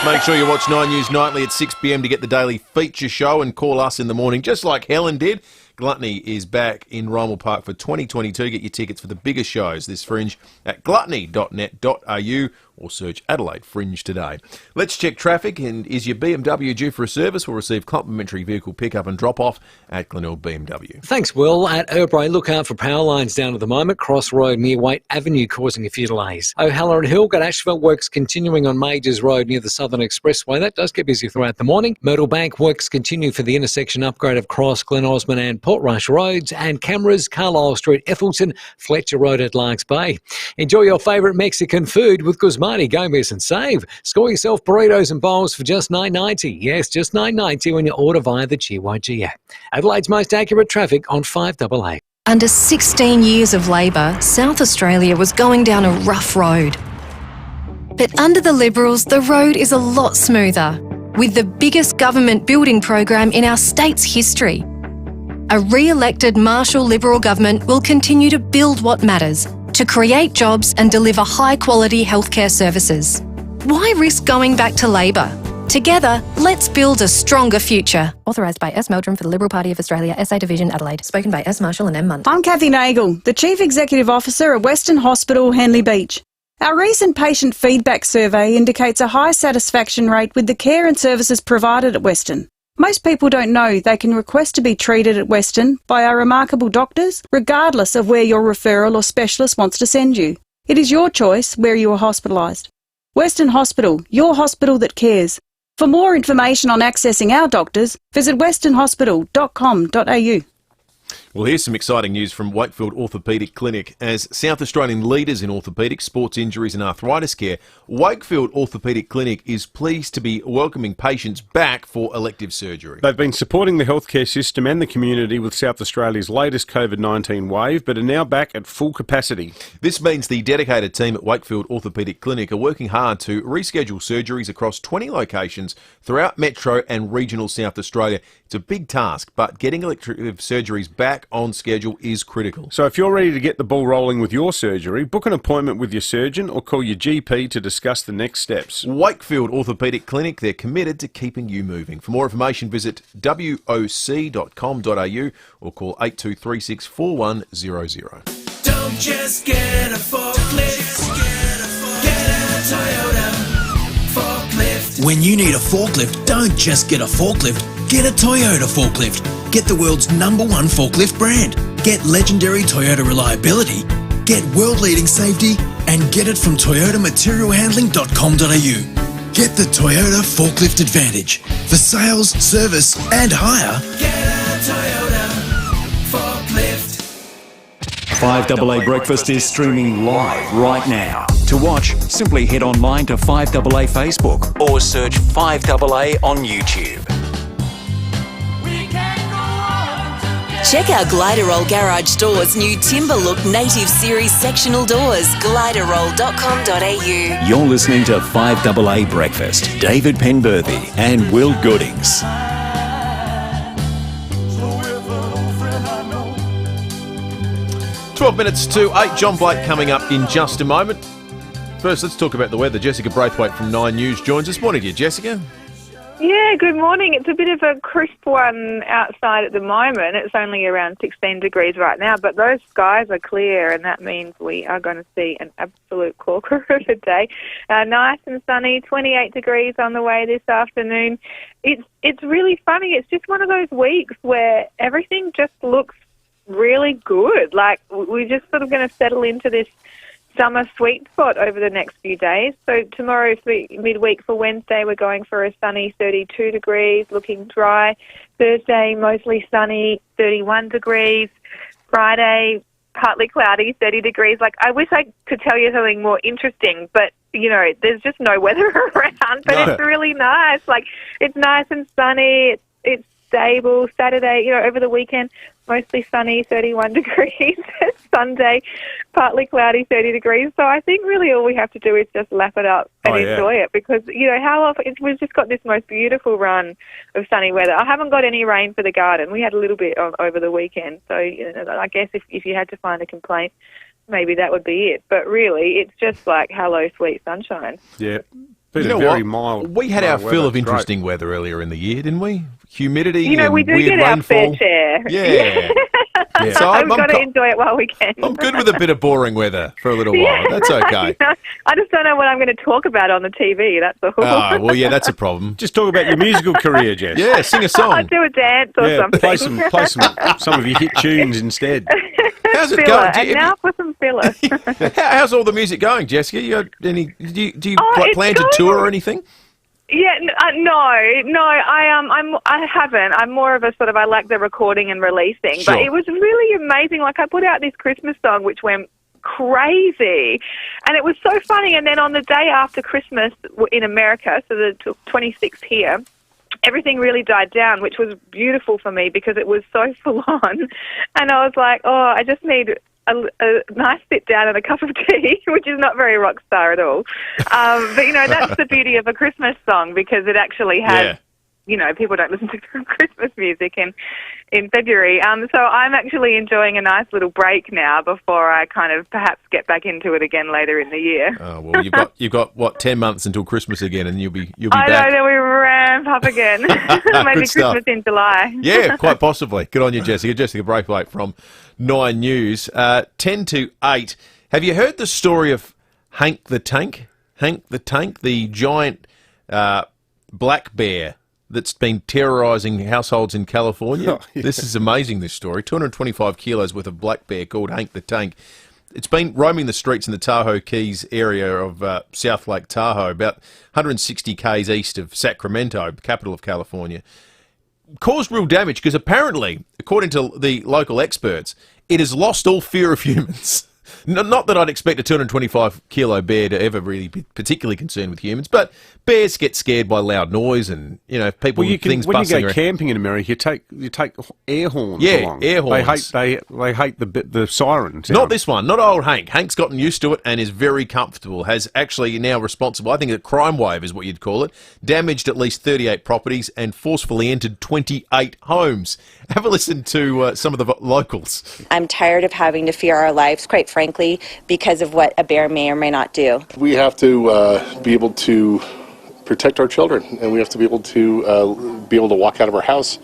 Make sure you watch 9 News Nightly at 6 p.m. to get the daily feature show and call us in the morning, just like Helen did. Gluttony is back in Rymel Park for 2022. Get your tickets for the bigger shows this Fringe at gluttony.net.au or search Adelaide Fringe today. Let's check traffic, and is your BMW due for a service? We'll receive complimentary vehicle pickup and drop-off at Glenelg BMW. Thanks, Will. At Erbray, look out for power lines down at the moment. Cross Road near Waite Avenue causing a few delays. O'Halloran Hill got asphalt works continuing on Majors Road near the Southern Expressway. That does get busy throughout the morning. Myrtle Bank works continue for the intersection upgrade of Cross, Glen Osmond and Portrush Roads, and cameras Carlisle Street, Effleton, Fletcher Road at Larks Bay. Enjoy your favourite Mexican food with Guzmani. Go miss and save. Score yourself burritos and bowls for just $9.90. Yes, just $9.90 when you order via the GYG app. Adelaide's most accurate traffic on 5AA. Under 16 years of Labor, South Australia was going down a rough road. But under the Liberals, the road is a lot smoother, with the biggest government building program in our state's history. A re-elected Marshall Liberal government will continue to build what matters, to create jobs and deliver high-quality healthcare services. Why risk going back to Labor? Together, let's build a stronger future. Authorised by S. Meldrum for the Liberal Party of Australia, SA Division, Adelaide. Spoken by S. Marshall and M. Munt. I'm Kathy Nagel, the Chief Executive Officer at Western Hospital, Henley Beach. Our recent patient feedback survey indicates a high satisfaction rate with the care and services provided at Western. Most people don't know they can request to be treated at Western by our remarkable doctors, regardless of where your referral or specialist wants to send you. It is your choice where you are hospitalised. Western Hospital, your hospital that cares. For more information on accessing our doctors, visit westernhospital.com.au. Well, here's some exciting news from Wakefield Orthopaedic Clinic. As South Australian leaders in orthopaedic, sports injuries and arthritis care, Wakefield Orthopaedic Clinic is pleased to be welcoming patients back for elective surgery. They've been supporting the healthcare system and the community with South Australia's latest COVID-19 wave, but are now back at full capacity. This means the dedicated team at Wakefield Orthopaedic Clinic are working hard to reschedule surgeries across 20 locations throughout Metro and regional South Australia. It's a big task, but getting elective surgeries back on schedule is critical. So if you're ready to get the ball rolling with your surgery, book an appointment with your surgeon or call your GP to discuss the next steps. Wakefield Orthopaedic Clinic, they're committed to keeping you moving. For more information, visit woc.com.au or call 8236 4100. Don't just get a forklift, get a Toyota forklift. When you need a forklift, don't just get a forklift, get a Toyota forklift. Get the world's #1 forklift brand. Get legendary Toyota reliability, get world-leading safety, and get it from toyotamaterialhandling.com.au. Get the Toyota Forklift Advantage. For sales, service, and hire, get a Toyota forklift. 5AA Breakfast is streaming live right now. To watch, simply head online to 5AA Facebook or search 5AA on YouTube. Check out Gliderroll Garage Store's new Timber Look Native Series sectional doors, gliderroll.com.au. You're listening to 5AA Breakfast. David Penberthy and Will Goodings. 12 minutes to 8. John Blake coming up in just a moment. First, let's talk about the weather. Jessica Braithwaite from 9 News joins us. Morning to you, Jessica. Yeah, good morning. It's a bit of a crisp one outside at the moment. It's only around 16 degrees right now, but those skies are clear, and that means we are going to see an absolute corker of a day. Nice and sunny, 28 degrees on the way this afternoon. It's really funny. It's just one of those weeks where everything just looks really good. Like, we're just sort of going to settle into this summer sweet spot over the next few days. So tomorrow, midweek for Wednesday, we're going for a sunny 32 degrees, looking dry. Thursday, mostly sunny, 31 degrees. Friday, partly cloudy, 30 degrees. Like, I wish I could tell you something more interesting, but, you know, there's just no weather around. But It's really nice. Like, it's nice and sunny. It's stable. Saturday, you know, over the weekend, mostly sunny, 31 degrees. Sunday, partly cloudy, 30 degrees. So I think really all we have to do is just lap it up and enjoy it, because, you know, how often we've just got this most beautiful run of sunny weather. I haven't got any rain for the garden. We had a little bit over the weekend. So, you know, I guess if you had to find a complaint, maybe that would be it. But really, it's just like, hello, sweet sunshine. Yeah. Been You know very what? mild. We had our mild fill weather. of It's great. interesting weather earlier in the year, didn't we? Humidity You know, and we do weird get our rainfall. fair share. Yeah. Yeah. So We've got to enjoy it while we can. I'm good with a bit of boring weather for a little while. That's okay. I just don't know what I'm going to talk about on the TV, that's all. Ah, well, yeah, that's a problem. Just talk about your musical career, Jess. Yeah, sing a song. I'll do a dance or something. play some of your hit tunes instead. How's it Filler. going? And now for some filler. How's all the music going, Jessica? You got any? Do you it's plan to going- tour or anything? Yeah, I haven't. I'm more of a sort of, I like the recording and releasing. Sure. But it was really amazing. Like, I put out this Christmas song which went crazy, and it was so funny. And then on the day after Christmas in America, so the 26th here, everything really died down, which was beautiful for me because it was so full on. And I was like, oh, I just need a nice sit down and a cup of tea, which is not very rock star at all. But, you know, that's the beauty of a Christmas song, because it actually has, you know, people don't listen to Christmas music in February. So I'm actually enjoying a nice little break now before I kind of perhaps get back into it again later in the year. Oh, well, you've got what, 10 months until Christmas again, and you'll be I back. know, then we ramp up again. Maybe Good stuff. Christmas in July. Yeah, quite possibly. Good on you, Jessica. Jessica Braithwaite from 9 News. 10 to 8. Have you heard the story of Hank the Tank? Hank the Tank, the giant black bear that's been terrorising households in California. Oh, yeah. This is amazing, this story. 225 kilos worth of black bear called Hank the Tank. It's been roaming the streets in the Tahoe Keys area of South Lake Tahoe, about 160 k's east of Sacramento, capital of California. Caused real damage because apparently, according to the local experts, it has lost all fear of humans. Not that I'd expect a 225-kilo bear to ever really be particularly concerned with humans, but bears get scared by loud noise and, you know, people with things when you bustling go around. camping in America, you take air horns Yeah, along. air horns. They hate the siren sound. Not this one, not old Hank. Hank's gotten used to it and is very comfortable, has actually now responsible, I think a crime wave is what you'd call it, damaged at least 38 properties and forcefully entered 28 homes. Have a listen to some of the locals. I'm tired of having to fear our lives, quite frankly, because of what a bear may or may not do. We have to be able to protect our children, and we have to be able to walk out of our house.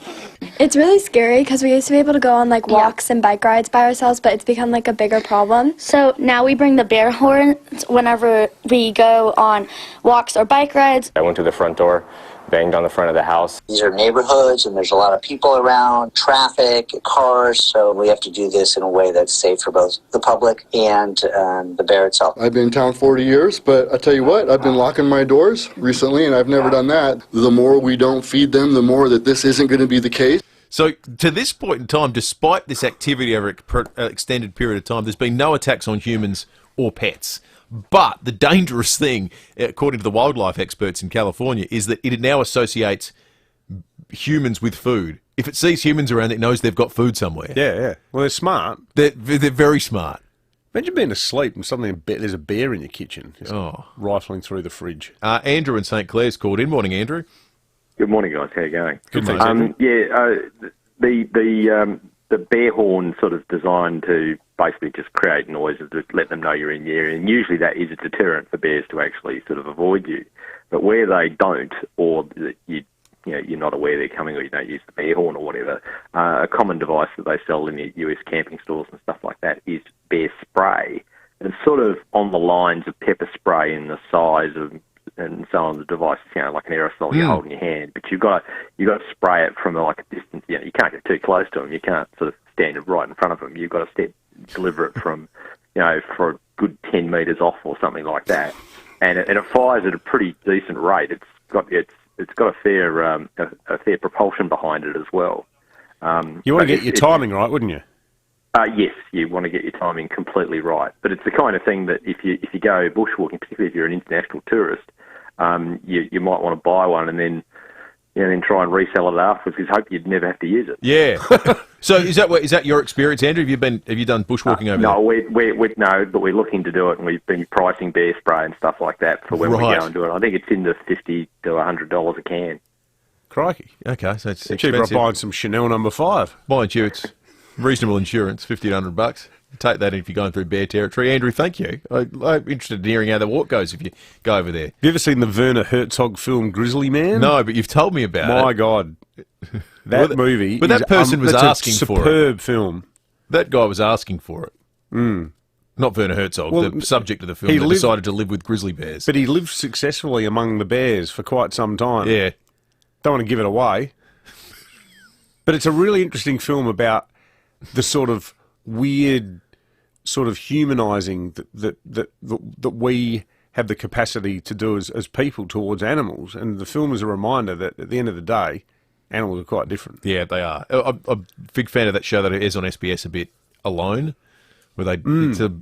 It's really scary because we used to be able to go on like walks and bike rides by ourselves, but it's become like a bigger problem. So now we bring the bear horns whenever we go on walks or bike rides. I went to the front door, banged on the front of the house. These are neighborhoods and there's a lot of people around, traffic, cars, so we have to do this in a way that's safe for both the public and the bear itself. I've been in town 40 years, but I tell you what, I've been locking my doors recently and I've never done that. The more we don't feed them, the more that this isn't going to be the case. So to this point in time, despite this activity over an extended period of time, there's been no attacks on humans or pets. But the dangerous thing, according to the wildlife experts in California, is that it now associates humans with food. If it sees humans around, it knows they've got food somewhere. Yeah. Well, they're smart. They're very smart. Imagine being asleep and suddenly there's a bear in your kitchen, just rifling through the fridge. Andrew in St Clair's called in. Morning, Andrew. Good morning, guys. How are you going? Good, thanks, Andrew. The bear horn sort of designed to basically just create noise and just let them know you're in the area. And usually that is a deterrent for bears to actually sort of avoid you. But where they don't, or you're not aware they're coming, or you don't use the bear horn or whatever, a common device that they sell in the US camping stores and stuff like that is bear spray. And it's sort of on the lines of pepper spray in the size of and so on the device, like an aerosol you hold in your hand, but you've got to spray it from like a distance. You can't get too close to them. You can't sort of stand right in front of them. You've got to deliver it from, for a good 10 metres off or something like that, and it fires at a pretty decent rate. It's got a fair propulsion behind it as well. You want to get your timing right, wouldn't you? Yes, you want to get your timing completely right. But it's the kind of thing that if you go bushwalking, particularly if you're an international tourist, you might want to buy one and then try and resell it afterwards because hope you'd never have to use it. Yeah. So is that your experience, Andrew? Have you done bushwalking over there? No, but we're looking to do it, and we've been pricing bear spray and stuff like that for when we go and do it. I think it's in the $50 to $100 a can. Crikey. Okay, so it's cheaper expensive. buying some Chanel No. 5. Mind you, it's Reasonable insurance, $1,500. Take that if you're going through bear territory. Andrew, thank you. I'm interested in hearing how the walk goes if you go over there. Have you ever seen the Werner Herzog film Grizzly Man? No, but you've told me about it. My God. That movie But that person was asking for it. Superb film. That guy was asking for it. Mm. Not Werner Herzog, Well, the subject of the film. He decided to live with grizzly bears. But he lived successfully among the bears for quite some time. Yeah. Don't want to give it away. But it's a really interesting film about the sort of weird sort of humanising that we have the capacity to do as people towards animals. And the film is a reminder that at the end of the day, animals are quite different. Yeah, they are. I'm a big fan of that show that is on SBS a bit, Alone, where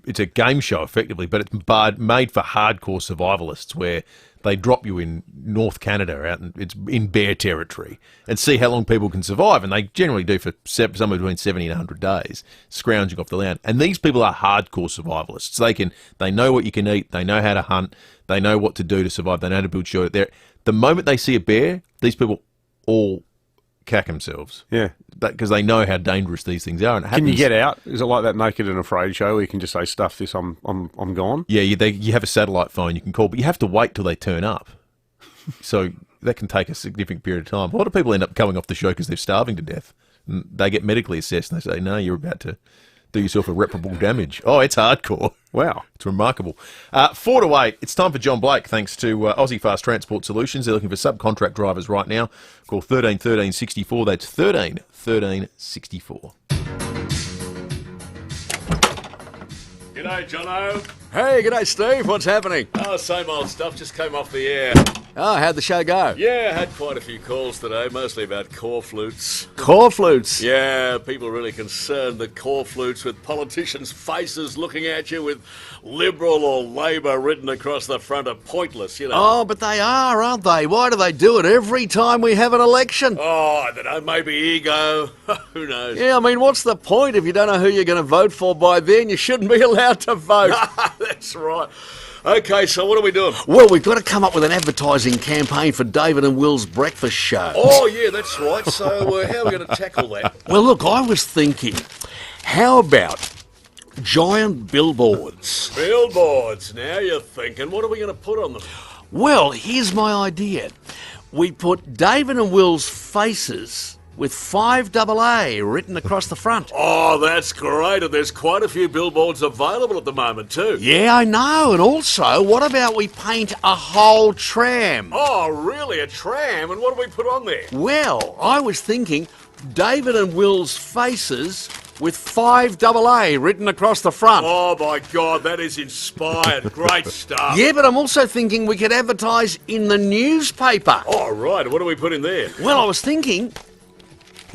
it's a game show effectively, but it's made for hardcore survivalists where they drop you in North Canada, it's in bear territory, and see how long people can survive. And they generally do for somewhere between 70 and 100 days, scrounging off the land. And these people are hardcore survivalists. They know what you can eat, they know how to hunt, they know what to do to survive, they know how to build shelter. The moment they see a bear, these people all cack themselves. Yeah. Because they know how dangerous these things are. And it Can you happens- get out? Is it like that Naked and Afraid show where you can just say, stuff this, I'm gone? Yeah, you have a satellite phone you can call, but you have to wait till they turn up. So that can take a significant period of time. A lot of people end up coming off the show because they're starving to death. And they get medically assessed and they say, no, you're about to do yourself irreparable damage. Oh, it's hardcore. Wow. It's remarkable. 4 to 8, it's time for John Blake, thanks to Aussie Fast Transport Solutions. They're looking for subcontract drivers right now. Call 13 13 64. That's 13 13 64. G'day, Jono. Hey, g'day, Steve. What's happening? Oh, same old stuff, just came off the air. Oh, how'd the show go? Yeah, had quite a few calls today, mostly about core flutes. Core flutes? Yeah, people really concerned that core flutes with politicians' faces looking at you with Liberal or Labor written across the front are pointless, you know. Oh, but they are, aren't they? Why do they do it every time we have an election? Oh, I don't know, maybe ego. Who knows? Yeah, I mean, what's the point if you don't know who you're going to vote for by then? You shouldn't be allowed to vote. That's right. Okay, so what are we doing? Well, we've got to come up with an advertising campaign for David and Will's breakfast show. Oh, yeah, that's right. So how are we going to tackle that? Well, look, I was thinking, how about giant billboards? Billboards, now you're thinking. What are we going to put on them? Well, here's my idea. We put David and Will's faces with FIVEaa written across the front. Oh, that's great. And there's quite a few billboards available at the moment too. Yeah, I know. And also, what about we paint a whole tram? Oh, really? A tram? And what do we put on there? Well, I was thinking David and Will's faces with FIVEaa written across the front. Oh, my God, that is inspired. Great stuff. Yeah, but I'm also thinking we could advertise in the newspaper. Oh, right. What do we put in there? Well, I was thinking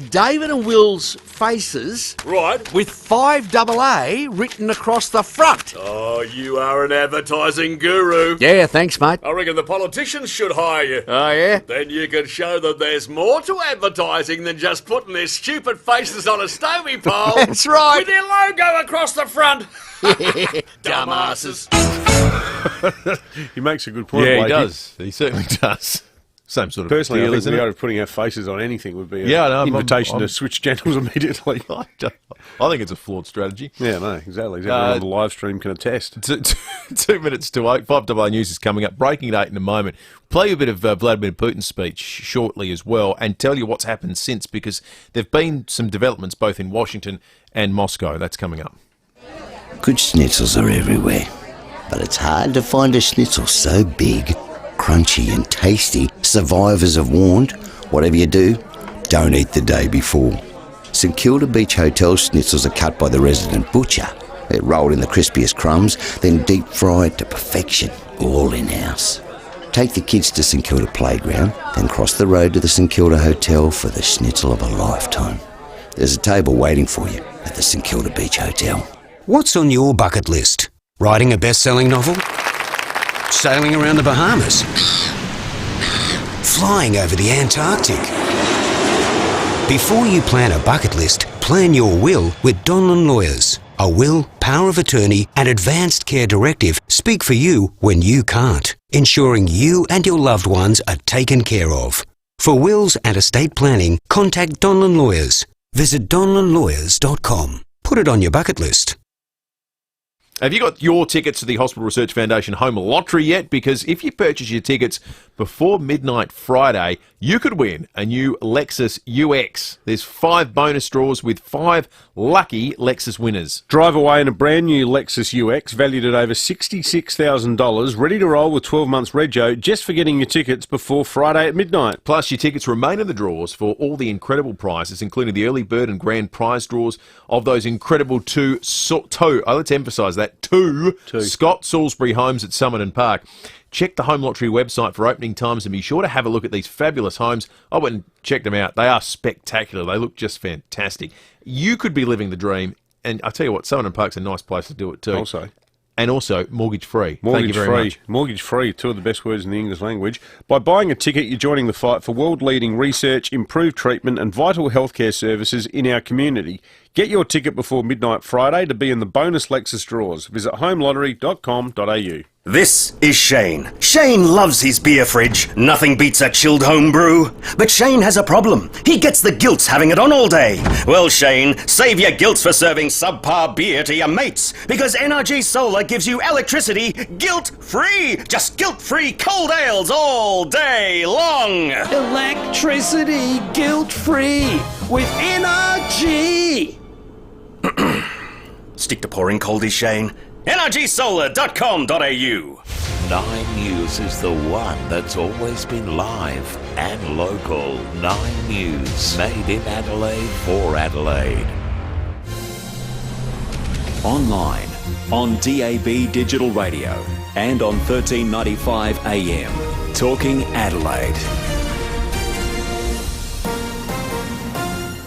David and Will's faces, right, with FIVEaa written across the front. Oh, you are an advertising guru. Yeah, thanks, mate. I reckon the politicians should hire you. Oh, yeah? Then you can show them there's more to advertising than just putting their stupid faces on a stovey pole. That's right. With their logo across the front. Dumbasses. He makes a good point. Yeah, he Blakey. does. He certainly does. Same sort of Personally, deal, I think isn't the it? idea of putting our faces on anything would be Yeah, an no, invitation I'm- to switch channels immediately. I think it's a flawed strategy. Yeah, no, exactly. As everyone on the live stream can attest. 2 minutes to 8. 5AA News is coming up. Breaking at 8 in a moment. Play a bit of Vladimir Putin's speech shortly as well and tell you what's happened since, because there have been some developments both in Washington and Moscow. That's coming up. Good schnitzels are everywhere, but it's hard to find a schnitzel so big, crunchy and tasty. Survivors have warned, whatever you do, don't eat the day before. St Kilda Beach Hotel schnitzels are cut by the resident butcher. They're rolled in the crispiest crumbs, then deep fried to perfection, all in-house. Take the kids to St Kilda Playground, then cross the road to the St Kilda Hotel for the schnitzel of a lifetime. There's a table waiting for you at the St Kilda Beach Hotel. What's on your bucket list? Writing a best-selling novel? Sailing around the Bahamas? Flying over the Antarctic? Before you plan a bucket list, plan your will with Donlan Lawyers. A will, power of attorney and advanced care directive speak for you when you can't, ensuring you and your loved ones are taken care of. For wills and estate planning, contact Donlan Lawyers. Visit donlandlawyers.com. Put it on your bucket list. Have you got your tickets to the Hospital Research Foundation Home Lottery yet? Because if you purchase your tickets before midnight Friday, you could win a new Lexus UX. There's 5 bonus draws with 5 lucky Lexus winners. Drive away in a brand new Lexus UX valued at over $66,000, ready to roll with 12 months rego, just for getting your tickets before Friday at midnight. Plus, your tickets remain in the draws for all the incredible prizes, including the early bird and grand prize draws of those incredible two let's emphasise that, two Scott Salisbury homes at Summit and Park. Check the Home Lottery website for opening times and be sure to have a look at these fabulous homes. I went and checked them out. They are spectacular. They look just fantastic. You could be living the dream, and I tell you what, Summit and Park's a nice place to do it too. Also, mortgage-free. Thank you very much. Mortgage-free, 2 of the best words in the English language. By buying a ticket, you're joining the fight for world-leading research, improved treatment and vital healthcare services in our community. Get your ticket before midnight Friday to be in the bonus Lexus draws. Visit homelottery.com.au. This is Shane. Shane loves his beer fridge. Nothing beats a chilled home brew. But Shane has a problem. He gets the guilt having it on all day. Well, Shane, save your guilt for serving subpar beer to your mates. Because NRG Solar gives you electricity guilt-free. Just guilt-free cold ales all day long. Electricity guilt-free with NRG. Stick to pouring coldies, Shane. NRGsolar.com.au. 9 News is the one that's always been live and local. 9 News, made in Adelaide for Adelaide. Online, on DAB Digital Radio and on 1395 AM. Talking Adelaide.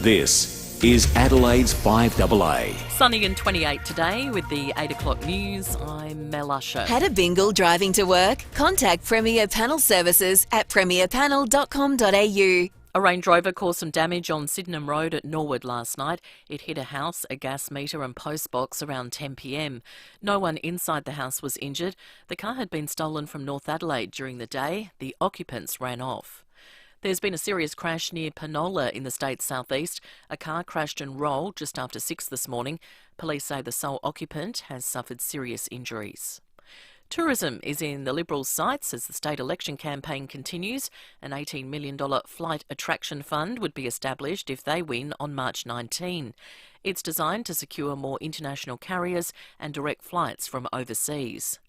This is Adelaide's 5AA. Sunny and 28 today with the 8 o'clock news. I'm Mel Usher. Had a bingle driving to work? Contact Premier Panel Services at premierpanel.com.au. A Range Rover caused some damage on Sydenham Road at Norwood last night. It hit a house, a gas meter and post box around 10 p.m. No one inside the house was injured. The car had been stolen from North Adelaide during the day. The occupants ran off. There's been a serious crash near Penola in the state's southeast. A car crashed and rolled just after 6 this morning. Police say the sole occupant has suffered serious injuries. Tourism is in the Liberals' sights as the state election campaign continues. An $18 million flight attraction fund would be established if they win on March 19. It's designed to secure more international carriers and direct flights from overseas.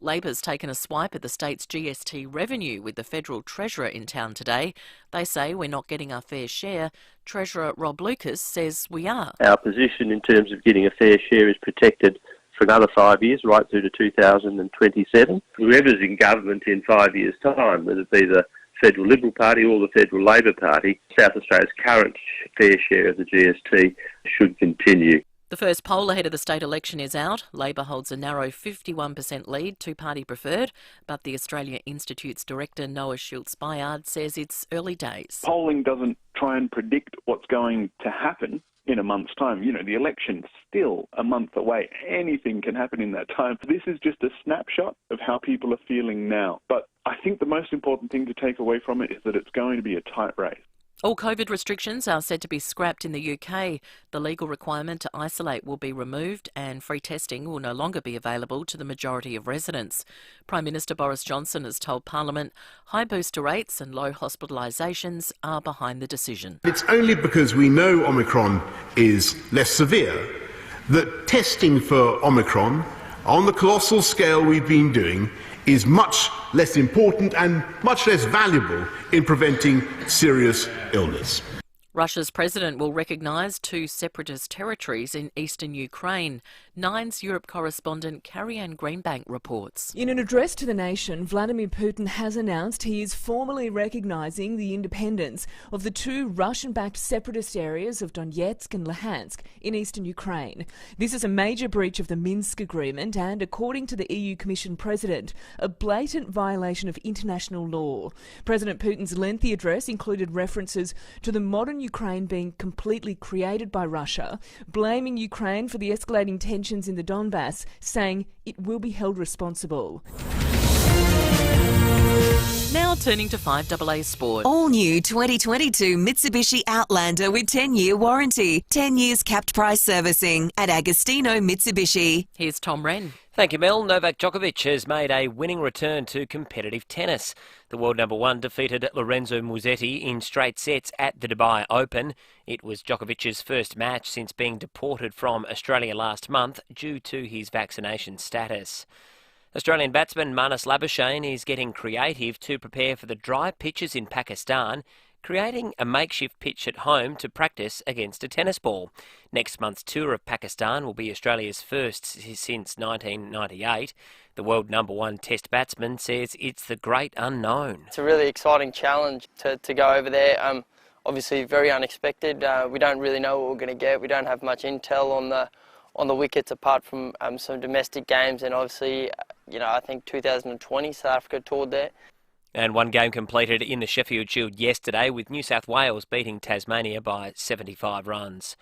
Labor's taken a swipe at the state's GST revenue with the Federal Treasurer in town today. They say we're not getting our fair share. Treasurer Rob Lucas says we are. Our position in terms of getting a fair share is protected for another 5 years, right through to 2027. Whoever's in government in 5 years' time, whether it be the Federal Liberal Party or the Federal Labor Party, South Australia's current fair share of the GST should continue. The first poll ahead of the state election is out. Labor holds a narrow 51% lead, two-party preferred, but the Australia Institute's director Noah Schultz-Bayard says it's early days. Polling doesn't try and predict what's going to happen in a month's time. You know, the election's still a month away. Anything can happen in that time. This is just a snapshot of how people are feeling now. But I think the most important thing to take away from it is that it's going to be a tight race. All COVID restrictions are said to be scrapped in the UK. The legal requirement to isolate will be removed and free testing will no longer be available to the majority of residents. Prime Minister Boris Johnson has told Parliament high booster rates and low hospitalisations are behind the decision. It's only because we know Omicron is less severe that testing for Omicron on the colossal scale we've been doing is much less important and much less valuable in preventing serious illness. Russia's president will recognise 2 separatist territories in eastern Ukraine. Nine's Europe correspondent Carrie-Anne Greenbank reports. In an address to the nation, Vladimir Putin has announced he is formally recognising the independence of the 2 Russian-backed separatist areas of Donetsk and Luhansk in eastern Ukraine. This is a major breach of the Minsk agreement and, according to the EU Commission president, a blatant violation of international law. President Putin's lengthy address included references to the modern Ukraine being completely created by Russia, blaming Ukraine for the escalating tensions in the Donbass, saying it will be held responsible. Now turning to 5AA Sport. All new 2022 Mitsubishi Outlander with 10-year warranty, 10 years capped price servicing at Agostino Mitsubishi. Here's Tom Wren. Thank you, Mel. Novak Djokovic has made a winning return to competitive tennis. The world number one defeated Lorenzo Musetti in straight sets at the Dubai Open. It was Djokovic's first match since being deported from Australia last month due to his vaccination status. Australian batsman Marnus Labuschagne is getting creative to prepare for the dry pitches in Pakistan, creating a makeshift pitch at home to practice against a tennis ball. Next month's tour of Pakistan will be Australia's first since 1998. The world number one test batsman says it's the great unknown. It's a really exciting challenge to go over there. Obviously very unexpected. We don't really know what we're going to get. We don't have much intel on the wickets apart from some domestic games, and obviously, I think 2020 South Africa toured there. And one game completed in the Sheffield Shield yesterday with New South Wales beating Tasmania by 75 runs.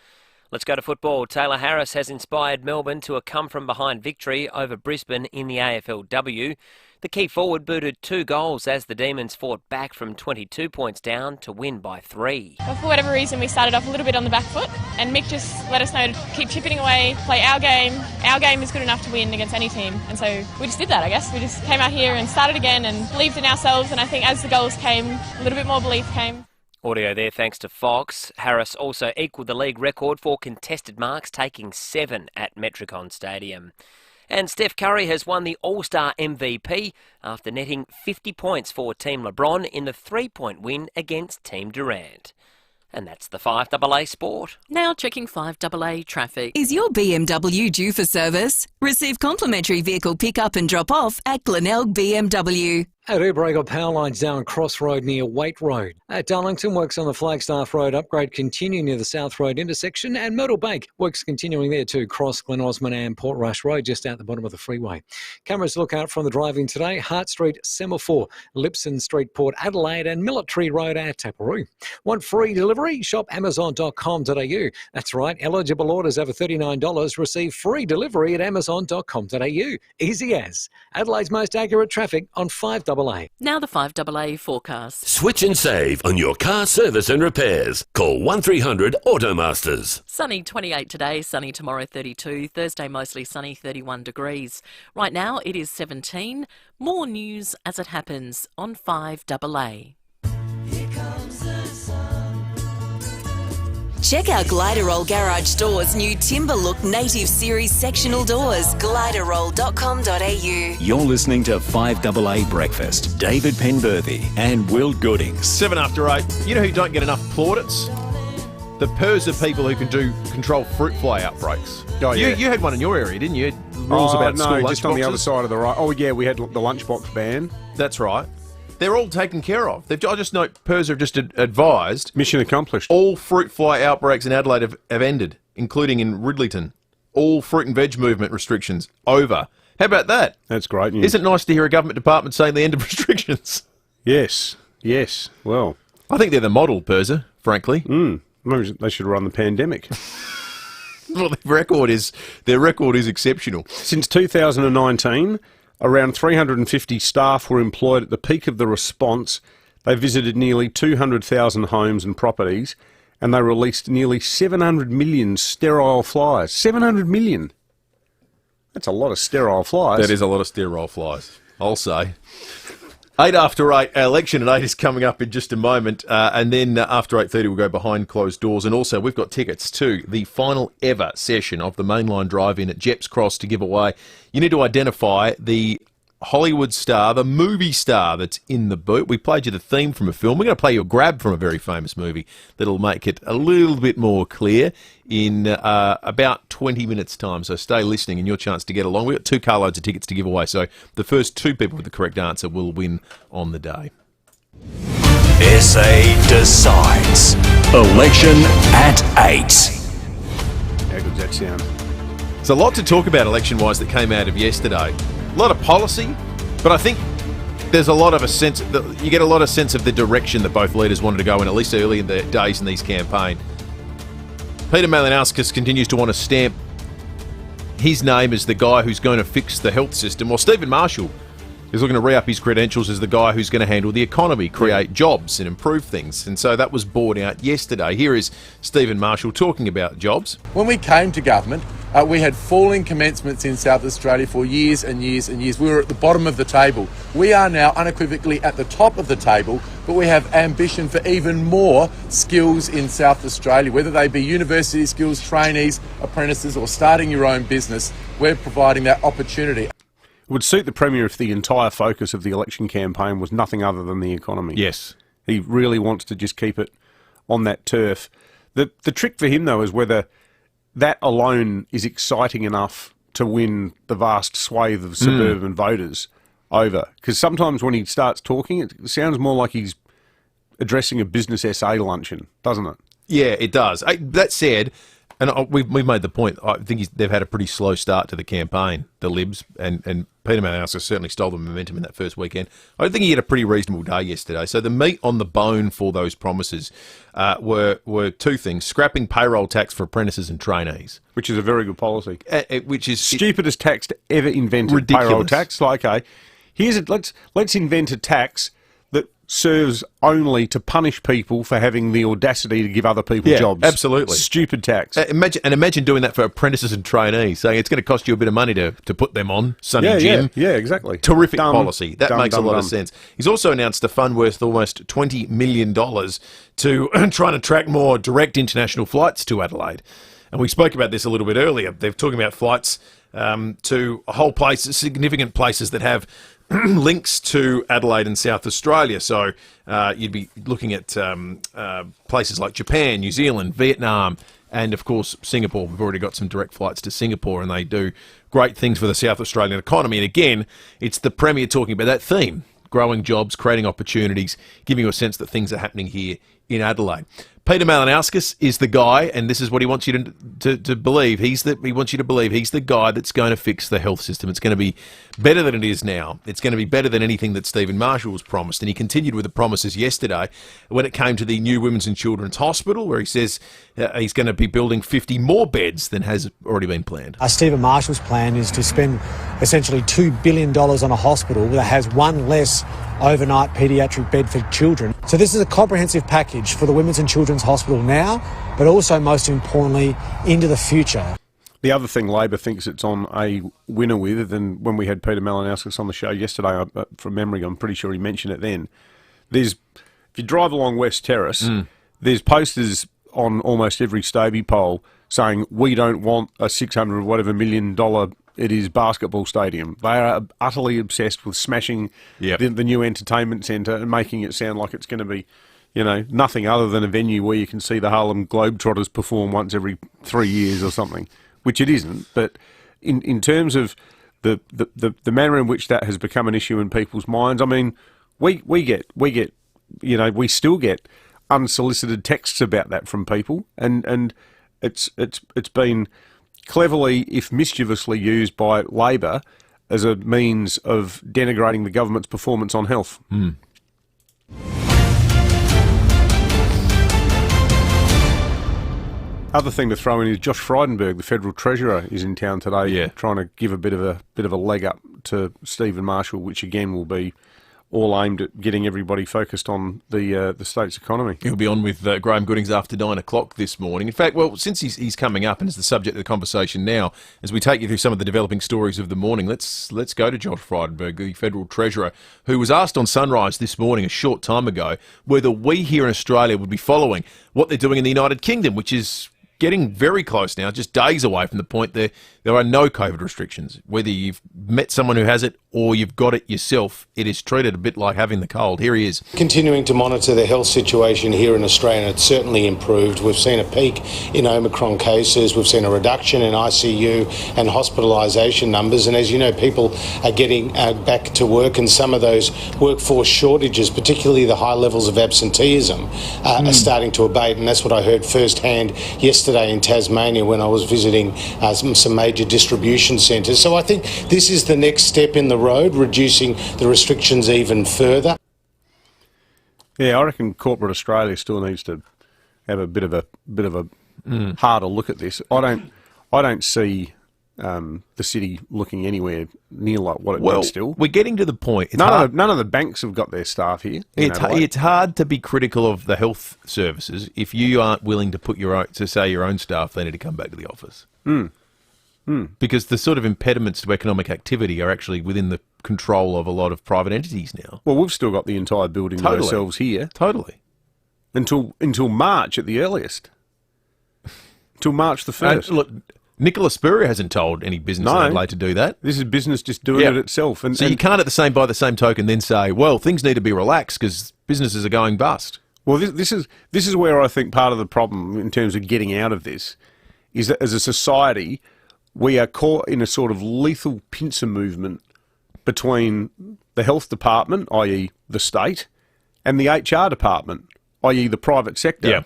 Let's go to football. Taylor Harris has inspired Melbourne to a come-from-behind victory over Brisbane in the AFLW. The key forward booted 2 goals as the Demons fought back from 22 points down to win by 3. Well, for whatever reason, we started off a little bit on the back foot, and Mick just let us know to keep chipping away, play our game. Our game is good enough to win against any team, and so we just did that, I guess. We just came out here and started again and believed in ourselves, and I think as the goals came, a little bit more belief came. Audio there thanks to Fox. Harris also equalled the league record for contested marks, taking 7 at Metricon Stadium. And Steph Curry has won the All-Star MVP after netting 50 points for Team LeBron in the 3-point win against Team Durant. And that's the 5AA Sport. Now checking 5AA traffic. Is your BMW due for service? Receive complimentary vehicle pick-up and drop-off at Glenelg BMW. At Uber, got power lines down Cross Road near Waite Road. At Darlington, works on the Flagstaff Road upgrade continue near the South Road intersection. And Myrtle Bank, works continuing there too, Cross, Glen Osmond and Port Rush Road, just out the bottom of the freeway. Cameras look out from the drive-in today, Hart Street, Semaphore, Lipson Street, Port Adelaide and Military Road at Taparoo. Want free delivery? Shop amazon.com.au. That's right, eligible orders over $39 receive free delivery at amazon.com.au. Easy as. Adelaide's most accurate traffic on 5AA. Now the 5AA forecast. Switch and save on your car service and repairs. Call 1300 Automasters. Sunny 28 today, sunny tomorrow 32, Thursday mostly sunny 31 degrees. Right now it is 17. More news as it happens on 5AA. Here comes the sun. Check out Gliderroll Garage Doors' new Timber Look Native Series sectional doors. Gliderroll.com.au. You're listening to 5AA Breakfast. David Penberthy and Will Goodings. 7 after 8. You know who don't get enough plaudits? The PIRSA people who can control fruit fly outbreaks. Oh, yeah. You had one in your area, didn't you? Rules about school lunchboxes. Just on the other side of the right. Oh, yeah, we had the lunchbox ban. That's right. They're all taken care of. I just note PIRSA have just advised... Mission accomplished. All fruit fly outbreaks in Adelaide have ended, including in Ridleyton. All fruit and veg movement restrictions over. How about that? That's great news. Isn't it nice to hear a government department saying the end of restrictions? Yes. Well... I think they're the model, PIRSA, frankly. Maybe they should run the pandemic. Well, their record is exceptional. Since 2019... around 350 staff were employed at the peak of the response. They visited nearly 200,000 homes and properties, and they released nearly 700 million sterile flies. 700 million! That's a lot of sterile flies. That is a lot of sterile flies, I'll say. 8 after 8, our election at 8 is coming up in just a moment, and then after 8:30 we'll go behind closed doors, and also we've got tickets to the final ever session of the Mainline Drive-In at Jeps Cross to give away. You need to identify the Hollywood star, the movie star that's in the boot. We played you the theme from a film. We're going to play you a grab from a very famous movie that'll make it a little bit more clear in about 20 minutes' time. So stay listening and your chance to get along. We've got 2 carloads of tickets to give away. So the first 2 people with the correct answer will win on the day. SA decides. Election at 8. How good's that sound? There's a lot to talk about election-wise that came out of yesterday. A lot of policy, but I think there's a lot of you get a lot of sense of the direction that both leaders wanted to go in, at least early in the days in these campaigns. Peter Malinauskas continues to want to stamp his name as the guy who's going to fix the health system, while Stephen Marshall He's looking to re-up his credentials as the guy who's going to handle the economy, create jobs and improve things. And so that was borne out yesterday. Here is Stephen Marshall talking about jobs. When we came to government, we had falling commencements in South Australia for years and years and years. We were at the bottom of the table. We are now unequivocally at the top of the table, but we have ambition for even more skills in South Australia, whether they be university skills, trainees, apprentices, or starting your own business. We're providing that opportunity. It would suit the Premier if the entire focus of the election campaign was nothing other than the economy. Yes. He really wants to just keep it on that turf. The trick for him, though, is whether that alone is exciting enough to win the vast swathe of suburban voters over. Because sometimes when he starts talking, it sounds more like he's addressing a business essay luncheon, doesn't it? Yeah, it does. That said, and we've made the point, I think they've had a pretty slow start to the campaign, the Libs, and Peter Malinauskas certainly stole the momentum in that first weekend. I think he had a pretty reasonable day yesterday. So the meat on the bone for those promises were two things: scrapping payroll tax for apprentices and trainees, which is a very good policy. Which is stupidest tax ever invented. Ridiculous. Payroll tax. Like, okay, let's invent a tax that serves only to punish people for having the audacity to give other people jobs. Absolutely. Stupid tax. Imagine doing that for apprentices and trainees, saying it's going to cost you a bit of money to put them on, Sonny Jim. Yeah, exactly. Terrific policy. That makes a lot of sense. He's also announced a fund worth almost $20 million to try and attract more direct international flights to Adelaide. And we spoke about this a little bit earlier. They're talking about flights to a whole place, significant places that have links to Adelaide and South Australia. So you'd be looking at places like Japan, New Zealand, Vietnam, and of course Singapore. We've already got some direct flights to Singapore, and they do great things for the South Australian economy. And again, it's the Premier talking about that theme: growing jobs, creating opportunities, giving you a sense that things are happening here in Adelaide. Peter Malinauskas is the guy, and this is what he wants you to believe. He wants you to believe he's the guy that's going to fix the health system. It's going to be better than it is now. It's going to be better than anything that Stephen Marshall was promised. And he continued with the promises yesterday when it came to the new Women's and Children's Hospital, where he says he's going to be building 50 more beds than has already been planned. Stephen Marshall's plan is to spend essentially $2 billion on a hospital that has one less overnight paediatric bed for children. So this is a comprehensive package for the Women's and Children's Hospital now, but also, most importantly, into the future. The other thing Labor thinks it's on a winner with, and when we had Peter Malinauskas on the show yesterday, from memory, I'm pretty sure he mentioned it then, if you drive along West Terrace, there's posters on almost every Stobie pole saying, we don't want a $600 whatever million it is basketball stadium. They are utterly obsessed with smashing the new entertainment centre and making it sound like it's going to be, nothing other than a venue where you can see the Harlem Globetrotters perform once every 3 years or something, which it isn't. But in terms of the manner in which that has become an issue in people's minds, I mean, we still get unsolicited texts about that from people, and it's been cleverly, if mischievously, used by Labor as a means of denigrating the government's performance on health. Other thing to throw in is Josh Frydenberg, the Federal Treasurer, is in town today, trying to give a bit of a leg up to Stephen Marshall, which again will be all aimed at getting everybody focused on the state's economy. He'll be on with Graham Goodings after 9 o'clock this morning. In fact, since he's coming up and is the subject of the conversation now, as we take you through some of the developing stories of the morning, let's go to Josh Frydenberg, the Federal Treasurer, who was asked on Sunrise this morning, a short time ago, whether we here in Australia would be following what they're doing in the United Kingdom, which is getting very close now, just days away from the point there are no COVID restrictions. Whether you've met someone who has it or you've got it yourself, it is treated a bit like having the cold. Here he is. Continuing to monitor the health situation here in Australia, and it's certainly improved. We've seen a peak in Omicron cases, we've seen a reduction in ICU and hospitalisation numbers, and as you know, people are getting back to work, and some of those workforce shortages, particularly the high levels of absenteeism, are starting to abate, and that's what I heard firsthand yesterday in Tasmania when I was visiting some major distribution centres. So I think this is the next step in the road, reducing the restrictions even further. Yeah, I reckon corporate Australia still needs to have a bit of a harder look at this. I don't see the city looking anywhere near like what it Well, did still. we're getting to the point. None of the banks have got their staff here. It's hard to be critical of the health services if you aren't willing to put your own staff they need to come back to the office. Because the sort of impediments to economic activity are actually within the control of a lot of private entities now. Well, we've still got the entire building to ourselves here. Totally. Until March at the earliest. Until March the 1st. Look, Nicola Spurrier hasn't told any business in Adelaide to do that. This is business just doing it itself. So you can't by the same token then say, well, things need to be relaxed because businesses are going bust. Well, this is where I think part of the problem in terms of getting out of this is that as a society, we are caught in a sort of lethal pincer movement between the health department, i.e. the state, and the HR department, i.e. the private sector. Yeah.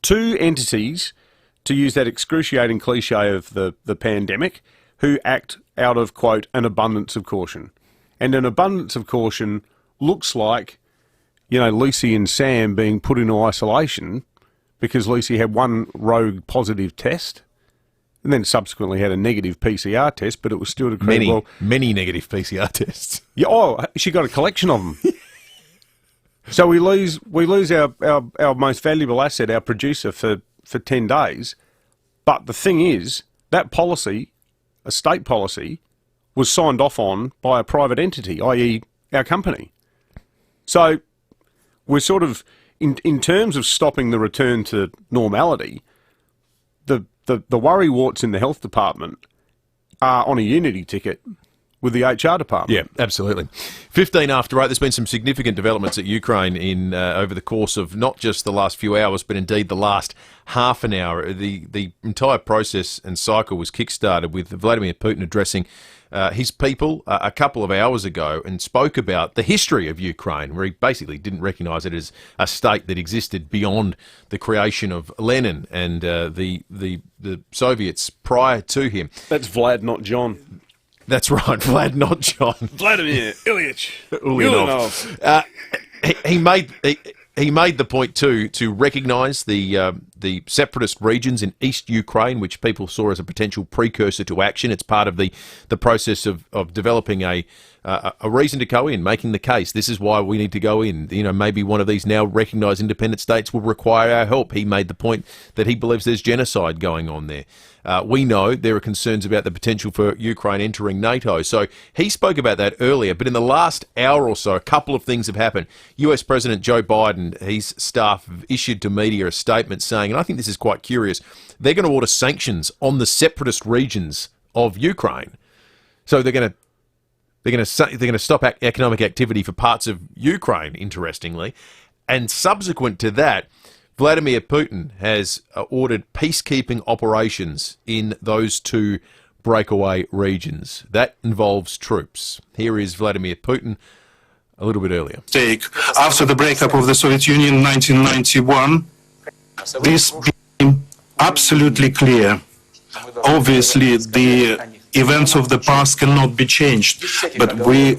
Two entities, to use that excruciating cliche of the pandemic, who act out of, quote, an abundance of caution. And an abundance of caution looks like, Lucy and Sam being put into isolation because Lucy had one rogue positive test and then subsequently had a negative PCR test, but it was still many negative PCR tests. Yeah, she got a collection of them. So we lose our most valuable asset, our producer, for 10 days. But the thing is, that policy, a state policy, was signed off on by a private entity, i.e. our company. So we're sort of, in terms of stopping the return to normality, the worrywarts in the health department are on a unity ticket with the HR department. Yeah, absolutely. 15 after 8, there's been some significant developments at Ukraine in over the course of not just the last few hours, but indeed the last half an hour. The entire process and cycle was kick-started with Vladimir Putin addressing his people a couple of hours ago and spoke about the history of Ukraine, where he basically didn't recognise it as a state that existed beyond the creation of Lenin and the Soviets prior to him. That's Vlad, not John. That's right, Vlad, not John. Vladimir Ilyich Ulyanov. He made the point to recognise the separatist regions in East Ukraine, which people saw as a potential precursor to action. It's part of the process of developing a reason to go in, making the case. This is why we need to go in. Maybe one of these now recognised independent states will require our help. He made the point that he believes there's genocide going on there. We know there are concerns about the potential for Ukraine entering NATO. So he spoke about that earlier, but in the last hour or so, a couple of things have happened. US President Joe Biden, his staff have issued to media a statement saying, and I think this is quite curious, they're going to order sanctions on the separatist regions of Ukraine. So they're going to stop economic activity for parts of Ukraine, interestingly. And subsequent to that, Vladimir Putin has ordered peacekeeping operations in those two breakaway regions. That involves troops. Here is Vladimir Putin a little bit earlier. After the breakup of the Soviet Union in 1991, this became absolutely clear. Obviously, the events of the past cannot be changed, but we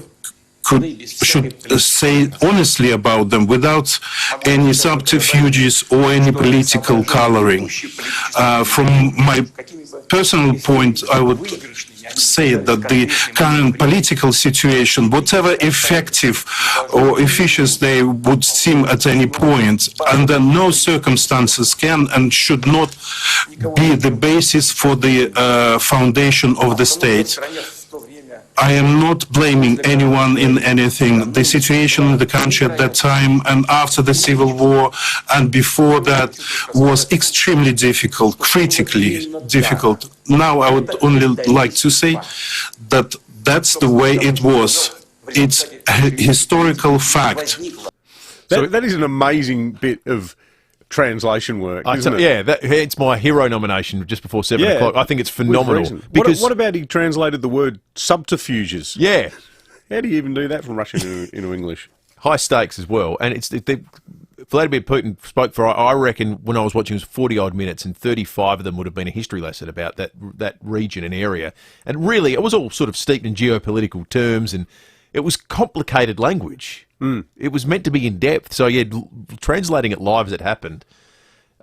should say honestly about them without any subterfuges or any political coloring. From my personal point, I would say that the current political situation, whatever effective or efficient they would seem at any point, under no circumstances can and should not be the basis for the foundation of the state. I am not blaming anyone in anything. The situation in the country at that time and after the civil war and before that was extremely difficult, critically difficult. Now I would only like to say that that's the way it was. It's a historical fact. That is an amazing bit of translation work, isn't it? Yeah, it's my hero nomination just before 7 o'clock. I think it's phenomenal. Because what about he translated the word subterfuges? Yeah. How do you even do that from Russian into English? High stakes as well. And Vladimir Putin spoke for, I reckon, when I was watching, it was 40-odd minutes, and 35 of them would have been a history lesson about that region and area. And really, it was all sort of steeped in geopolitical terms, and it was complicated language. It was meant to be in depth. So, yeah, translating it live as it happened,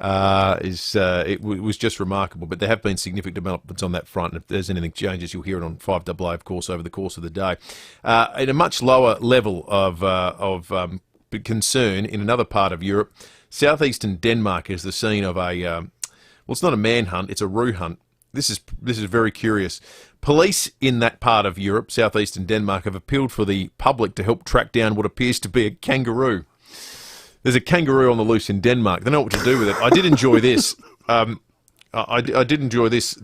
was just remarkable. But there have been significant developments on that front. And if there's anything changes, you'll hear it on 5AA, of course, over the course of the day. At a much lower level of concern in another part of Europe, southeastern Denmark is the scene of well, it's not a manhunt, it's a roo hunt. This is very curious. Police in that part of Europe, southeastern Denmark, have appealed for the public to help track down what appears to be a kangaroo. There's a kangaroo on the loose in Denmark. They don't know what to do with it. I did enjoy this. I did enjoy this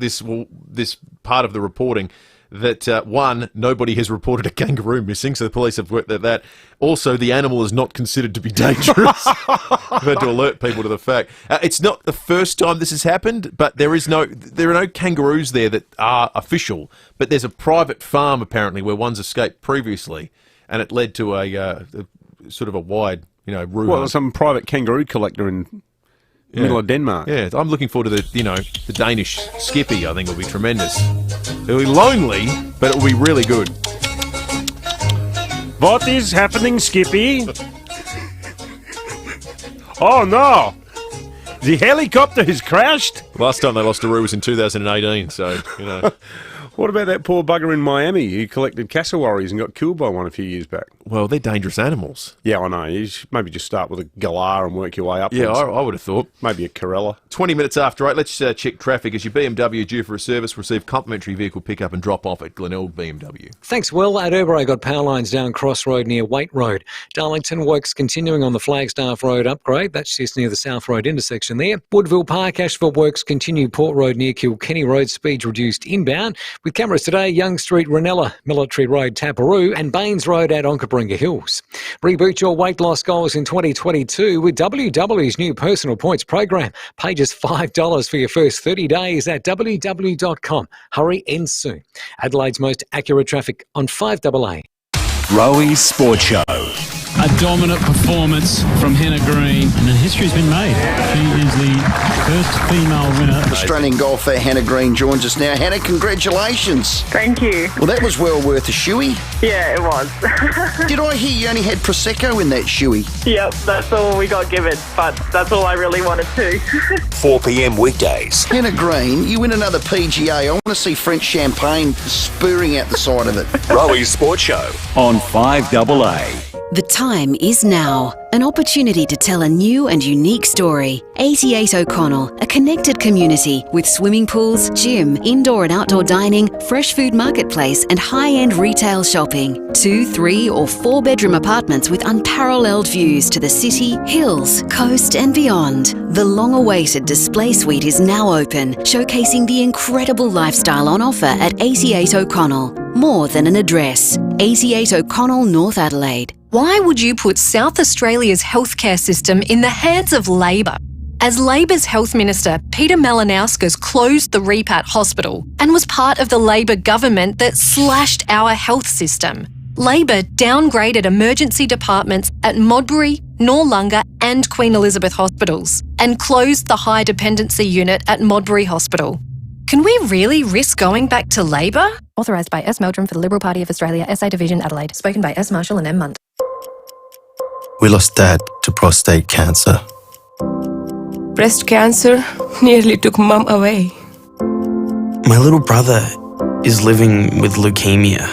part of the reporting. That one, nobody has reported a kangaroo missing, so the police have worked at that. Also, the animal is not considered to be dangerous. I've had to alert people to the fact. It's not the first time this has happened, but there are no kangaroos there that are official. But there's a private farm apparently where one's escaped previously, and it led to a sort of a wide, roo. Well, some private kangaroo collector in middle of Denmark. Yeah, I'm looking forward to the Danish Skippy. I think will be tremendous. It'll be lonely, but it will be really good. What is happening, Skippy? Oh no! The helicopter has crashed? Last time they lost a roo was in 2018, so, What about that poor bugger in Miami who collected cassowaries and got killed by one a few years back? Well, they're dangerous animals. Yeah, I know. You should maybe just start with a galah and work your way up. Yeah, I would have thought. Maybe a Corella. 20 minutes after 8, let's check traffic. As your BMW due for a service, receive complimentary vehicle pickup and drop off at Glenelg BMW. Thanks, Will. At Uber, got power lines down Cross Road near Waite Road. Darlington works continuing on the Flagstaff Road upgrade. That's just near the South Road intersection there. Woodville Park, Asheville works continue Port Road near Kilkenny Road. Speeds reduced inbound. With cameras today, Young Street, Ranella, Military Road, Taparoo, and Baines Road at Onkaparinga Hills. Reboot your weight loss goals in 2022 with WW's new personal points program. Pay just $5 for your first 30 days at www.com. Hurry, ends soon. Adelaide's most accurate traffic on 5AA. Rowie Sports Show. A dominant performance from Hannah Green. And history's been made. She is the first female winner. Australian golfer Hannah Green joins us now. Hannah, congratulations. Thank you. Well, that was well worth a shoey. Yeah, it was. Did I hear you only had Prosecco in that shoey? Yep, that's all we got given, but that's all I really wanted to. 4 p.m. weekdays. Hannah Green, you win another PGA. I want to see French champagne spurring out the side of it. Rowie Sports Show on 5AA. The time is now. An opportunity to tell a new and unique story. 88 O'Connell, a connected community with swimming pools, gym, indoor and outdoor dining, fresh food marketplace and high-end retail shopping. 2, 3 or 4 bedroom apartments with unparalleled views to the city, hills, coast and beyond. The long-awaited display suite is now open, showcasing the incredible lifestyle on offer at 88 O'Connell. More than an address. 88 O'Connell, North Adelaide. Why would you put South Australia's healthcare system in the hands of Labor? As Labor's Health Minister, Peter Malinauskas closed the Repat Hospital and was part of the Labor government that slashed our health system. Labor downgraded emergency departments at Modbury, Noarlunga and Queen Elizabeth hospitals and closed the high dependency unit at Modbury Hospital. Can we really risk going back to Labor? Authorised by S. Meldrum for the Liberal Party of Australia, SA Division, Adelaide. Spoken by S. Marshall and M. Munt. We lost Dad to prostate cancer. Breast cancer nearly took Mum away. My little brother is living with leukemia.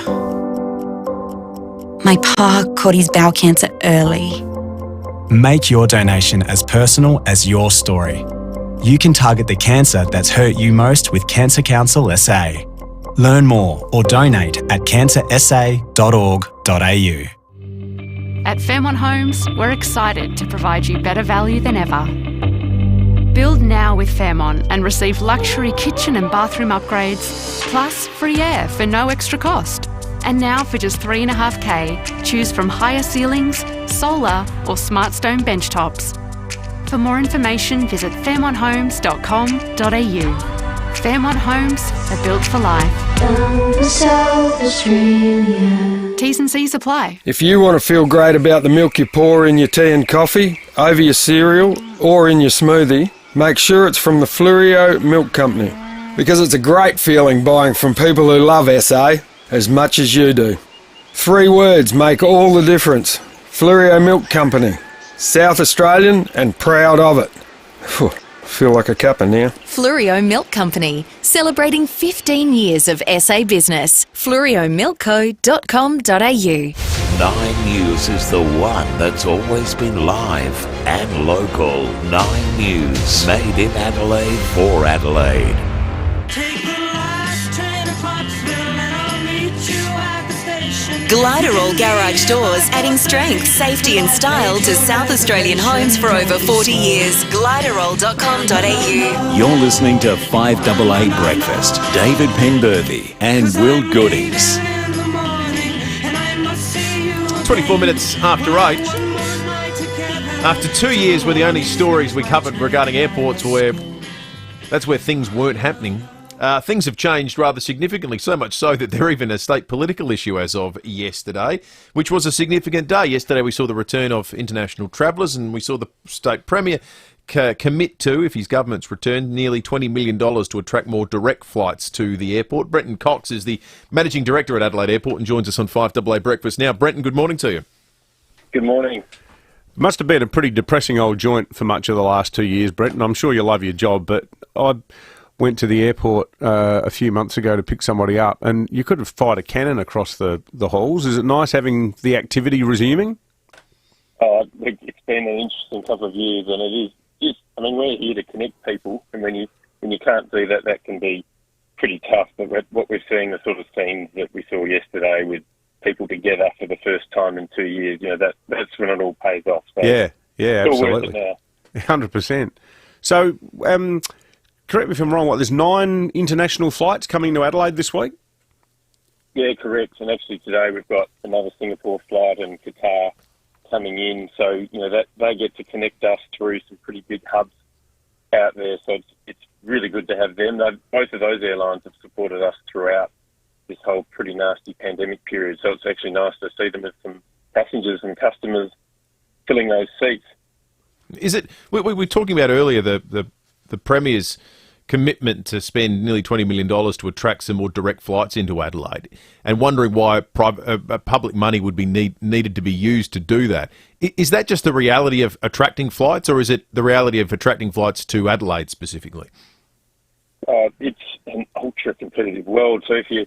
My pa caught his bowel cancer early. Make your donation as personal as your story. You can target the cancer that's hurt you most with Cancer Council SA. Learn more or donate at cancersa.org.au. At Fairmont Homes, we're excited to provide you better value than ever. Build now with Fairmont and receive luxury kitchen and bathroom upgrades, plus free air for no extra cost. And now for just $3.5K, choose from higher ceilings, solar or SmartStone bench tops. For more information, visit fairmonthomes.com.au. Fairmont Homes are built for life. South Australia. T's and C's apply. If you want to feel great about the milk you pour in your tea and coffee, over your cereal or in your smoothie, make sure it's from the Fleurieu Milk Company. Because it's a great feeling buying from people who love SA as much as you do. 3 words make all the difference. Fleurieu Milk Company. South Australian and proud of it. feel like a cuppa now. Flurio Milk Company, celebrating 15 years of SA business. FlurioMilkco.com.au. 9 News is the one that's always been live and local. 9 News, made in Adelaide for Adelaide. Gliderall Garage Doors, adding strength, safety and style to South Australian homes for over 40 years. Gliderall.com.au. You're listening to 5AA Breakfast. David Penberthy and Will Goodings. 24 minutes after 8. After 2 years where the only stories we covered regarding airports were that's where things weren't happening, things have changed rather significantly, so much so that they're even a state political issue as of yesterday, which was a significant day. Yesterday we saw the return of international travellers, and we saw the state premier commit to, if his government's returned, nearly $20 million to attract more direct flights to the airport. Brenton Cox is the Managing Director at Adelaide Airport and joins us on 5AA Breakfast now. Brenton, good morning to you. Good morning. Must have been a pretty depressing old joint for much of the last 2 years, Brenton. I'm sure you love your job, but I went to the airport a few months ago to pick somebody up, and you could have fired a cannon across the halls. Is it nice having the activity resuming? It's been an interesting couple of years, and it is. I mean, we're here to connect people, and when you can't do that, that can be pretty tough. But what we're seeing, the sort of scenes that we saw yesterday with people together for the first time in 2 years, that's when it all pays off. So yeah, absolutely, 100%. So, correct me if I'm wrong. There's 9 international flights coming to Adelaide this week? Yeah, correct. And actually today we've got another Singapore flight and Qatar coming in. So, that they get to connect us through some pretty big hubs out there. So it's really good to have them. Both of those airlines have supported us throughout this whole pretty nasty pandemic period. So it's actually nice to see them as some passengers and customers filling those seats. Is it? We were talking about earlier the Premier's commitment to spend nearly $20 million to attract some more direct flights into Adelaide, and wondering why public money would be needed to be used to do that. Is that just the reality of attracting flights, or is it the reality of attracting flights to Adelaide specifically? It's an ultra-competitive world. So if you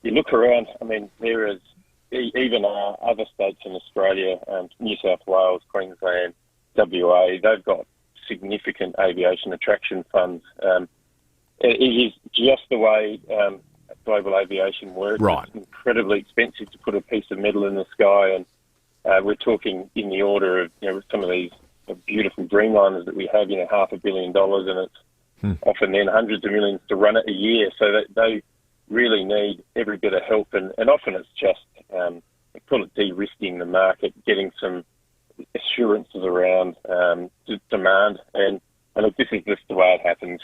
look around, I mean, there is even other states in Australia, New South Wales, Queensland, WA, they've got significant aviation attraction funds. It is just the way global aviation works. Right. It's incredibly expensive to put a piece of metal in the sky, and we're talking in the order of some of these beautiful Dreamliners that we have, $500 million, and it's often then hundreds of millions to run it a year. So that they really need every bit of help, and often it's just we call it de-risking the market, getting some assurances around demand, and look, this is just the way it happens.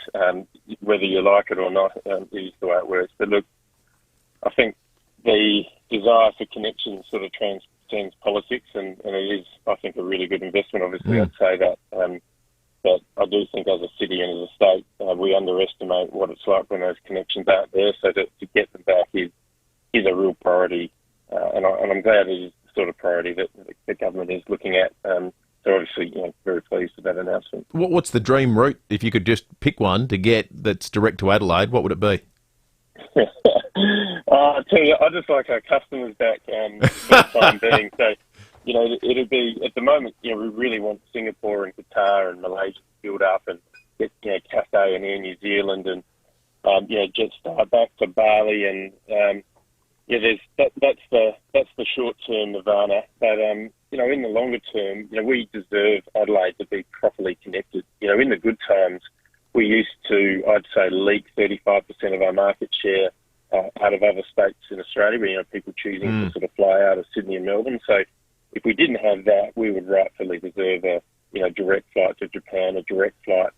Whether you like it or not, it is the way it works. But look, I think the desire for connection sort of transcends politics, and it is, I think, a really good investment. Obviously, I'd say that. But I do think as a city and as a state, we underestimate what it's like when those connections aren't there. So to get them back is a real priority, and I'm glad it is the sort of priority that the government is looking at. So obviously, very pleased with that announcement. What's the dream route, if you could just pick one to get that's direct to Adelaide? What would it be? I tell you, I just like our customers back for the time being. So, it'd be, at the moment, we really want Singapore and Qatar and Malaysia to build up and get, Cathay and Air New Zealand and, Jetstar back to Bali and, that's the short-term nirvana. But, in the longer term, we deserve Adelaide to be properly connected. In the good times, we used to, I'd say, leak 35% of our market share out of other states in Australia, where, people choosing to sort of fly out of Sydney and Melbourne. So if we didn't have that, we would rightfully deserve a, direct flight to Japan, a direct flight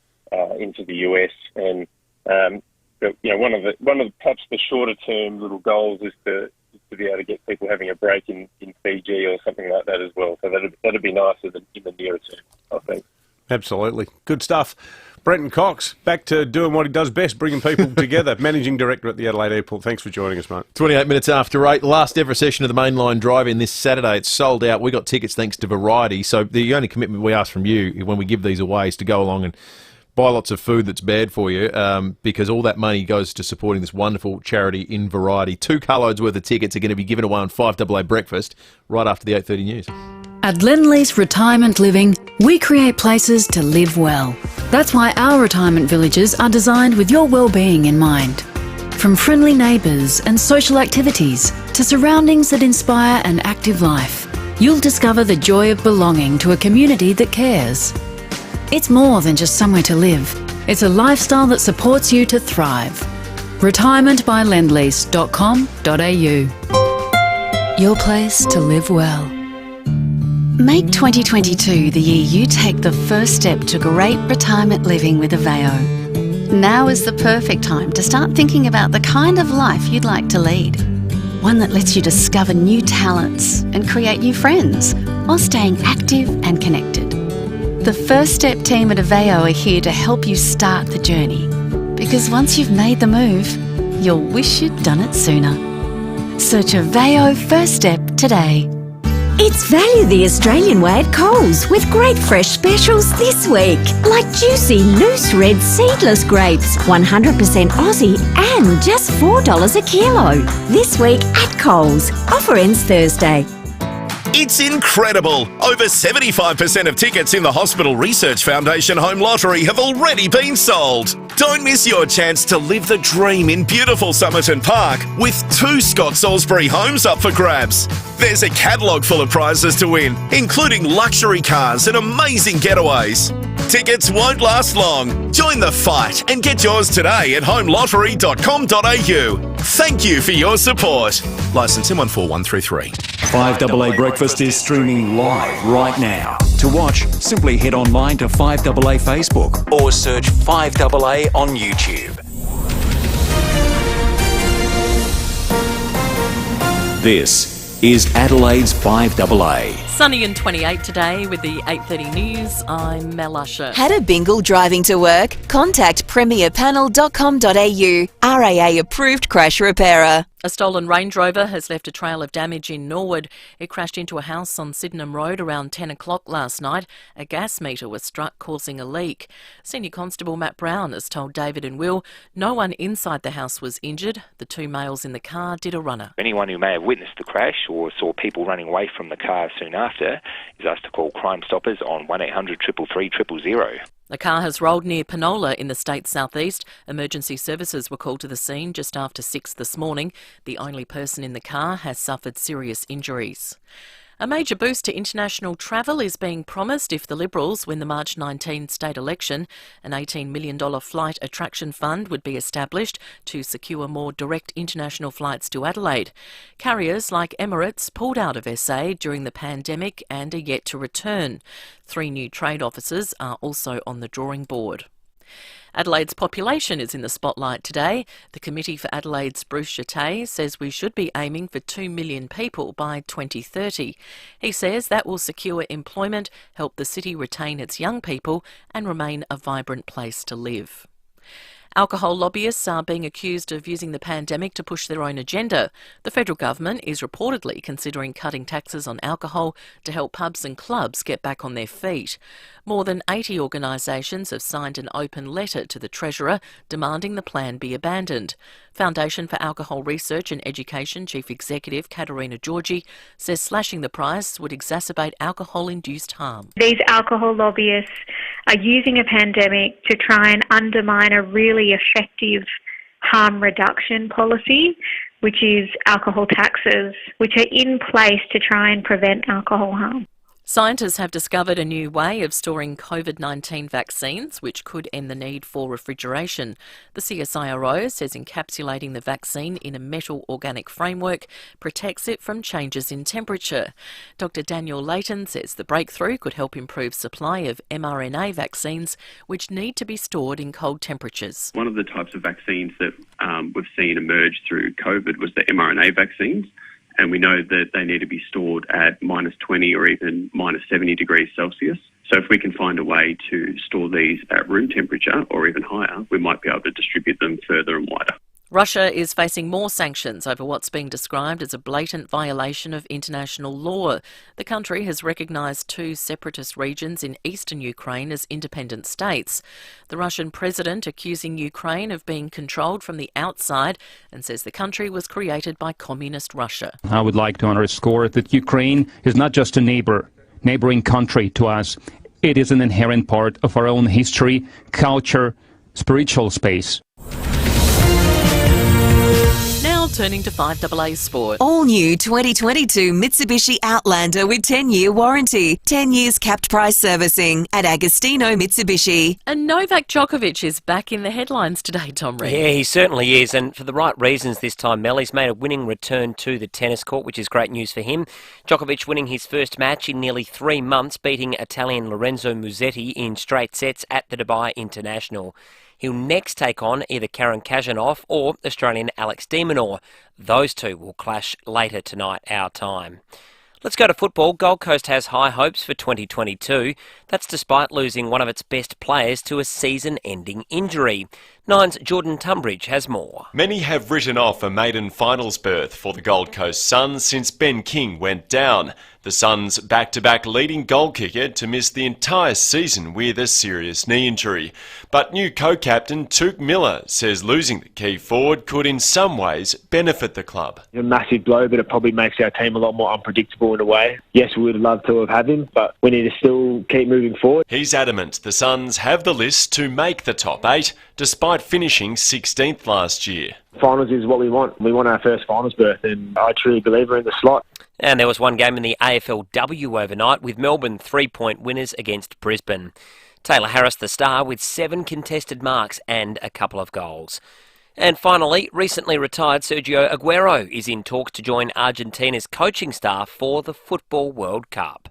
into the US. And, but, one of perhaps the shorter term little goals is to be able to get people having a break in Fiji or something like that as well. So that'd be nice in the nearer term, I think. Absolutely. Good stuff. Brenton Cox, back to doing what he does best, bringing people together. Managing Director at the Adelaide Airport. Thanks for joining us, mate. 28 minutes after 8. Last ever session of the Mainline Drive-In this Saturday. It's sold out. We got tickets thanks to Variety. So the only commitment we ask from you when we give these away is to go along and buy lots of food that's bad for you, because all that money goes to supporting this wonderful charity in Variety. 2 carloads worth of tickets are going to be given away on 5AA Breakfast right after the 8:30 news. At Lendlease Retirement Living, we create places to live well. That's why our retirement villages are designed with your well-being in mind. From friendly neighbours and social activities to surroundings that inspire an active life, you'll discover the joy of belonging to a community that cares. It's more than just somewhere to live. It's a lifestyle that supports you to thrive. Retirementbylendlease.com.au. Your place to live well. Make 2022 the year you take the first step to great retirement living with FIVEaa. Now is the perfect time to start thinking about the kind of life you'd like to lead. One that lets you discover new talents and create new friends while staying active and connected. The First Step team at FIVEaa are here to help you start the journey. Because once you've made the move, you'll wish you'd done it sooner. Search FIVEaa First Step today. It's Value the Australian way at Coles with great fresh specials this week. Like juicy, loose red seedless grapes, 100% Aussie and just $4 a kilo. This week at Coles. Offer ends Thursday. It's incredible! Over 75% of tickets in the Hospital Research Foundation Home Lottery have already been sold. Don't miss your chance to live the dream in beautiful Somerton Park with 2 Scott Salisbury homes up for grabs. There's a catalogue full of prizes to win, including luxury cars and amazing getaways. Tickets won't last long. Join the fight and get yours today at homelottery.com.au. Thank you for your support. Licence M14133. 5AA Breakfast is streaming live right now. To watch, simply head online to 5AA Facebook or search 5AA on YouTube. This is Adelaide's 5AA. Sunny and 28 today with the 8:30 news. I'm Mel Usher. Had a bingle driving to work? Contact premierpanel.com.au. RAA approved crash repairer. A stolen Range Rover has left a trail of damage in Norwood. It crashed into a house on Sydenham Road around 10 o'clock last night. A gas meter was struck, causing a leak. Senior Constable Matt Brown has told David and Will no one inside the house was injured. The 2 males in the car did a runner. Anyone who may have witnessed the crash or saw people running away from the car soon after is asked to call Crime Stoppers on 1800 333 000. The car has rolled near Penola in the state's southeast. Emergency services were called to the scene just after 6 this morning. The only person in the car has suffered serious injuries. A major boost to international travel is being promised if the Liberals win the March 19 state election. An $18 million flight attraction fund would be established to secure more direct international flights to Adelaide. Carriers like Emirates pulled out of SA during the pandemic and are yet to return. 3 new trade offices are also on the drawing board. Adelaide's population is in the spotlight today. The Committee for Adelaide's Bruce Chattay says we should be aiming for 2 million people by 2030. He says that will secure employment, help the city retain its young people and remain a vibrant place to live. Alcohol lobbyists are being accused of using the pandemic to push their own agenda. The federal government is reportedly considering cutting taxes on alcohol to help pubs and clubs get back on their feet. More than 80 organisations have signed an open letter to the Treasurer demanding the plan be abandoned. Foundation for Alcohol Research and Education Chief Executive Katerina Georgi says slashing the price would exacerbate alcohol-induced harm. These alcohol lobbyists are using a pandemic to try and undermine a really effective harm reduction policy, which is alcohol taxes, which are in place to try and prevent alcohol harm. Scientists have discovered a new way of storing COVID-19 vaccines, which could end the need for refrigeration. The CSIRO says encapsulating the vaccine in a metal organic framework protects it from changes in temperature. Dr. Daniel Layton says the breakthrough could help improve supply of mRNA vaccines, which need to be stored in cold temperatures. One of the types of vaccines that we've seen emerge through COVID was the mRNA vaccines. And we know that they need to be stored at -20 or even -70 degrees Celsius. So if we can find a way to store these at room temperature or even higher, we might be able to distribute them further and wider. Russia is facing more sanctions over what's being described as a blatant violation of international law. The country has recognised 2 separatist regions in eastern Ukraine as independent states. The Russian president accusing Ukraine of being controlled from the outside and says the country was created by communist Russia. I would like to underscore that Ukraine is not just a neighbouring country to us. It is an inherent part of our own history, culture, spiritual space. Turning to 5AA Sport. All new 2022 Mitsubishi Outlander with 10-year warranty, 10 years capped price servicing at Agostino Mitsubishi. And Novak Djokovic is back in the headlines today, Tom Reed. Yeah, he certainly is, and for the right reasons this time, Mel. He's made a winning return to the tennis court, which is great news for him. Djokovic winning his first match in nearly 3 months, beating Italian Lorenzo Musetti in straight sets at the Dubai International. He'll next take on either Karen Khachanov or Australian Alex de Minaur. Those two will clash later tonight, our time. Let's go to football. Gold Coast has high hopes for 2022. That's despite losing one of its best players to a season-ending injury. Nine's Jordan Tunbridge has more. Many have written off a maiden finals berth for the Gold Coast Suns since Ben King went down. The Suns' back-to-back leading goal kicker to miss the entire season with a serious knee injury. But new co-captain Touk Miller says losing the key forward could in some ways benefit the club. A massive blow, but it probably makes our team a lot more unpredictable in a way. Yes, we would love to have had him, but we need to still keep moving forward. He's adamant the Suns have the list to make the top 8, despite finishing 16th last year. Finals is what we want. We want our first finals berth, and I truly believe we're in the slot. And there was one game in the AFLW overnight with Melbourne 3-point winners against Brisbane. Taylor Harris the star with 7 contested marks and a couple of goals. And finally, recently retired Sergio Aguero is in talks to join Argentina's coaching staff for the Football World Cup.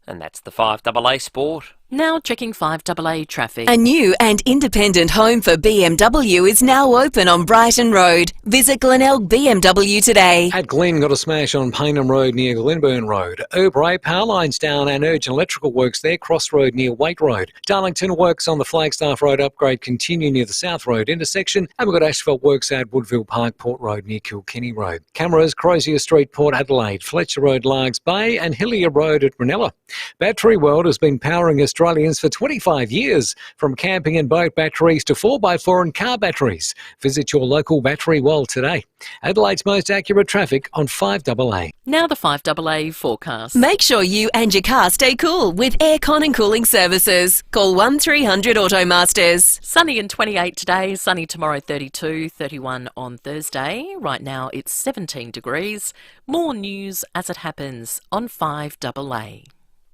And that's the 5AA Sport. Now checking 5AA traffic. A new and independent home for BMW is now open on Brighton Road. Visit Glenelg BMW today. At Glen got a smash on Paynham Road near Glenburn Road. Oberoi, power lines down and urgent electrical works there, Cross Road near Waite Road. Darlington works on the Flagstaff Road upgrade continue near the South Road intersection. And we've got asphalt works at Woodville Park, Port Road near Kilkenny Road. Cameras, Crozier Street, Port Adelaide, Fletcher Road, Largs Bay and Hillier Road at Ranella. Battery World has been powering Australians for 25 years, from camping and boat batteries to 4x4 and car batteries. Visit your local Battery World today. Adelaide's most accurate traffic on 5AA. Now the 5AA forecast. Make sure you and your car stay cool with aircon and cooling services. Call 1300 Automasters. Sunny and 28 today, sunny tomorrow 32, 31 on Thursday. Right now it's 17 degrees. More news as it happens on 5AA.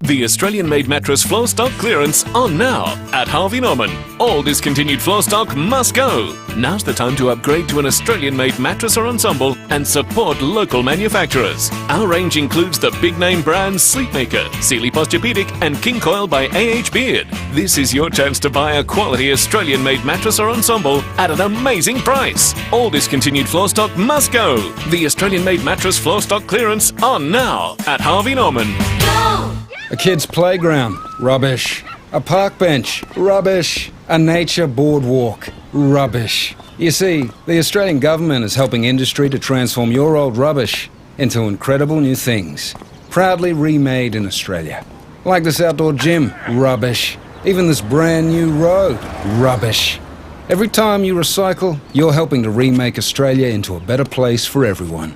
The Australian-made mattress floor stock clearance on now at Harvey Norman. All discontinued floor stock must go. Now's the time to upgrade to an Australian-made mattress or ensemble and support local manufacturers. Our range includes the big-name brands Sleepmaker, Sealy Posturepedic and King Coil by A.H. Beard. This is your chance to buy a quality Australian-made mattress or ensemble at an amazing price. All discontinued floor stock must go. The Australian-made mattress floor stock clearance on now at Harvey Norman. Go! A kid's playground, rubbish. A park bench, rubbish. A nature boardwalk, rubbish. You see, the Australian government is helping industry to transform your old rubbish into incredible new things. Proudly remade in Australia. Like this outdoor gym, rubbish. Even this brand new road, rubbish. Every time you recycle, you're helping to remake Australia into a better place for everyone.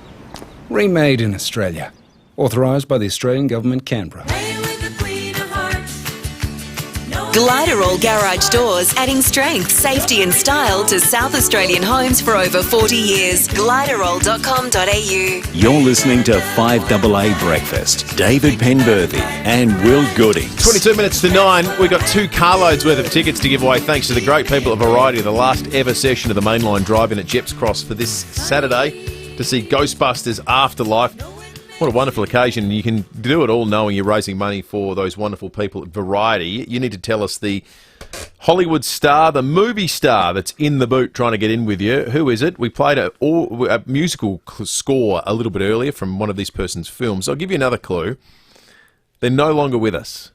Remade in Australia. Authorised by the Australian Government, Canberra. Gliderall Garage Doors, adding strength, safety and style to South Australian homes for over 40 years. Gliderall.com.au. You're listening to 5AA Breakfast. David Penberthy and Will Goodings. 22 minutes to 9. We've got 2 carloads worth of tickets to give away thanks to the great people at Variety, the last ever session of the Mainline Drive-In at Jeps Cross for this Saturday to see Ghostbusters Afterlife. What a wonderful occasion. You can do it all knowing you're raising money for those wonderful people at Variety. You need to tell us the Hollywood star, the movie star that's in the boot trying to get in with you. Who is it? We played a musical score a little bit earlier from one of this person's films. I'll give you another clue. They're no longer with us.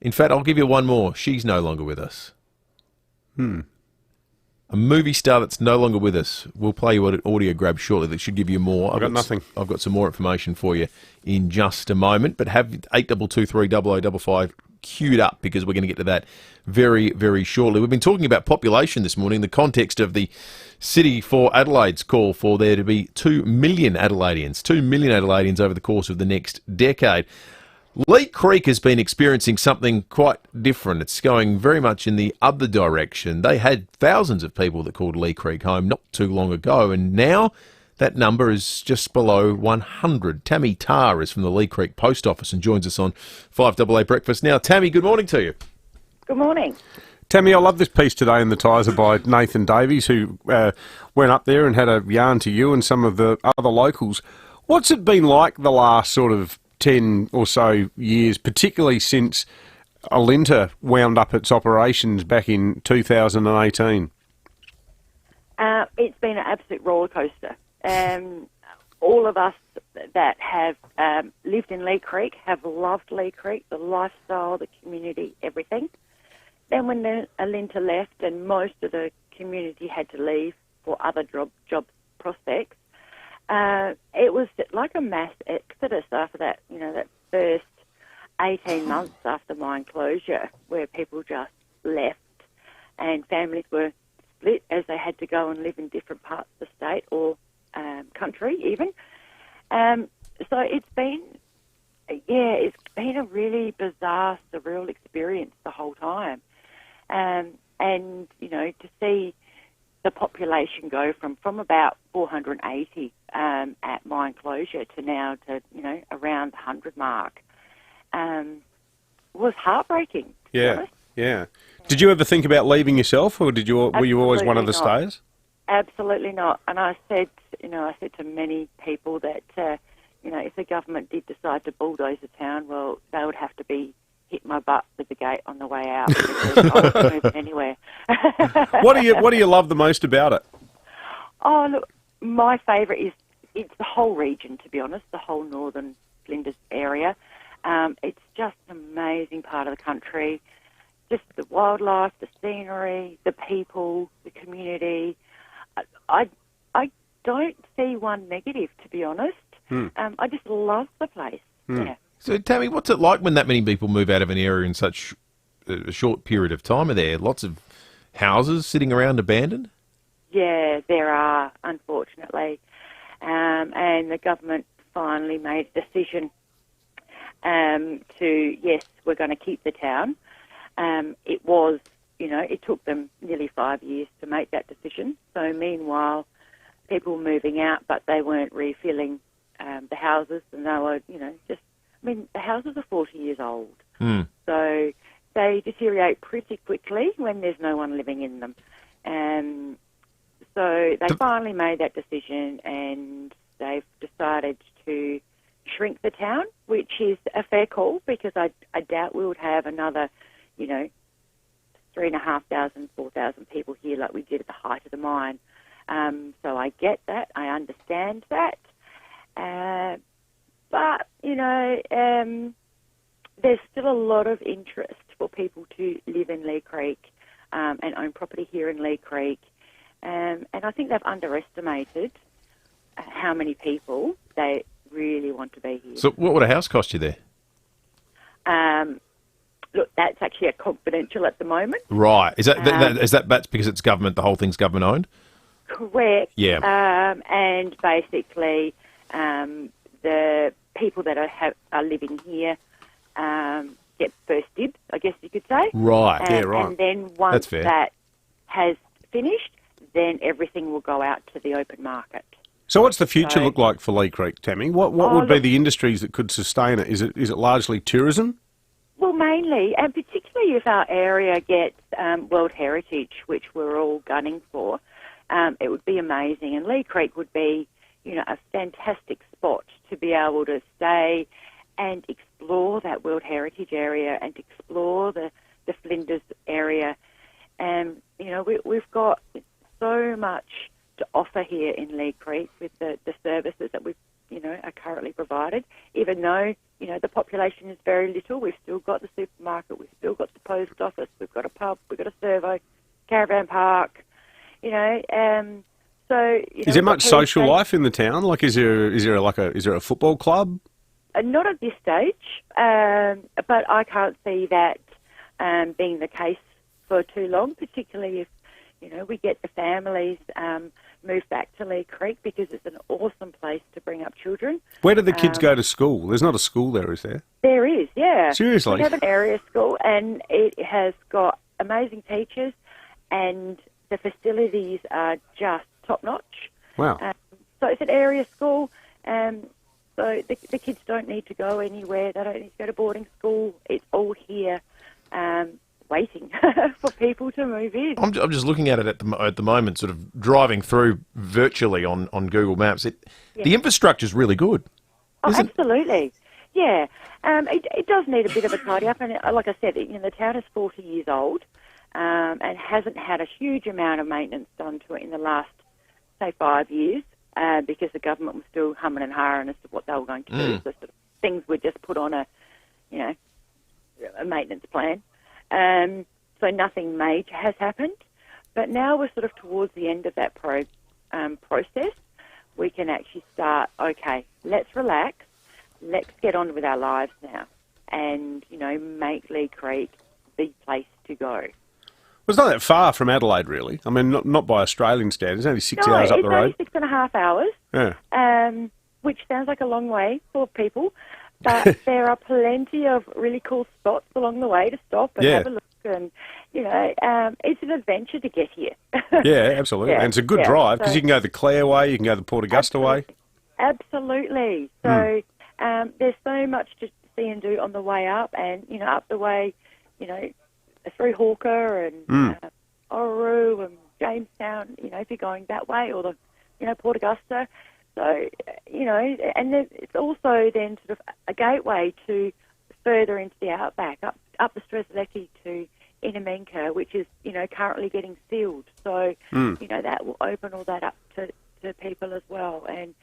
In fact, I'll give you one more. She's no longer with us. A movie star that's no longer with us. We'll play you an audio grab shortly that should give you more. I've got nothing. I've got some more information for you in just a moment, but have 8223 queued up because we're going to get to that very, very shortly. We've been talking about population this morning in the context of the City for Adelaide's call for there to be 2 million Adelaideans over the course of the next decade. Lee Creek has been experiencing something quite different. It's going very much in the other direction. They had thousands of people that called Lee Creek home not too long ago, and now that number is just below 100. Tammy Tarr is from the Lee Creek Post Office and joins us on 5AA Breakfast. Now, Tammy, good morning to you. Good morning. Tammy, I love this piece today in the Tiser by Nathan Davies, who went up there and had a yarn to you and some of the other locals. What's it been like the last sort of 10 or so years, particularly since Alinta wound up its operations back in 2018? It's been an absolute roller coaster. All of us that have lived in Lee Creek have loved Lee Creek, the lifestyle, the community, everything. Then when Alinta left and most of the community had to leave for other job prospects, it was like a mass exodus after that, that first 18 months after mine closure, where people just left and families were split as they had to go and live in different parts of the state or country even. So it's been a really bizarre, surreal experience the whole time. And, to see the population go from about 480 at mine closure to now to, around the 100 mark was heartbreaking. Yeah. Did you ever think about leaving yourself, or were you always one of the stayers? Absolutely not. And I said to many people that, if the government did decide to bulldoze the town, well, they would have to be hit my butt with the gate on the way out because I wasn't moving anywhere. What do you love the most about it? Oh, look, my favourite is it's the whole region, to be honest, the whole northern Flinders area. It's just an amazing part of the country. Just the wildlife, the scenery, the people, the community. I don't see one negative, to be honest. I just love the place. Yeah. So, Tammy, what's it like when that many people move out of an area in such a short period of time? Are there lots of houses sitting around abandoned? Yeah, there are, unfortunately. And the government finally made a decision yes, we're going to keep the town. It was, it took them nearly 5 years to make that decision. So meanwhile, people were moving out, but they weren't refilling the houses, and they were, the houses are 40 years old. So they deteriorate pretty quickly when there's no one living in them. So they finally made that decision, and they've decided to shrink the town, which is a fair call because I doubt we would have another, 3,500, 4,000 people here like we did at the height of the mine. So I get that. I understand that. But, there's still a lot of interest for people to live in Lee Creek and own property here in Lee Creek. And I think they've underestimated how many people they really want to be here. So what would a house cost you there? Look, that's actually a confidential at the moment. Right. Is that's because it's government, the whole thing's government owned? Correct. Yeah. And basically, the people that are living here get first dibs, I guess you could say. Right. Yeah. Right. And then once that has finished, then everything will go out to the open market. So what's the future look like for Lee Creek, Tammy? What would be the industries that could sustain it? Is it largely tourism? Well, mainly, and particularly if our area gets World Heritage, which we're all gunning for, it would be amazing. And Lee Creek would be, a fantastic spot to be able to stay and explore that World Heritage area and explore the Flinders area. And, we've got so much to offer here in Lee Creek with the services that we've, are currently provided. Even though, the population is very little, we've still got the supermarket, we've still got the post office, we've got a pub, we've got a servo, caravan park, So is there much social life in the town? Like, is there a football club? Not at this stage, but I can't see that being the case for too long, particularly if we get the families move back to Lee Creek, because it's an awesome place to bring up children. Where do the kids go to school? There's not a school there, is there? There is, yeah. Seriously? We have an area school, and it has got amazing teachers, and the facilities are just top-notch. Wow. So it's an area school, so the kids don't need to go anywhere. They don't need to go to boarding school. It's all here waiting for people to move in. I'm just looking at it at the moment, sort of driving through virtually on Google Maps. The infrastructure's really good. Oh, absolutely. Yeah. It does need a bit of a tidy up, and like I said, the town is 40 years old and hasn't had a huge amount of maintenance done to it in the last, say, 5 years because the government was still humming and hawing as to what they were going to do. So sort of things were just put on a maintenance plan. So nothing major has happened. But now we're sort of towards the end of that process. We can actually start, okay, let's relax. Let's get on with our lives now and, make Lee Creek the place to go. Well, it's not that far from Adelaide, really. I mean, not by Australian standards. It's only 6 hours up the road. It's only 6.5 hours, which sounds like a long way for people. But there are plenty of really cool spots along the way to stop and have a look. And, it's an adventure to get here. Yeah, absolutely. And it's a good drive because you can go the Clare way, you can go the Port Augusta way. Absolutely. So there's so much to see and do on the way up and, up the way, through Hawker and Oru and Jamestown, if you're going that way, or the, Port Augusta. So, and it's also then sort of a gateway to further into the outback, up the Strzelecki to Inamenka, which is, currently getting sealed. So, that will open all that up to people as well. And,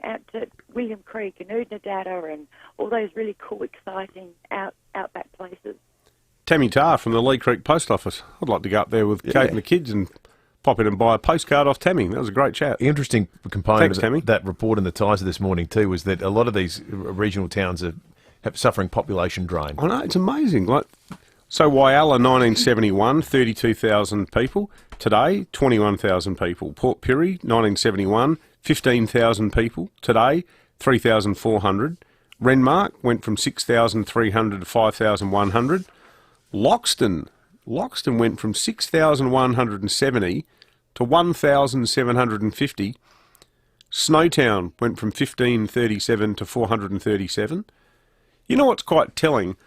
out to William Creek and Oodnadatta and all those really cool, exciting outback places. Tammy Tarr from the Lee Creek Post Office. I'd like to go up there with Kate and the kids and pop in and buy a postcard off Tammy. That was a great chat. Interesting component Thanks, of that report in the Tiser this morning too was that a lot of these regional towns are suffering population drain. I know, it's amazing. So Whyalla 1971, 32,000 people. Today, 21,000 people. Port Pirie 1971, 15,000 people. Today, 3,400. Renmark went from 6,300 to 5,100. Loxton went from 6,170 to 1,750. Snowtown went from 1,537 to 437. You know what's quite telling?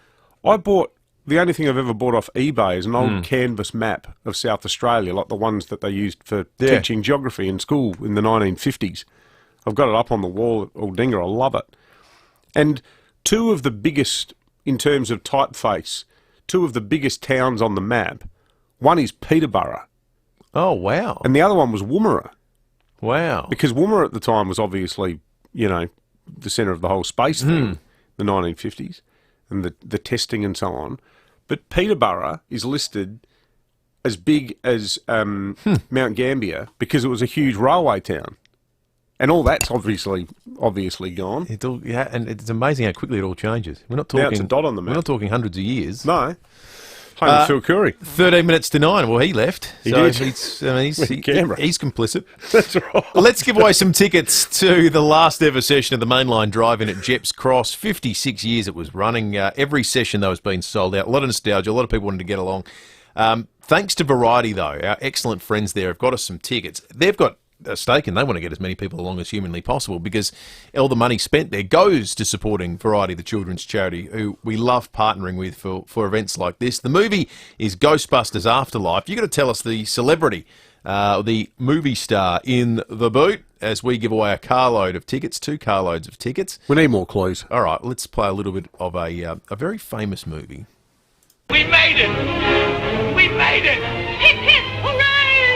The only thing I've ever bought off eBay is an old canvas map of South Australia, like the ones that they used for teaching geography in school in the 1950s. I've got it up on the wall at Aldinga. I love it. And two of the biggest, in terms of typeface, two of the biggest towns on the map, one is Peterborough. Oh, wow. And the other one was Woomera. Wow. Because Woomera at the time was obviously, the centre of the whole space thing, the 1950s, and the testing and so on. But Peterborough is listed as big as Mount Gambier because it was a huge railway town. And all that's obviously gone. And it's amazing how quickly it all changes. We're not talking now it's a dot on the map. We're not talking hundreds of years. No. Home to Phil Curry. 13 minutes to 9. Well, he left. He did. He's complicit. That's right. Let's give away some tickets to the last ever session of the Mainline Drive-In at Jepp's Cross. 56 years it was running. Every session, though, has been sold out. A lot of nostalgia. A lot of people wanted to get along. Thanks to Variety, though, our excellent friends there have got us some tickets. They've got a stake and they want to get as many people along as humanly possible because all the money spent there goes to supporting Variety, the children's charity, who we love partnering with for events like this. The movie is Ghostbusters Afterlife. You've got to tell us the celebrity, the movie star in the boot as we give away a carload of tickets, 2 carloads of tickets. We need more clues. All right, let's play a little bit of a very famous movie. We made it! We made it! Hip, hip, hooray!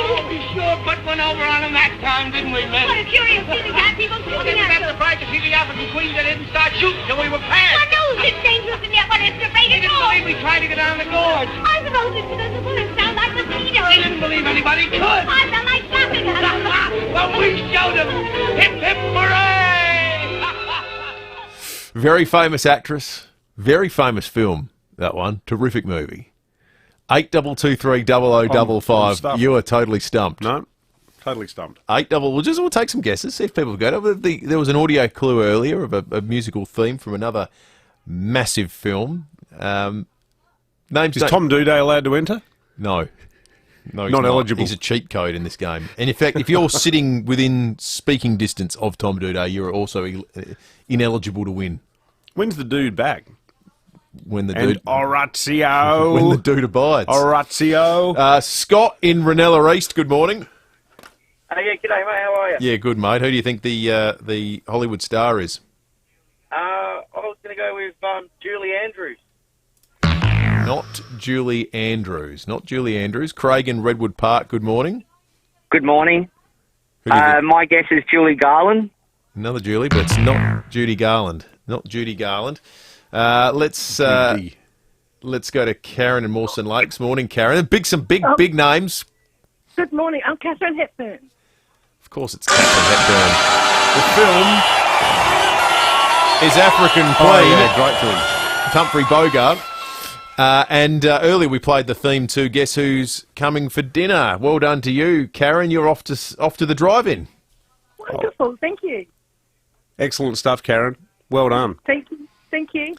Oh, we sure put one over on them that time, didn't we, Miss? What a curious thing to have people shooting at us. We were surprised to see the African queen that didn't start shooting till we were past. I know it's dangerous in there, but it's the rate of We tried to get down the gorge. I suppose it's because the bullets sound like mosquitoes. I didn't believe anybody could. I felt like laughing at him. But we showed him. Hip, hip, hooray! Very famous actress. Very famous film, that one. Terrific movie. 82230055. You are totally stumped. No, totally stumped. We'll take some guesses, see if people have got it. There was an audio clue earlier of a musical theme from another massive film. Is Tom Duday allowed to enter? No. No, he's not eligible. He's a cheat code in this game. And in fact, if you're sitting within speaking distance of Tom Duday, you're also ineligible to win. When's the dude back? When the dude Orazio. When the dude abides. Orazio. Scott in Ranella East, good morning. Yeah, g'day, mate. How are you? Yeah, good, mate. Who do you think the Hollywood star is? I was going to go with Julie Andrews. Not Julie Andrews. Not Julie Andrews. Craig in Redwood Park, good morning. Good morning. Who do you think? My guess is Julie Garland. Another Julie, but it's not Judy Garland. Not Judy Garland. Let's go to Karen in Mawson Lakes. Morning, Karen. Some big names. Good morning. I'm Catherine Hepburn. Of course, it's Catherine Hepburn. The film is African Queen. Oh, yeah, great film. Humphrey Bogart. And earlier we played the theme to Guess Who's Coming for Dinner. Well done to you, Karen. You're off to the drive-in. Wonderful. Thank you. Excellent stuff, Karen. Well done. Thank you. Thank you.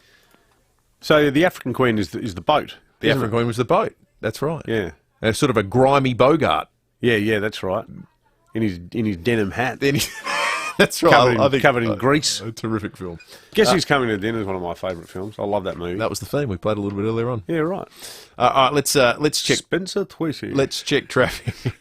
So the African Queen is the boat. The African Queen was the boat. That's right. Yeah. Sort of a grimy Bogart. Yeah, that's right. In his denim hat. That's right. Covered in grease. A terrific film. Guess Who's Coming to Dinner is one of my favourite films. I love that movie. That was the theme we played a little bit earlier on. Yeah, right. All right, let's check. Spencer Twitty. Let's check traffic.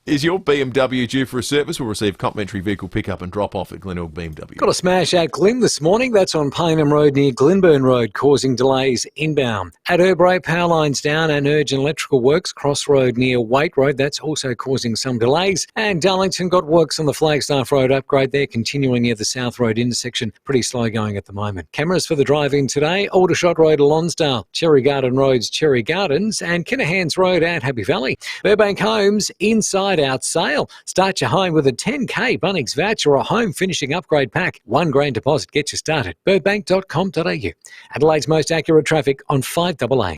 Is your BMW due for a service? We'll receive complimentary vehicle pickup and drop off at Glenelg BMW. Got a smash at Glen this morning. That's on Paynham Road near Glenburn Road, causing delays inbound. At Erbray, power lines down and urgent electrical works. Crossroad near Waite Road, that's also causing some delays. And Darlington got works on the Flagstaff Road upgrade there, continuing near the South Road intersection. Pretty slow going at the moment. Cameras for the drive-in today. Aldershot Road at Lonsdale, Cherry Garden Road's Cherry Gardens, and Kinahans Road at Happy Valley. Burbank Homes, inside out sale. Start your home with a 10k Bunnings voucher or a home finishing upgrade pack. $1,000 deposit gets you started. Burbank.com.au. Adelaide's most accurate traffic on 5AA.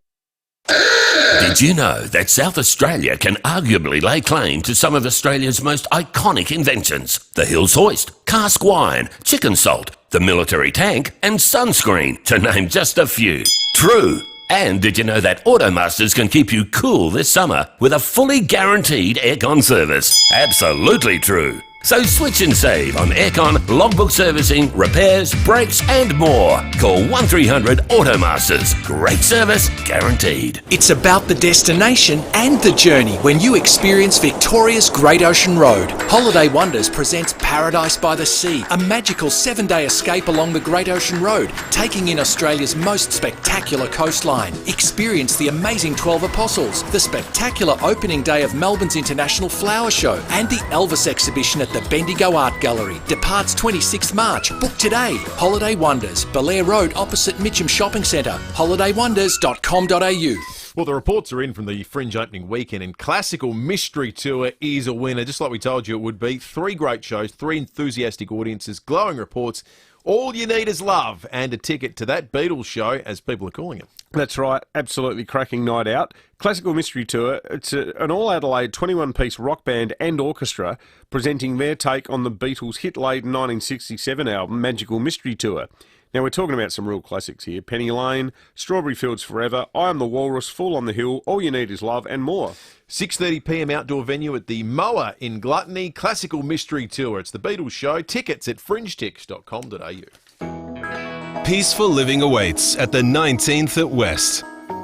Did you know that South Australia can arguably lay claim to some of Australia's most iconic inventions? The Hills Hoist, cask wine, chicken salt, the military tank, and sunscreen, to name just a few. True. And did you know that Automasters can keep you cool this summer with a fully guaranteed aircon service? Absolutely true. So switch and save on aircon, logbook servicing, repairs, brakes and more. Call 1300 Automasters. Great service guaranteed. It's about the destination and the journey when you experience Victoria's Great Ocean Road. Holiday Wonders presents Paradise by the Sea, a magical 7-day escape along the Great Ocean Road, taking in Australia's most spectacular coastline. Experience the amazing 12 Apostles, the spectacular opening day of Melbourne's International Flower Show, and the Elvis exhibition at the Bendigo Art Gallery. Departs 26th March. Book today. Holiday Wonders, Belair Road opposite Mitcham Shopping Centre. holidaywonders.com.au. Well, the reports are in from the Fringe opening weekend, and Classical Mystery Tour is a winner, just like we told you it would be. 3 great shows, 3 enthusiastic audiences, glowing reports. All you need is love and a ticket to that Beatles show, as people are calling it. That's right. Absolutely cracking night out. Classical Mystery Tour. It's an all-Adelaide 21-piece rock band and orchestra presenting their take on the Beatles' hit-laden 1967 album, Magical Mystery Tour. Now, we're talking about some real classics here. Penny Lane, Strawberry Fields Forever, I Am the Walrus, Fool on the Hill, All You Need Is Love, and more. 6:30pm outdoor venue at the Moa in Gluttony. Classical Mystery Tour. It's the Beatles show. Tickets at fringetix.com.au. Peaceful living awaits at the 19th at West.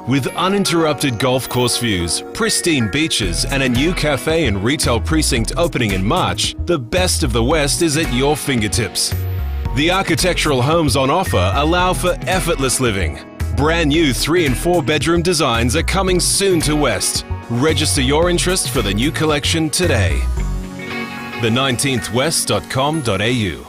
With uninterrupted golf course views, pristine beaches, and a new cafe and retail precinct opening in March, the best of the West is at your fingertips. The architectural homes on offer allow for effortless living. Brand new 3 and 4 bedroom designs are coming soon to West. Register your interest for the new collection today. The19thwest.com.au.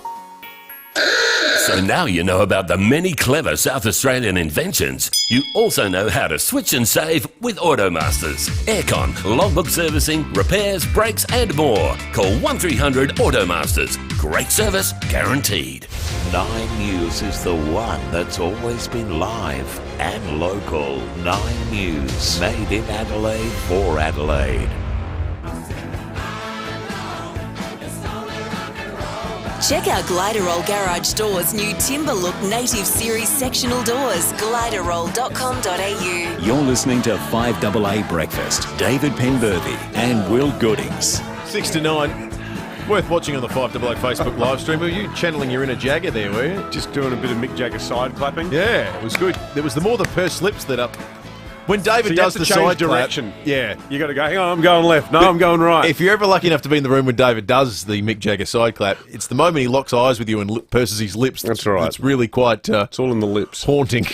So now you know about the many clever South Australian inventions. You also know how to switch and save with Automasters. Aircon, logbook servicing, repairs, brakes and more. Call 1300 Automasters. Great service guaranteed. 9 News is the one that's always been live and local. 9 News, made in Adelaide for Adelaide. Check out Gliderroll Garage Doors' new Timber Look Native Series sectional doors. Gliderroll.com.au. You're listening to 5AA Breakfast. David Penberthy and Will Goodings. 6 to 9. Worth watching on the 5AA Facebook live stream. Were you channeling your inner Jagger there, were you? Just doing a bit of Mick Jagger side clapping. Yeah, it was good. There was the more the pursed lips lit up. When David does the side direction, clap, yeah, you got to go. Hang on, I'm going left. No, I'm going right. If you're ever lucky enough to be in the room when David does the Mick Jagger side clap, it's the moment he locks eyes with you and purses his lips. That's right. It's really quite. It's all in the lips. Haunting,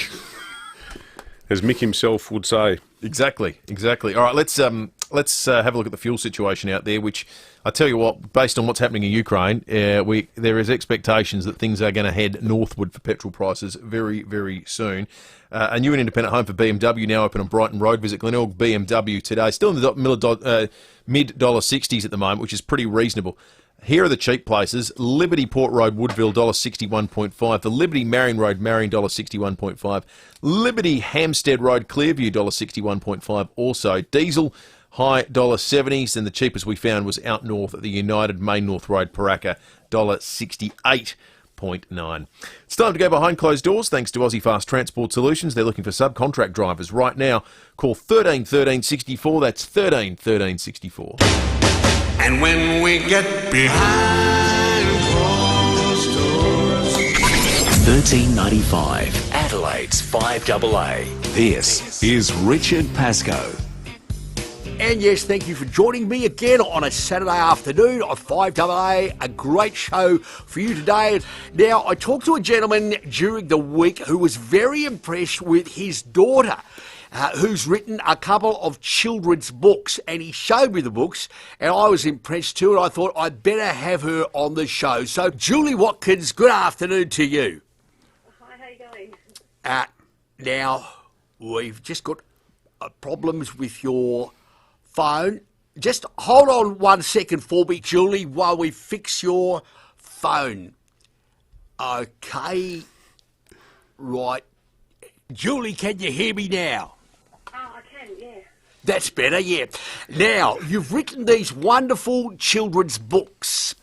as Mick himself would say. Exactly. All right, let's have a look at the fuel situation out there. Which I tell you what, based on what's happening in Ukraine, there is expectations that things are going to head northward for petrol prices very, very soon. A new and independent home for BMW now open on Brighton Road. Visit Glenelg BMW today. Still in the mid-$60s at the moment, which is pretty reasonable. Here are the cheap places. Liberty Port Road, Woodville, $1.61.5. The Liberty Marion Road, Marion, $1.61.5. Liberty Hampstead Road, Clearview, $1.61.5. Also, diesel, high $1.70s, and the cheapest we found was out north at the United Main North Road, Paraka, $1.68.9. It's time to go behind closed doors thanks to Aussie Fast Transport Solutions. They're looking for subcontract drivers right now. Call 13 13 64. That's 13 13 64. And when we get behind closed doors, 1395, Adelaide's 5AA. This is Richard Pascoe. And yes, thank you for joining me again on a Saturday afternoon on 5AA. A great show for you today. Now, I talked to a gentleman during the week who was very impressed with his daughter, who's written a couple of children's books, and he showed me the books, and I was impressed too, and I thought I'd better have her on the show. So, Julie Watkins, good afternoon to you. Hi, how you going? Now, we've just got problems with your phone. Just hold on 1 second for me, Julie, while we fix your phone. Okay. Right. Julie, can you hear me now? Oh, I can, yeah. That's better, yeah. Now, you've written these wonderful children's books.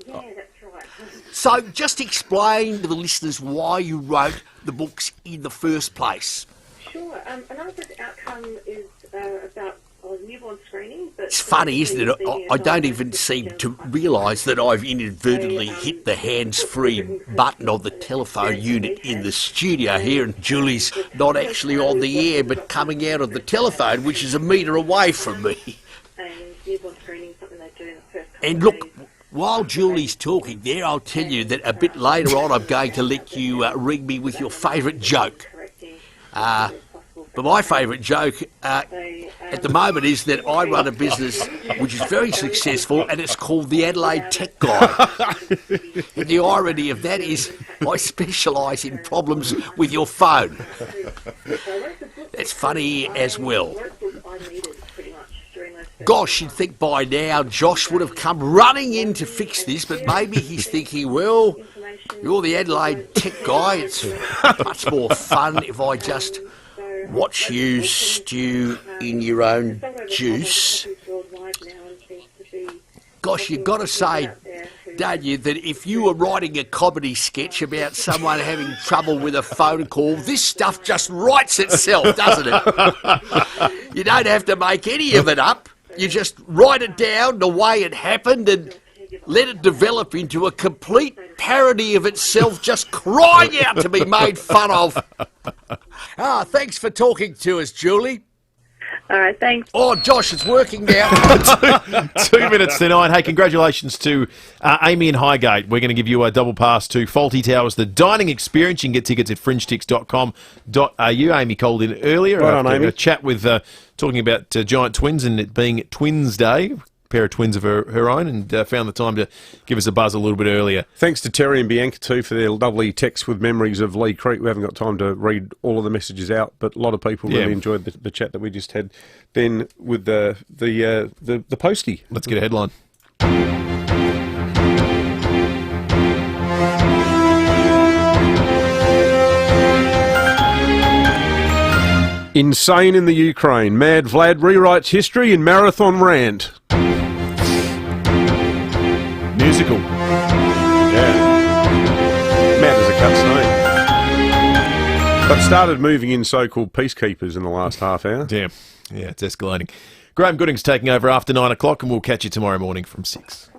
Yeah, that's right. So just explain to the listeners why you wrote the books in the first place. Sure. Another outcome is about newborn screening. But it's funny, isn't it? I don't even seem to realise that I've inadvertently hit the hands-free button of the telephone unit in the studio here, and Julie's not actually on the air but coming out of the telephone, which is a metre away from me. And newborn screening is something they do in the first couple And of look, days. while Julie's talking there, I'll tell you that a bit later on I'm going to let you ring me with your favourite joke. But my favourite joke at the moment is that I run a business which is very successful, and it's called the Adelaide Tech Guy. And the irony of that is I specialise in problems with your phone. That's funny as well. Gosh, you'd think by now Josh would have come running in to fix this, but maybe he's thinking, well, you're the Adelaide Tech Guy. It's much more fun if I just watch you stew in your own juice. Gosh, you've got to say, don't you, that if you were writing a comedy sketch about someone having trouble with a phone call, this stuff just writes itself, doesn't it? You don't have to make any of it up. You just write it down the way it happened and let it develop into a complete parody of itself, just crying out to be made fun of. Thanks for talking to us, Julie. All right, thanks. Oh, Josh, it's working now. 2 minutes to 9. Hey, congratulations to Amy in Highgate. We're going to give you a double pass to Faulty Towers, the dining experience. You can get tickets at fringetix.com.au. Amy called in earlier. Right on, Amy. A chat with talking about Giant Twins and it being Twins Day. pair of twins of her own, and found the time to give us a buzz a little bit earlier. Thanks to Terry and Bianca too for their lovely texts with memories of Lee Creek. We haven't got time to read all of the messages out, but a lot of people really enjoyed the chat that we just had then with the postie. Let's get a headline. Insane in the Ukraine. Mad Vlad rewrites history in marathon rant. Musical. Yeah. Mad as a cut snake. They've started moving in so-called peacekeepers in the last half hour. Damn. Yeah, it's escalating. Graham Goodings taking over after 9 o'clock, and we'll catch you tomorrow morning from 6.